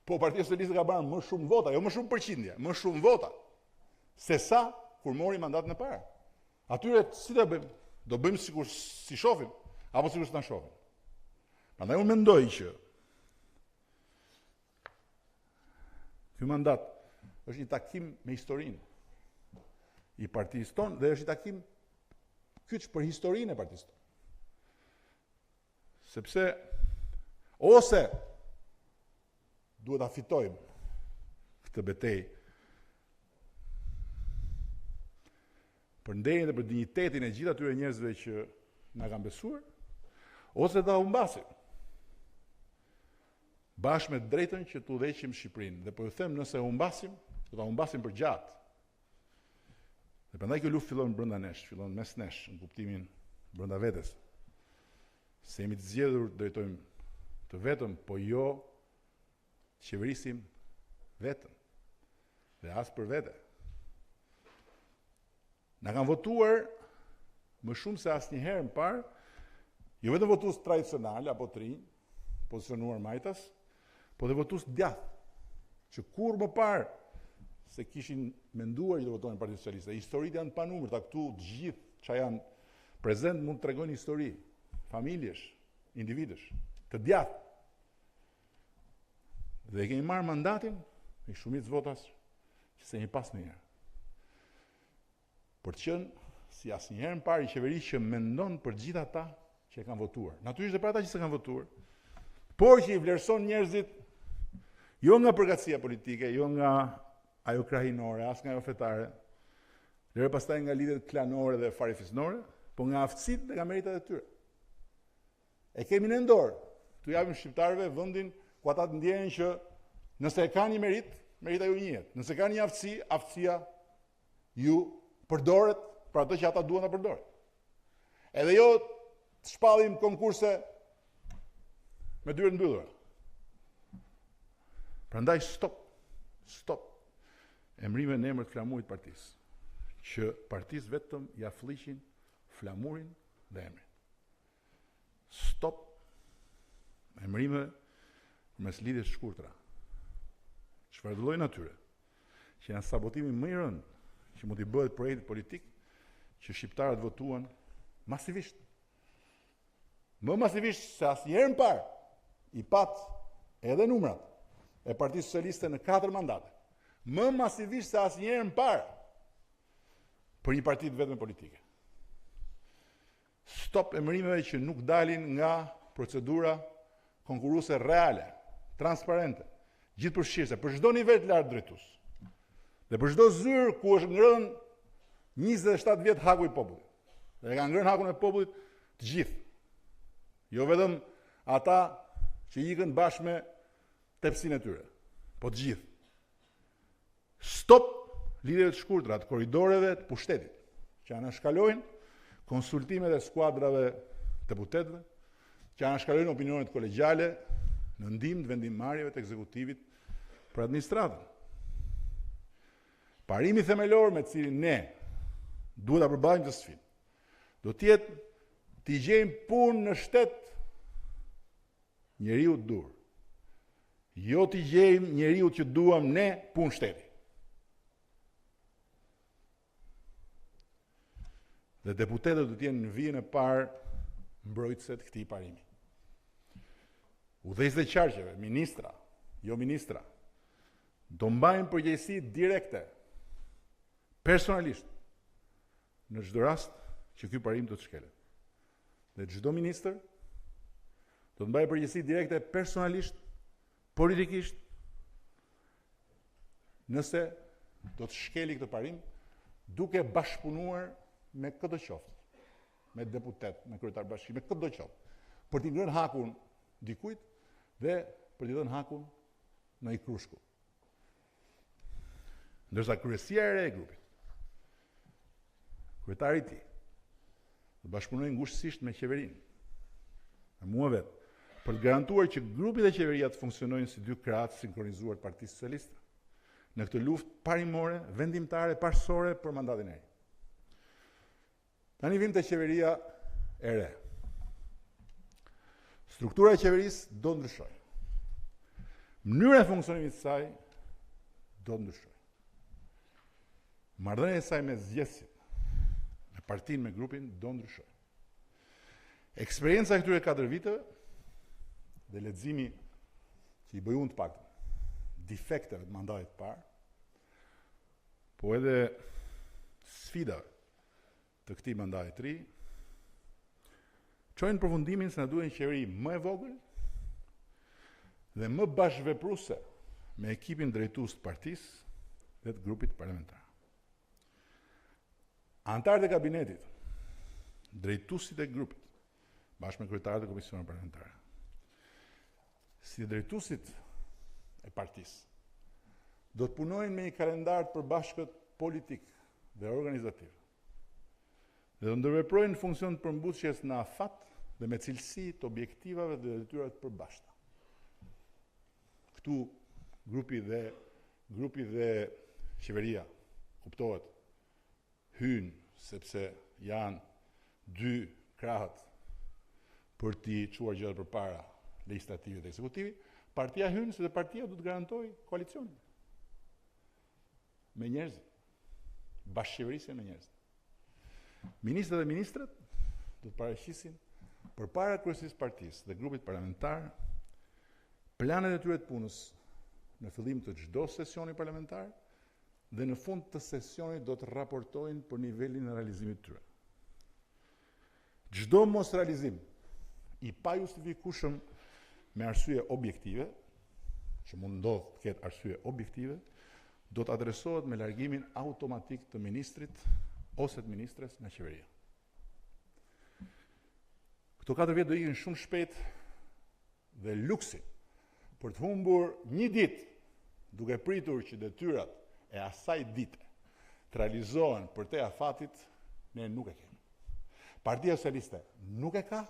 Po Partia Socialiste ka bërë më shumë vota, jo më shumë përqindje, më shumë vota se sa kur mori mandatin e parë. Atyre si do bëjmë? Do bëjmë sikur si shohim apo sikur s'na shohim. Prandaj unë mendoj që ky mandat është një takim me historinë i partisë tonë dhe është një takim kyç për historinë e partisë tonë. Sepse ose duhet ta fitojmë këtë betejë për nderin dhe për dinjitetin e gjithë atyre njerëzve që na kanë besuar, ose ta humbasim bashkë me drejtën që t'u udhëheqim Shqipërinë. Dhe po ju them, nëse humbasim, do ta humbasim për gjatë. Dhe prandaj kjo luftë fillon brenda nesh, fillon mes nesh, në kuptimin brenda vetes. Se jemi të zgjedhur drejtojmë të vetëm, po jo qeverisim vetëm. Dhe as për vete. Na kanë votuar më shumë se asnjëherë më parë, jo vetëm votues tradicional apo të rinj, pozicionuar majtas, po dhe votues djathtë, që kur më parë se kishin menduar që do votojnë Partinë Socialiste. Historitë janë pa numër, ta këtu të gjithë që janë prezent mund të tregojnë histori, familjesh, individësh, të djathtë. Dhe kemi marrë mandatin me shumicë votas që se një pas njëherë. Për të qenë si asnjëherë më parë i qeveri që mendon për gjithë ata që e kanë votuar. Natyrisht edhe për ata që s'e kanë votuar, por që i vlerëson njerëzit jo nga përgatësia politike, jo nga ajo krahinore, as nga ajo fetare, lere pastaj nga lidhjet klanore dhe farifisnore, po nga aftësitë dhe nga meritat e tyre. E kemi në dorë, t'u japim shqiptarëve vendin ku ata të ndjehen që nëse e kanë një merit, merita ju njihet. Nëse kanë një aftësi, aftësia ju përdoret për atë që ata duan ta përdoret. Edhe jo të shpallim konkurse me dyert mbyllura. Prandaj stop. Emrime në emër të flamurit partisë, që partisë vetëm ja flishin flamurin dhe emrin. Stop emrime mes lidhjes shkurtra. Çfarë do lloj natyre, që janë sabotimi më i rënd që mund t'i bëhet projekti politik që shqiptarët votuan masivisht. Më masivisht se asnjëherë më parë i pat edhe numrat e Partisë Socialiste në 4 mandate. Më masivisht se asnjëherë më parë për një parti vetëm politike. Stop emrimeve që nuk dalin nga procedura konkurruese reale, transparente, gjithëpërfshirëse për çdo nivel të lartë drejtues. Dhe për çdo zyrë ku është ngrënë 27 vjet haku i popullit. Dhe ka ngrënë hakun e popullit të gjithë. Jo vetëm ata që ikën bashkë me tepsinë e tyre, po të gjithë. Stop lidhjeve të shkurtra të korridoreve të pushtetit, që anashkalojnë konsultimet e skuadrave të putetëve, që anashkalojnë opinionet kolegjale në ndihmë të vendimmarrjeve të ekzekutivit për administratën. Parimi themelor me cilin ne duhet ta përballojmë këtë sfidë do të jetë t'i gjejmë punë në shtet njeriu të dur. Jo t'i gjejmë njeriu që duam ne punë shteti. Dhe deputetët do të jenë në vijën e parë mbrojtëse të këtij parimi. Udhëheqësit e qarqeve, ministra, jo ministra, do mbajnë përgjegjësi direkte, personalisht, në çdo rast që ky parim do të shkelet. Dhe çdo ministër do të mbajë përgjegjësi direkte, personalisht, politikisht, nëse do të shkeli këtë parim, duke bashkëpunuar me këtë qoftë, me deputet, me kryetar bashkimi, me këtë qoftë, për t'i ngrënë hakun dikujt dhe për t'i dhënë hakun në i krushku. Ndërsa kryesia e re e grupit, kryetari i tij, do bashkëpunojnë ngushtësisht me qeverinë, me mua vetë, për të garantuar që grupi dhe qeveria të funksionojnë si dy krahë të sinkronizuar të Partisë Socialiste, në këtë luftë parimore, vendimtare, parsore për mandatin e ri. Tani vim te qeveria e re. Struktura e qeverisë do ndryshojë. Mënyra e funksionimit të saj do ndryshojë. Marrëdhënia e saj me zgjedhësit, me partinë, me grupin do ndryshojë. Eksperienca e këtyre 4 viteve dhe leximi që i bëj unë të paktën defekteve të mandatit të parë, po edhe sfidave të këtij mandati të ri, çojnë përfundimin se na duhen qeveri më e vogël dhe më bashkëvepruese me ekipin drejtues të partisë dhe të grupit parlamentar. Antarët e kabinetit, drejtuesit e grupit, bashkë me kryetarët e komisioneve parlamentare, si drejtuesit e partisë, do të punojnë me një kalendar të përbashkët politik dhe organizativ. Dhe do ndërveprojnë në funksion të përmbushjes në afat dhe me cilësi të objektivave dhe detyrave të përbashkëta. Këtu grupi dhe qeveria kuptohet hynë sepse janë dy krahët për t'i çuar gjërat përpara legislativit dhe ekzekutivit. Partia hynë sepse partia do të garantojë koalicionin me njerëzit, bashkëqeverisje me njerëzit. Ministrat dhe ministrat do të paraqesin përpara kryesisë partisë dhe grupit parlamentar planet e tyre të punës në fillim të çdo sesioni parlamentar dhe në fund të sesionit do të raportojnë për nivelin e realizimit të tyre. Çdo mos realizim i pajustifikueshëm me arsye objektive, që mund ndodh të ketë arsye objektive, do të adresohet me largimin automatik të ministrit ose të ministres nga qeveria. Këto 4 vjet do ikin shumë shpejt dhe luksi për të humbur një ditë duke pritur që detyrat e asaj dite të realizohen për te afatit, ne nuk e kemi. Partia Socialiste nuk e ka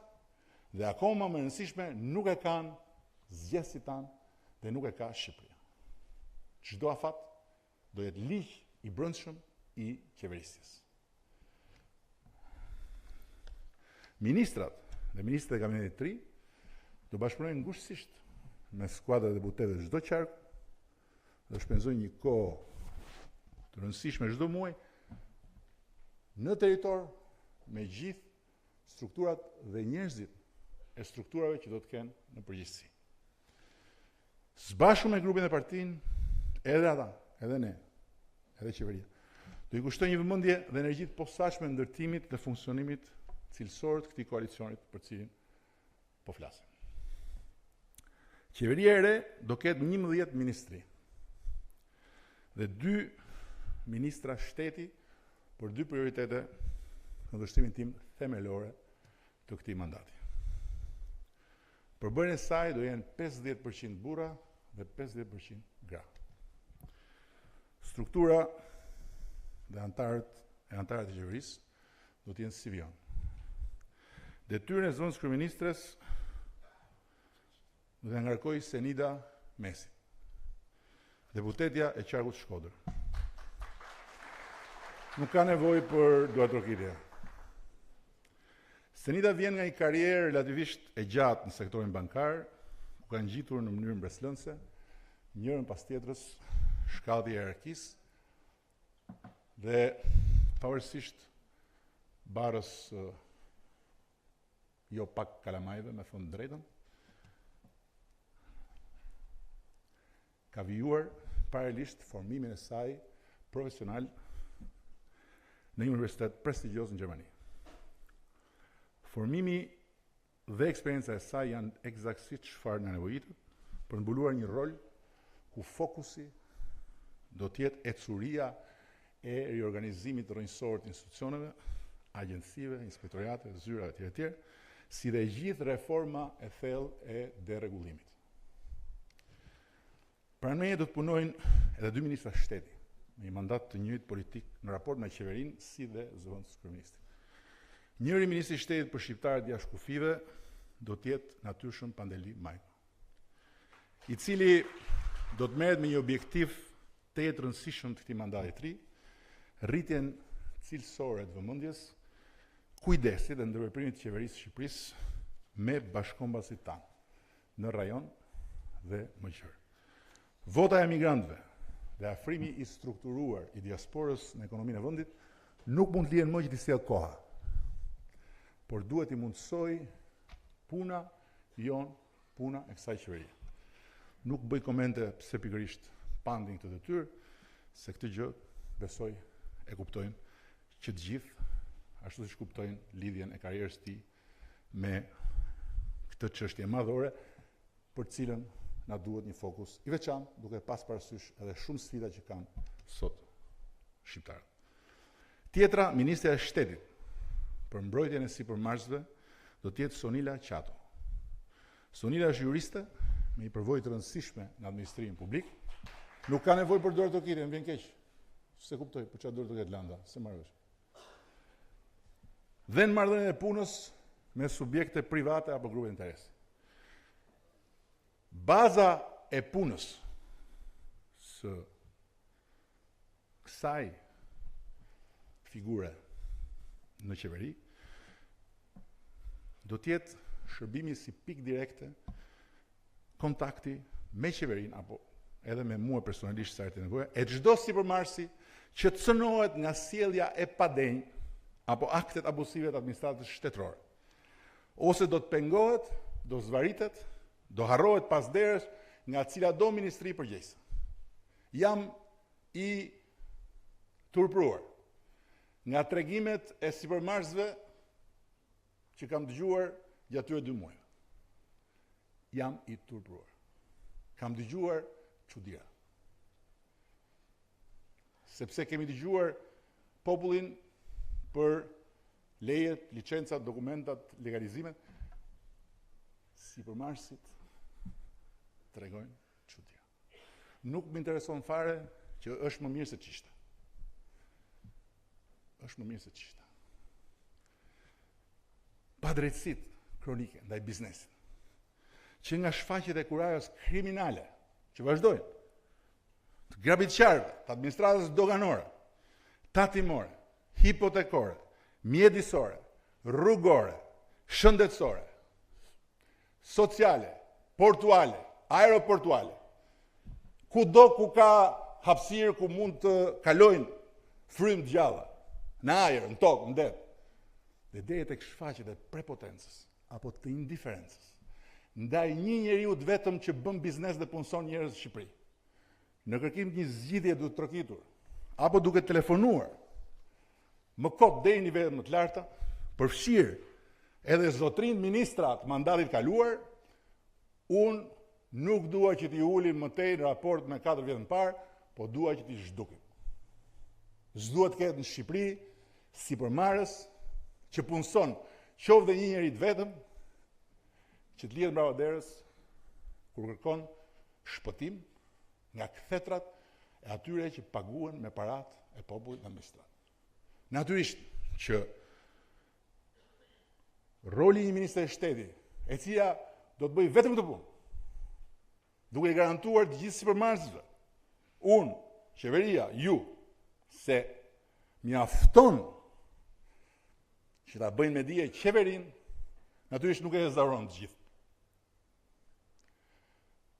dhe akoma më rëndësishme nuk e kanë zgjedhësit tanë dhe nuk e ka Shqipëria. Çdo afat do jetë ligj i brendshëm i qeverisjes. Ministrat dhe ministrat e kabinetit të ri do bashkëpunojnë ngushtësisht me skuadrat e deputetëve çdo qark dhe shpenzojnë një kohë të rëndësishme çdo muaj në territor me gjithë strukturat dhe njerëzit e strukturave që do të kenë në përgjithësi. Së bashku me grupin e partinë, edhe ata, edhe ne, edhe qeveria, do i kushtoj një vëmendje dhe energji të posaçme ndërtimit dhe funksionimit cilësor të këtij koalicionit për cilin po flasim. Qeveria e re do ketë 11 ministri dhe 2 ministra shteti për 2 prioritete në kundërshtimin tim themelore të këtij mandati. Përbërjen e saj do jenë 50% burra dhe 50% gra. Struktura dhe antarët e qeverisë do të jenë si vijon. Detyrën e zonës kryeministres do të ngarkoj Senida Mesi, deputetja e qarkut Shkodër. Nuk ka nevojë për duartrokitje. Senida vjen nga një karrierë relativisht e gjatë në sektorin bankar, ku ka ngjitur në mënyrë mbreslënse, njërën pas tjetrës shkallët e hierarkisë dhe pavarësisht barës jo pak kalamajve, me thënë drejtën, ka vijuar paralelisht formimin e saj profesional në një universitet prestigjioz në Gjermani. Formimi dhe eksperienca e saj janë eksaktësisht çfarë na nevojitet për të mbuluar një rol ku fokusi do të jetë ecuria e riorganizimit rrënjësor të institucioneve, agjencive, inspektoriate, zyrave etj., si dhe gjithë reforma e thellë e deregullimit. Pranë meje do të punojnë edhe 2 ministra shteti, me një mandat të njëjtë politik në raport me qeverinë si dhe zonës kryeministri. Njëri ministri i shtetit për shqiptarët jashtë kufive do të jetë natyrshëm Pandeli Majko, i cili do të merret me një objektiv të rëndësishëm të këtij mandati të ri, rritjen cilësore të vëmendjes, kujdesit dhe ndërveprimit të qeverisë së Shqipërisë me bashkëkombëtasit tanë në rajon dhe më qërë. Vota e emigrantëve dhe afrimi i strukturuar i diasporës në ekonominë e vendit nuk mund të lihen më që të sjellë koha, por duhet i mundsoj puna puna e kësaj qeverie. Nuk bëj komente pse pikërisht pandin këtë detyrë, se këtë gjë besoj e kuptojnë që të gjithë, ashtu siç kuptojnë lidhjen e karrierës tij me këtë çështje madhore, për cilën na duhet një fokus i veçantë, duke pas parasysh edhe shumë sfida që kanë sot shqiptarët. Tjetra, ministrja e shtetit për mbrojtjen e sipërmarrësve do të jetë Sonila Qato. Sonila është juriste me një përvojë të rëndësishme në administrimin publik. Nuk ka nevojë për duartrokitje, më vjen keq. Se kuptoj, për çfarë duartroket landa, se marrësh. Dhe në marrëdhënien e punës me subjekte private apo grupe interesi. Baza e punës së kësaj figure në qeveri do të jetë shërbimi si pikë direkte kontakti me qeverinë apo edhe me mua personalisht sa të nevoja e çdo sipërmarrësi që të cënohet nga sjellja e padenj apo aktet abusive të administratës shtetërore. Ose do të pengohet, do zvaritet, do harrohet pas derës nga cila do ministri përgjegjëse. Jam i turpruar nga tregimet e sipërmarrësve që kam dëgjuar gjatë këtyre 2 muajve. Jam i turpruar. Kam dëgjuar çuditëra. Sepse kemi dëgjuar popullin për lejet, licencat, dokumentat, legalizimet, sipërmarrësit tregojnë çuditëra. Nuk më intereson fare që është më mirë se ç'ishte. Është më mirë se ç'ishte. Padrejtësitë kronike ndaj biznesit, që nga shfaqjet e kurajës kriminale, që vazhdojnë, të grabitqarëve, të administratës doganore, tatimore, hipotekore, mjedisore, rrugore, shëndetësore, sociale, portuale, aeroportuale, kudo ku ka hapësirë ku mund të kalojnë frymë gjalla, në ajër, në tokë, në det, dhe deri tek shfaqjet e prepotencës apo të indiferencës ndaj një njeriu të vetëm që bën biznes dhe punson njerëz në Shqipëri. Në kërkim të një zgjidhje duke trokitur apo duke telefonuar më kot deri në nivele më të larta, përfshir edhe zotrin ministra të mandatit kaluar, unë nuk dua që t'i ulim më tej në raport me 4 vjet më parë, po dua që t'i zhdukim. S'duhet të ketë në Shqipëri sipërmarrës që punson qoftë dhe një njeri të vetëm që të lihet mbrapa derës kur kërkon shpëtim nga kthetrat e atyre që paguhen me paratë e popullit dhe administrat. Natyrisht që roli i një ministre shteti, e cila do të bëj vetëm këtë punë, duke i garantuar të gjithë sipërmarrësve, unë, qeveria, ju, se mjafton që ta bëjnë me dije qeverin, natyrisht nuk e hezaron të gjithë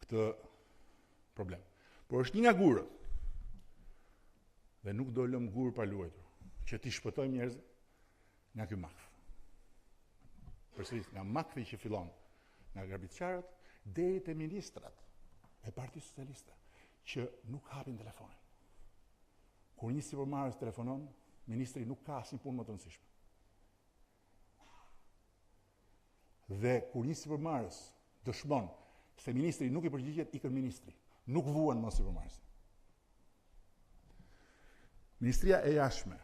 këtë problem. Por është një nga gurët, dhe nuk do lëm gurë pa luajtur, që ti shpëtojmë njerëzit nga ky makf. Përsëris, nga makfi që fillon nga garbitçarët deri te ministrat e Partisë Socialiste që nuk hapin telefonin. Kur një sipërmarrës telefonon, ministri nuk ka asnjë punë më të rëndësishme. Dhe kur një sipërmarrës dëshmon se ministri nuk i përgjigjet, ikën ministri. Nuk vuan më sipërmarrës. Ministria e jashtme.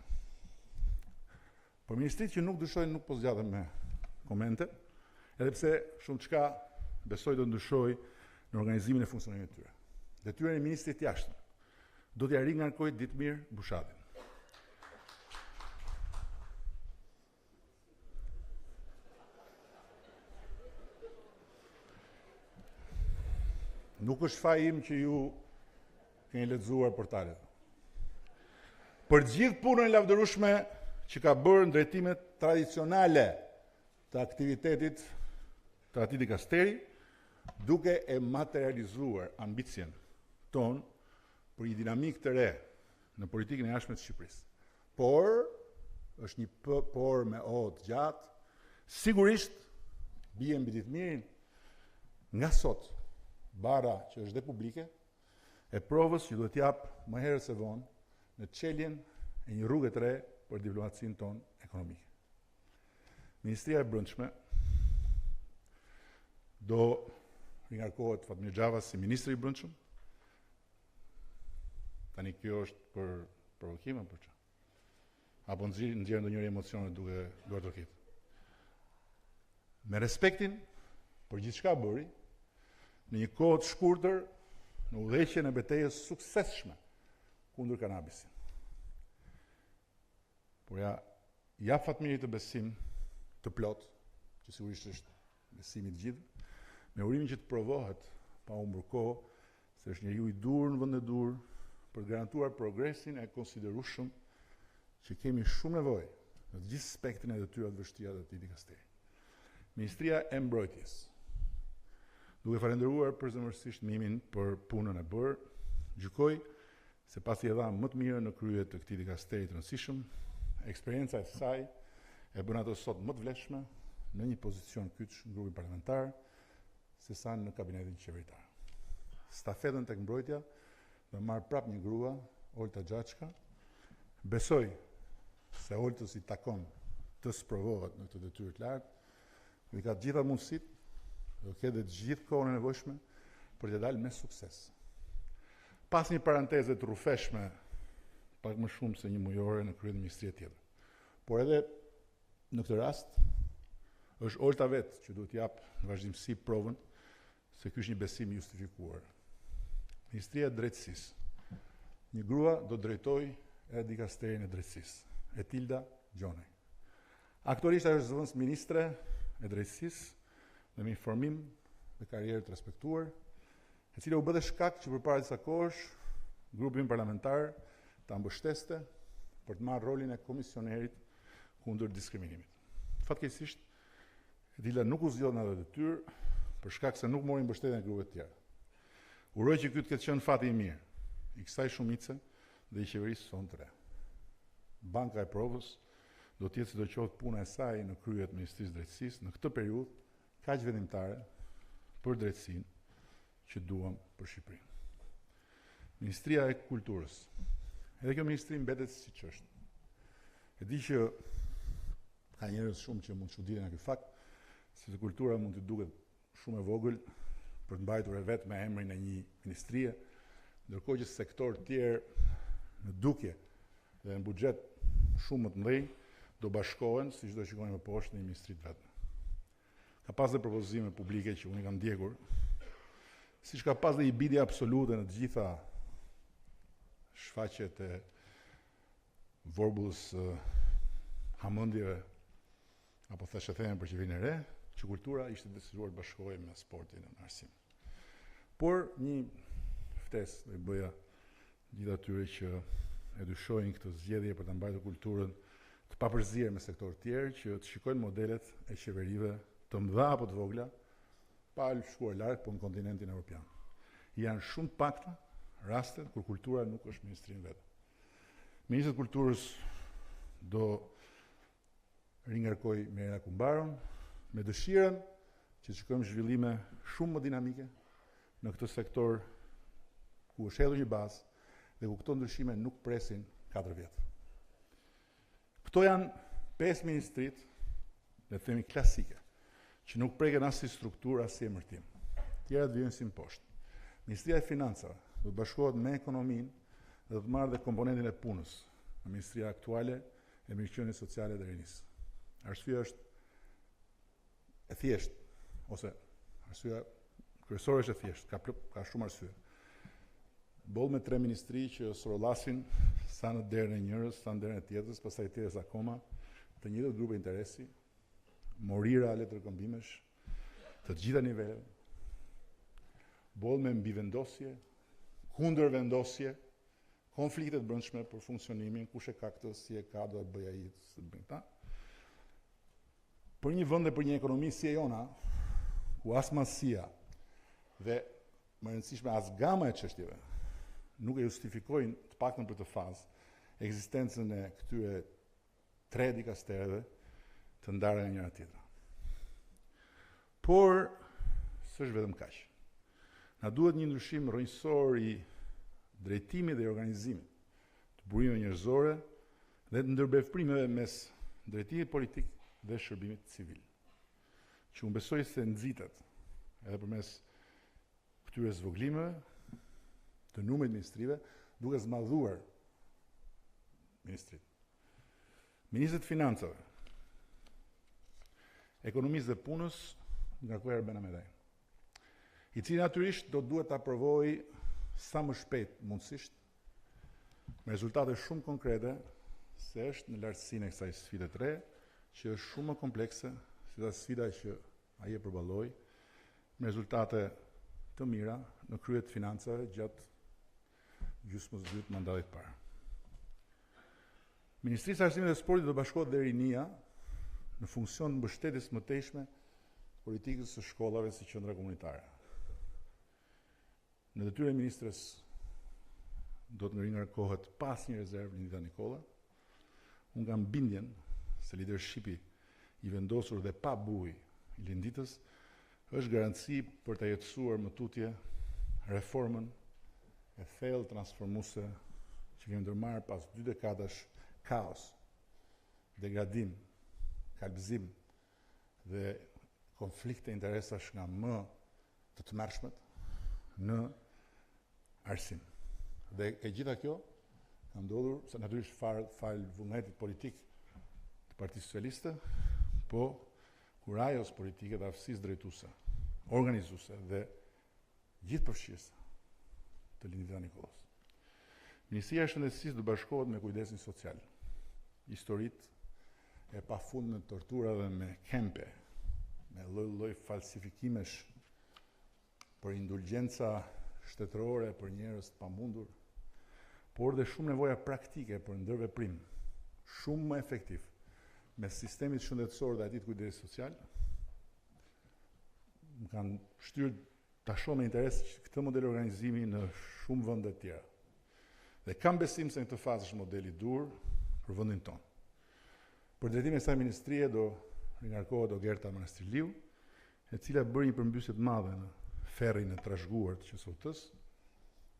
Por ministrit që nuk dyshojnë nuk po zgjaten me komente, edhe pse shumë çka besoj do ndryshoj në organizimin e funksionimit të tyre. Detyrën e ministrit jashtëm do t'ja ringarkoj Ditmir Bushatin. Nuk është faji im që ju keni lexuar portalet. Për gjithë punën e lavdërueshme që ka bërë në drejtimet tradicionale të aktivitetit të atij dikasteri, duke e materializuar ambicien ton për një dinamik të re në politikën e jashtme të Shqipërisë. Por, është një por me o të gjatë, sigurisht bie mbi Ditmirin nga sot, bara që është dhe publike, e provës që duhet jap më herët se vonë në çeljen e një rrugë të re për diplomacinë tonë ekonomike. Ministria e Brendshme do ringarkohet Fatmir Xhava si ministri i Brendshëm. Tani kjo është për provokim apo çfarë? Apo nxjerr ndonjëri emocione duke tërkit. Me respektin për gjithçka bëri, në një kohë të shkurtër në udhëheqjen e betejës suksesshme kundër kanabisit. Por ja Fatmirit të besim të plot, që sigurisht është besimi të gjithë, me urimin që të provohet pa humbur kohë, se është njeriu i dur në vend e dur për të garantuar progresin e konsiderueshëm që kemi shumë nevojë në të gjithë spektrin e detyrave të vështira të atij dikasteri. Ministria e Mbrojtjes, duke falendëruar përzemërsisht Mimin për punën e bërë, gjykoj se pasi e dha më të mirë në krye të këtij dikasteri të rëndësishëm, eksperienca e saj e bën ato sot më të vlefshme në një pozicion kyç në grupin parlamentar se sa në kabinetin qeveritar. Stafetën tek mbrojtja do marr prap një grua, Olta Xhaçka. Besoj se Oltës i takon të sprovohet në këtë detyrë të lartë, i ka të gjitha mundësitë, do ketë të gjithë kohën e nevojshme për të dalë me sukses. Pas një paranteze të rrufeshme, pak më shumë se një mujore në krye të ministrie tjetër. Por edhe në këtë rast, është Olta vetë që duhet jap në vazhdimsi provën se ky është një besim i justifikuar. Ministria e Drejtësisë. Një grua do drejtoj edhe dikasterin e drejtësisë, Etilda Gjonej. Aktualisht ajo është zëvendës ministre e drejtësisë dhe me informim dhe karrierë të respektuar, e cila u bë dhe shkak që përpara disa kohësh grupin parlamentar ta mbështeste për të marrë rolin e komisionerit kundër diskriminimit. Fatkeqësisht, Etilda nuk u zgjodh në atë detyrë për shkak se nuk mori mbështetjen e grupeve të tjera. Uroj që ky të ketë qenë fati i mirë i kësaj shumice dhe i qeverisë sonë të re. Banka e provës do të jetë sidoqoftë puna e saj në krye të Ministrisë së Drejtësisë në këtë periudhë kaq vendimtare për drejtësinë që duam për Shqipërinë. Ministria e Kulturës. Edhe kjo ministri mbetet siç është. E di që ka njerëz shumë që mund të çuditen nga ky fakt, se kultura mund të duket shumë e vogël për të mbajtur e vetë me emrin e një ministrie, ndërkohë që sektor të tjerë në dukje dhe në buxhet shumë më të mëdhenj do bashkohen, siç do shikojmë më poshtë në ministritë vetëm. Ka pas dhe propozime publike që unë i kam ndjekur, siç ka pas dhe i bidje absolute në të gjitha shfaqjet e vorbullës hamendjeve apo thashë theme për qeverinë e re, që kultura ishte destinatar të bashkohej me sportin në arsim. Por një ftesë do i bëja gjithë atyre që e dyshojnë këtë zgjedhje për ta mbajtur kulturën të papërzier me sektor të tjerë, që të shikojnë modelet e qeverive të mëdha apo të vogla, pa shkuar larg, po në kontinentin evropian. Janë shumë pakta rastet kur kultura nuk është ministrinë vetë. Ministri i Kulturës do ringarkoj Mirela Kumbaron me dëshirën që të shikojmë zhvillime shumë më dinamike në këtë sektor ku është hedhur një bazë dhe ku këto ndryshime nuk presin 4 vjet. Këto janë 5 ministrit, le të themi klasike, që nuk preken as si strukturë as si emërtim. Tjerat vijnë si poshtë. Ministria e Financave do të bashkohet me ekonominë dhe do të marrë dhe komponentin e punës në ministria aktuale e mirëqenies sociale dhe rinisë. Arsyeja është e thjeshtë, ose arsyeja kryesore është e thjeshtë, ka shumë arsye. Boll me 3 ministri që sorollasin sa në derën e njërës, sa në derën e tjetrës, pastaj tjetës akoma, të njëjtët grupe interesi, morira letërkëmbimesh, të gjitha niveleve, boll me mbivendosje, kundër vendosje, konfliktet brendshme për funksionimin, kush e ka këtë, si e ka, do të bëj ai, të bëjnë ta. Për një vend dhe për një ekonomi si e jona, ku as masia dhe më rëndësishme as gama e çështjeve nuk e justifikojnë të paktën për të fazë ekzistencën e këtyre 3 dikasterëve të ndarë nga njëra tjetra. Por s'është vetëm kaq. Na duhet një ndryshim rrënjësor i drejtimit dhe i organizimit të burimeve njerëzore dhe të ndërbefrimeve mes drejtimit politik dhe shërbimit civil, që unë besoj se nxitet edhe përmes këtyre zvoglimeve të numrit ministrive, duke zmadhuar ministrit. Ministrët Financave, Ekonomisë dhe Punës, nga Kuer Benamedaj, i cili natyrisht do duhet të aprovoj sa më shpejt mundësisht, me rezultate shumë konkrete, se është në lartësinë e kësaj sfide të re, që është shumë më komplekse, si dhe sfida që ai e përballoi, me rezultate të mira në krye të financave gjatë gjysmës së dytë mandatit të parë. Ministrisë së Arsimit dhe Sportit do bashkohet dhe rinia në funksion të mbështetjes më tejshme politikës së shkollave si qendra komunitare. Në detyrën e ministres do të ringarkohet pas një rezervë Lindita Nikola. Unë kam bindjen se leadershipi i vendosur dhe pa buj i Linditës është garanci për të jetësuar më tutje reformën e thellë transformuese që kemi ndërmarrë pas 2 dekadash kaos, degradim, kalbëzim dhe konflikte interesash nga më të tmerrshmet në arsim. Dhe e gjitha kjo ka ndodhur se natyrisht fal vullnetit politik të Partisë Socialiste, po kurajos politike dhe aftësisë drejtuese, organizuese dhe gjithëpërfshirëse të Lindita Nikolas. Ministria e Shëndetësisë do bashkohet me kujdesin social. Historitë e pafundme të torturave me kempe, me lloj falsifikimesh për indulgjenca shtetërore për njerëz të pamundur, por dhe shumë nevoja praktike për ndërveprim shumë më efektiv me sistemit shëndetësor dhe atit kujdesit social, më kanë shtyrë ta shoh me interes këtë model organizimi në shumë vende të tjera. Dhe kam besim se në këtë fazë është modeli dur për vendin tonë. Për drejtimin e kësaj ministrie do ringarkohet Ogerta Manastiliu, e cila bëri një përmbysje të madhe në ferrin e trashëguar të QSOT-s,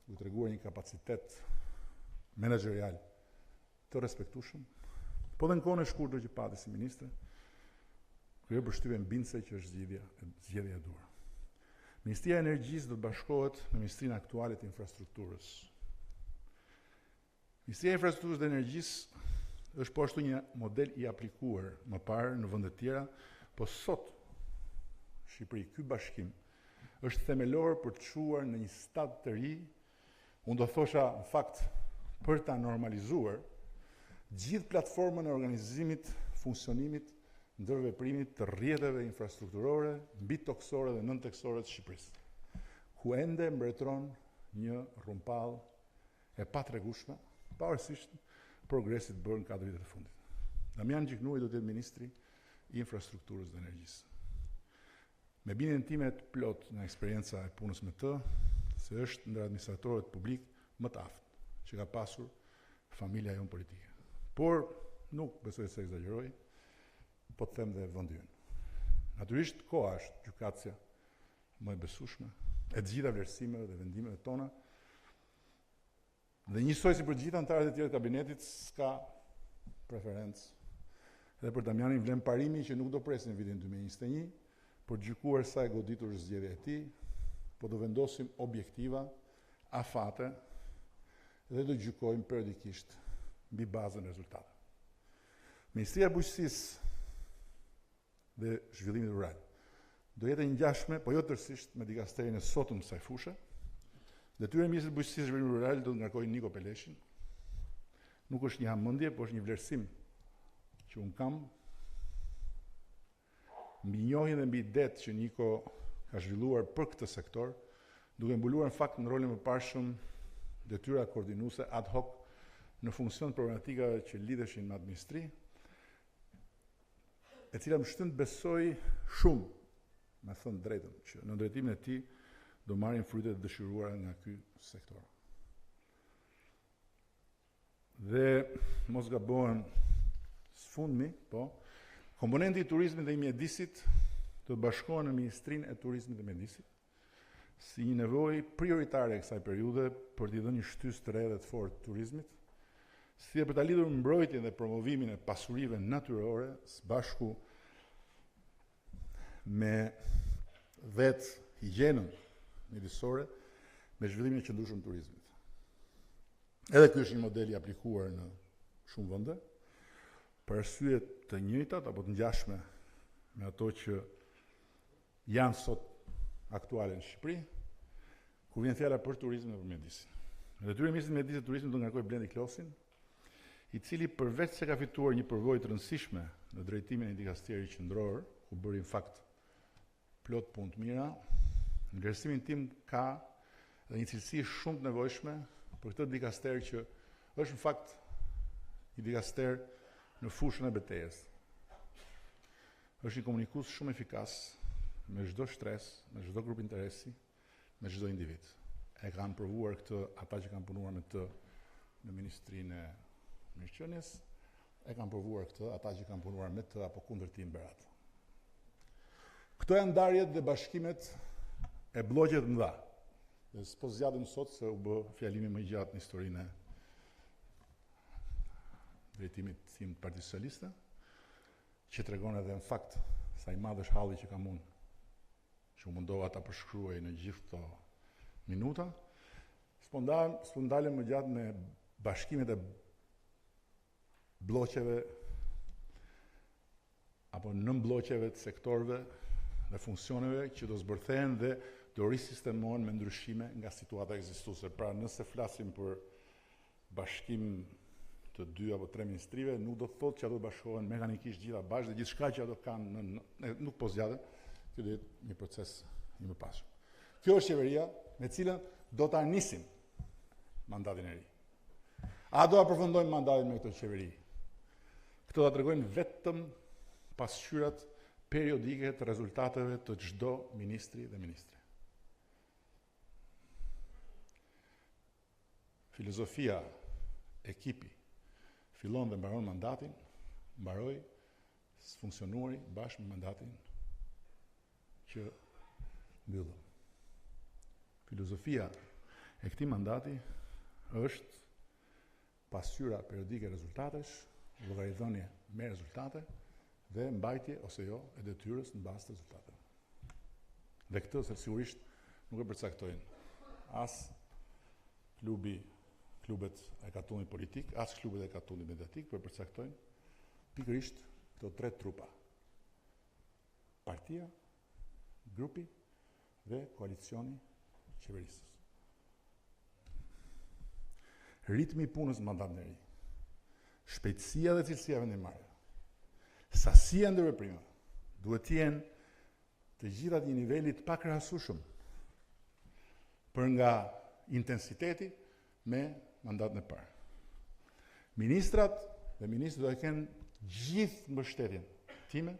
u treguar një kapacitet menaxherial të respektueshëm, po dhe në kohën e shkurtër që pati si ministre, kryer përshtypjen bindse që është zgjedhja e dur. Ministria e Energjisë do të bashkohet me Ministrinë aktuale të Infrastrukturës. Ministria e Infrastrukturës dhe Energjisë është po ashtu një model i aplikuar më parë në vende tjera, po sot Shqipëri, ky bashkim është themelor për të çuar në një stad të ri, unë do thosha në fakt për ta normalizuar gjithë platformën e organizimit, funksionimit, ndërveprimit të rrjeteve infrastrukturore, mbi toksore dhe nën toksore të Shqipërisë, ku ende mbretëron një rrumpall e patregueshme, pavarësisht progresit bërë në 4 vitet e fundit. Damian Gjiknuri do të jetë ministri i infrastrukturës dhe energjisë. Me bindjen time të plot nga eksperienca e punës me të, se është ndër administratorët publik më të aftë që ka pasur familja jonë politike. Por nuk besoj se egzageroj, po të them dhe vendi ynë. Natyrisht koha është gjykatësia më e besueshme e të gjitha vlerësimeve dhe vendimeve tona. Dhe njësoj si për gjithë anëtarët e tjerë të kabinetit s'ka preferencë. Edhe për Damianin vlen parimi që nuk do presin vitin 2021, për gjykuar sa e goditur zgjedhja e tij, po do vendosim objektiva, afate dhe do gjykojmë periodikisht mbi bazën e rezultateve. Ministria e Bujqësisë dhe Zhvillimit Rural do jetë e ngjashme, po jo tërësisht me dikasterin e sotëm kësaj fushë. Detyra e Ministrit të Bujqësisë dhe Zhvillimit Rural do të ngarkojë Niko Peleshin. Nuk është një hamendje, por është një vlerësim që un kam mbi njohjen dhe mbi det që Niko ka zhvilluar për këtë sektor, duke mbuluar në fakt në rolin e mëparshëm detyra koordinuese ad hoc në funksion problematikave që lidheshin me administri, e cila më shtyn të besoj shumë, me thënë drejtën, që në drejtimin e tij do marrin frytet e dëshiruara nga ky sektor. Dhe mos gabohen sfundmi, po, komponenti i turizmit dhe i mjedisit do të bashkohen në Ministrinë e Turizmit dhe Mjedisit si një nevojë prioritare e kësaj periudhe për t'i dhënë një shtysë të re dhe të fortë turizmit, si dhe për ta lidhur mbrojtjen dhe promovimin e pasurive natyrore së bashku me vetë higjienën mjedisore me zhvillimin e qëndrueshëm të turizmit. Edhe ky është një model i aplikuar në shumë vende, për arsye të njëjtat apo të ngjashme me ato që janë sot aktuale në Shqipëri, ku vjen fjala për turizmin dhe për mjedisin. Detyra e Ministrit të Mjedisit dhe Turizmit do ngarkojë Blendi Klosin, i cili përveç se ka fituar një përvojë të rëndësishme në drejtimin e dikasterit qendror, ku bëri në fakt plot punë të mira, në vlerësimin tim ka dhe një cilësi shumë të nevojshme për këtë dikaster që është në fakt një dikaster në fushën e betejës. Është një komunikues shumë efikas me çdo shtresë, me çdo grup interesi, me çdo individ. E kanë provuar këtë ata që kanë punuar me të në Ministrinë e Mirëqenies, e kanë provuar këtë ata që kanë punuar me të apo kundër tij në Berat. Këto janë ndarjet dhe bashkimet e blloqeve të mëdha. Dhe s'po zgjatem sot se u bë fjalimi më i gjatë në historinë e drejtimit tim të Partisë Socialiste, që tregon edhe në fakt sa i madh është halli që kam unë, që u mundova ta përshkruaj në gjithë këto minuta. S'po ndalem më gjatë me bashkimet e blloqeve apo nën blloqeve të sektorëve dhe funksioneve që do zbërthehen dhe do risistemohen me ndryshime nga situata ekzistuese. Pra, nëse flasim për bashkim të 2 apo 3 ministrive, nuk do të thotë që ato bashkohen mekanikisht gjitha bashkë dhe gjithçka që ato kanë nuk po zgjatem, kjo do jetë një proces i mëparshëm. Kjo është qeveria me cilën do ta nisim mandatin e ri. A do aprofundojmë mandatin me këtë qeveri? Këto do tregojnë vetëm pasqyrat periodike të rezultateve të çdo ministri dhe ministre. Filozofia, ekipi, fillon dhe mbaron mandatin, mbaroj funksionuari bashkë me mandatin që mbyllëm. Filozofia e këtij mandati është pasqyra periodike e rezultatesh, llogaridhënie me rezultate dhe mbajtje ose jo e detyrës në bazë të rezultateve. Dhe këtë sigurisht nuk e përcaktojnë as klubi klubet e katunit politik, as klubet e katunit mediatik, për përcaktojnë pikërisht këto 3 trupa. Partia, grupi dhe koalicioni qeverisës. Ritmi i punës në mandatin e ri, shpejtësia dhe cilësia vendimarrje, sasia ndërveprime duhet të jenë të gjitha një niveli të pakrahasueshëm për nga intensiteti me mandatin e parë. Ministrat dhe ministrët do të kenë gjithë mbështetjen time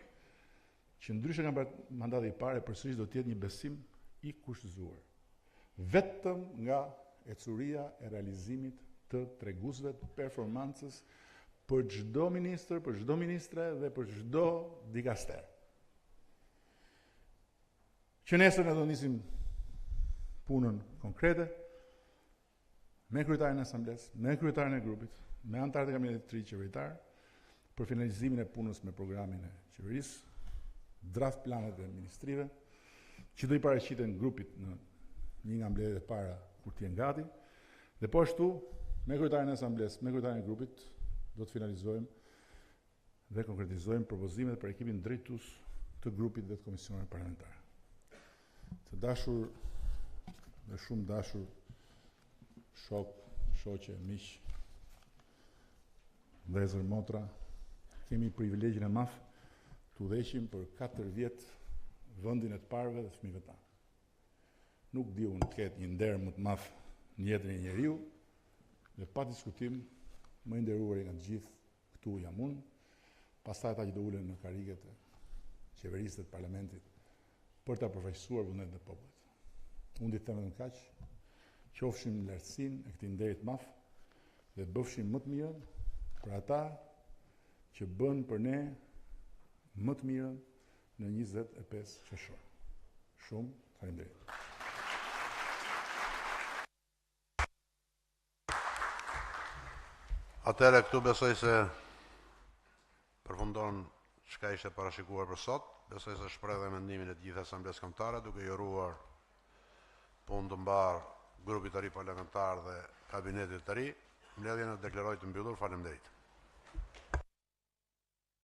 që ndryshe nga mandati i parë përsëris do të jetë një besim i kushtëzuar. Vetëm nga ecuria e realizimit të treguesve të performancës për çdo ministër, për çdo ministre dhe për çdo dikaster. Që nesër ne do nisim punën konkrete me kryetarin e asamblesë, me kryetarin e grupit, me anëtarët e kabinetit të ri qeveritar për finalizimin e punës me programin e qeverisë, draft planet e ministrive, që do i paraqiten grupit në një nga mbledhjet e para kur të jenë gati, dhe po ashtu me kryetarin e asamblesë, me kryetarin e grupit do të finalizojmë dhe konkretizojmë propozimet për ekipin drejtues të grupit dhe të komisioneve parlamentare. Të dashur dhe shumë dashur shok, shoqe, miq, vëllezër, motra, kemi privilegjin e madh të udhëheqim për 4 vjet vendin e të parëve dhe fëmijëve tanë. Nuk diu të ketë një nder më të madh në jetën e njeriu, dhe pa diskutim më i nderuari nga të gjithë këtu jam unë, pastaj ata që do ulen në kariket e qeverisë të parlamentit për ta përfaqësuar vullnetin e popullit. Unë di të them vetëm kaq, qofshim në lartësinë e këtij nderi të madh dhe të bëfshim më të mirën për ata që bën për ne më të mirën në 25 sheshor. Shumë faleminderit. Atëherë këtu besoj se përfundon çka ishte parashikuar për sot. Besoj se shpreh dhe mendimin e të gjithë asamblesë kombëtare, duke i uruar punë të mbarë grupit të ri parlamentar dhe kabinetit të ri. Mbledhjen e deklaroj të mbyllur. Faleminderit.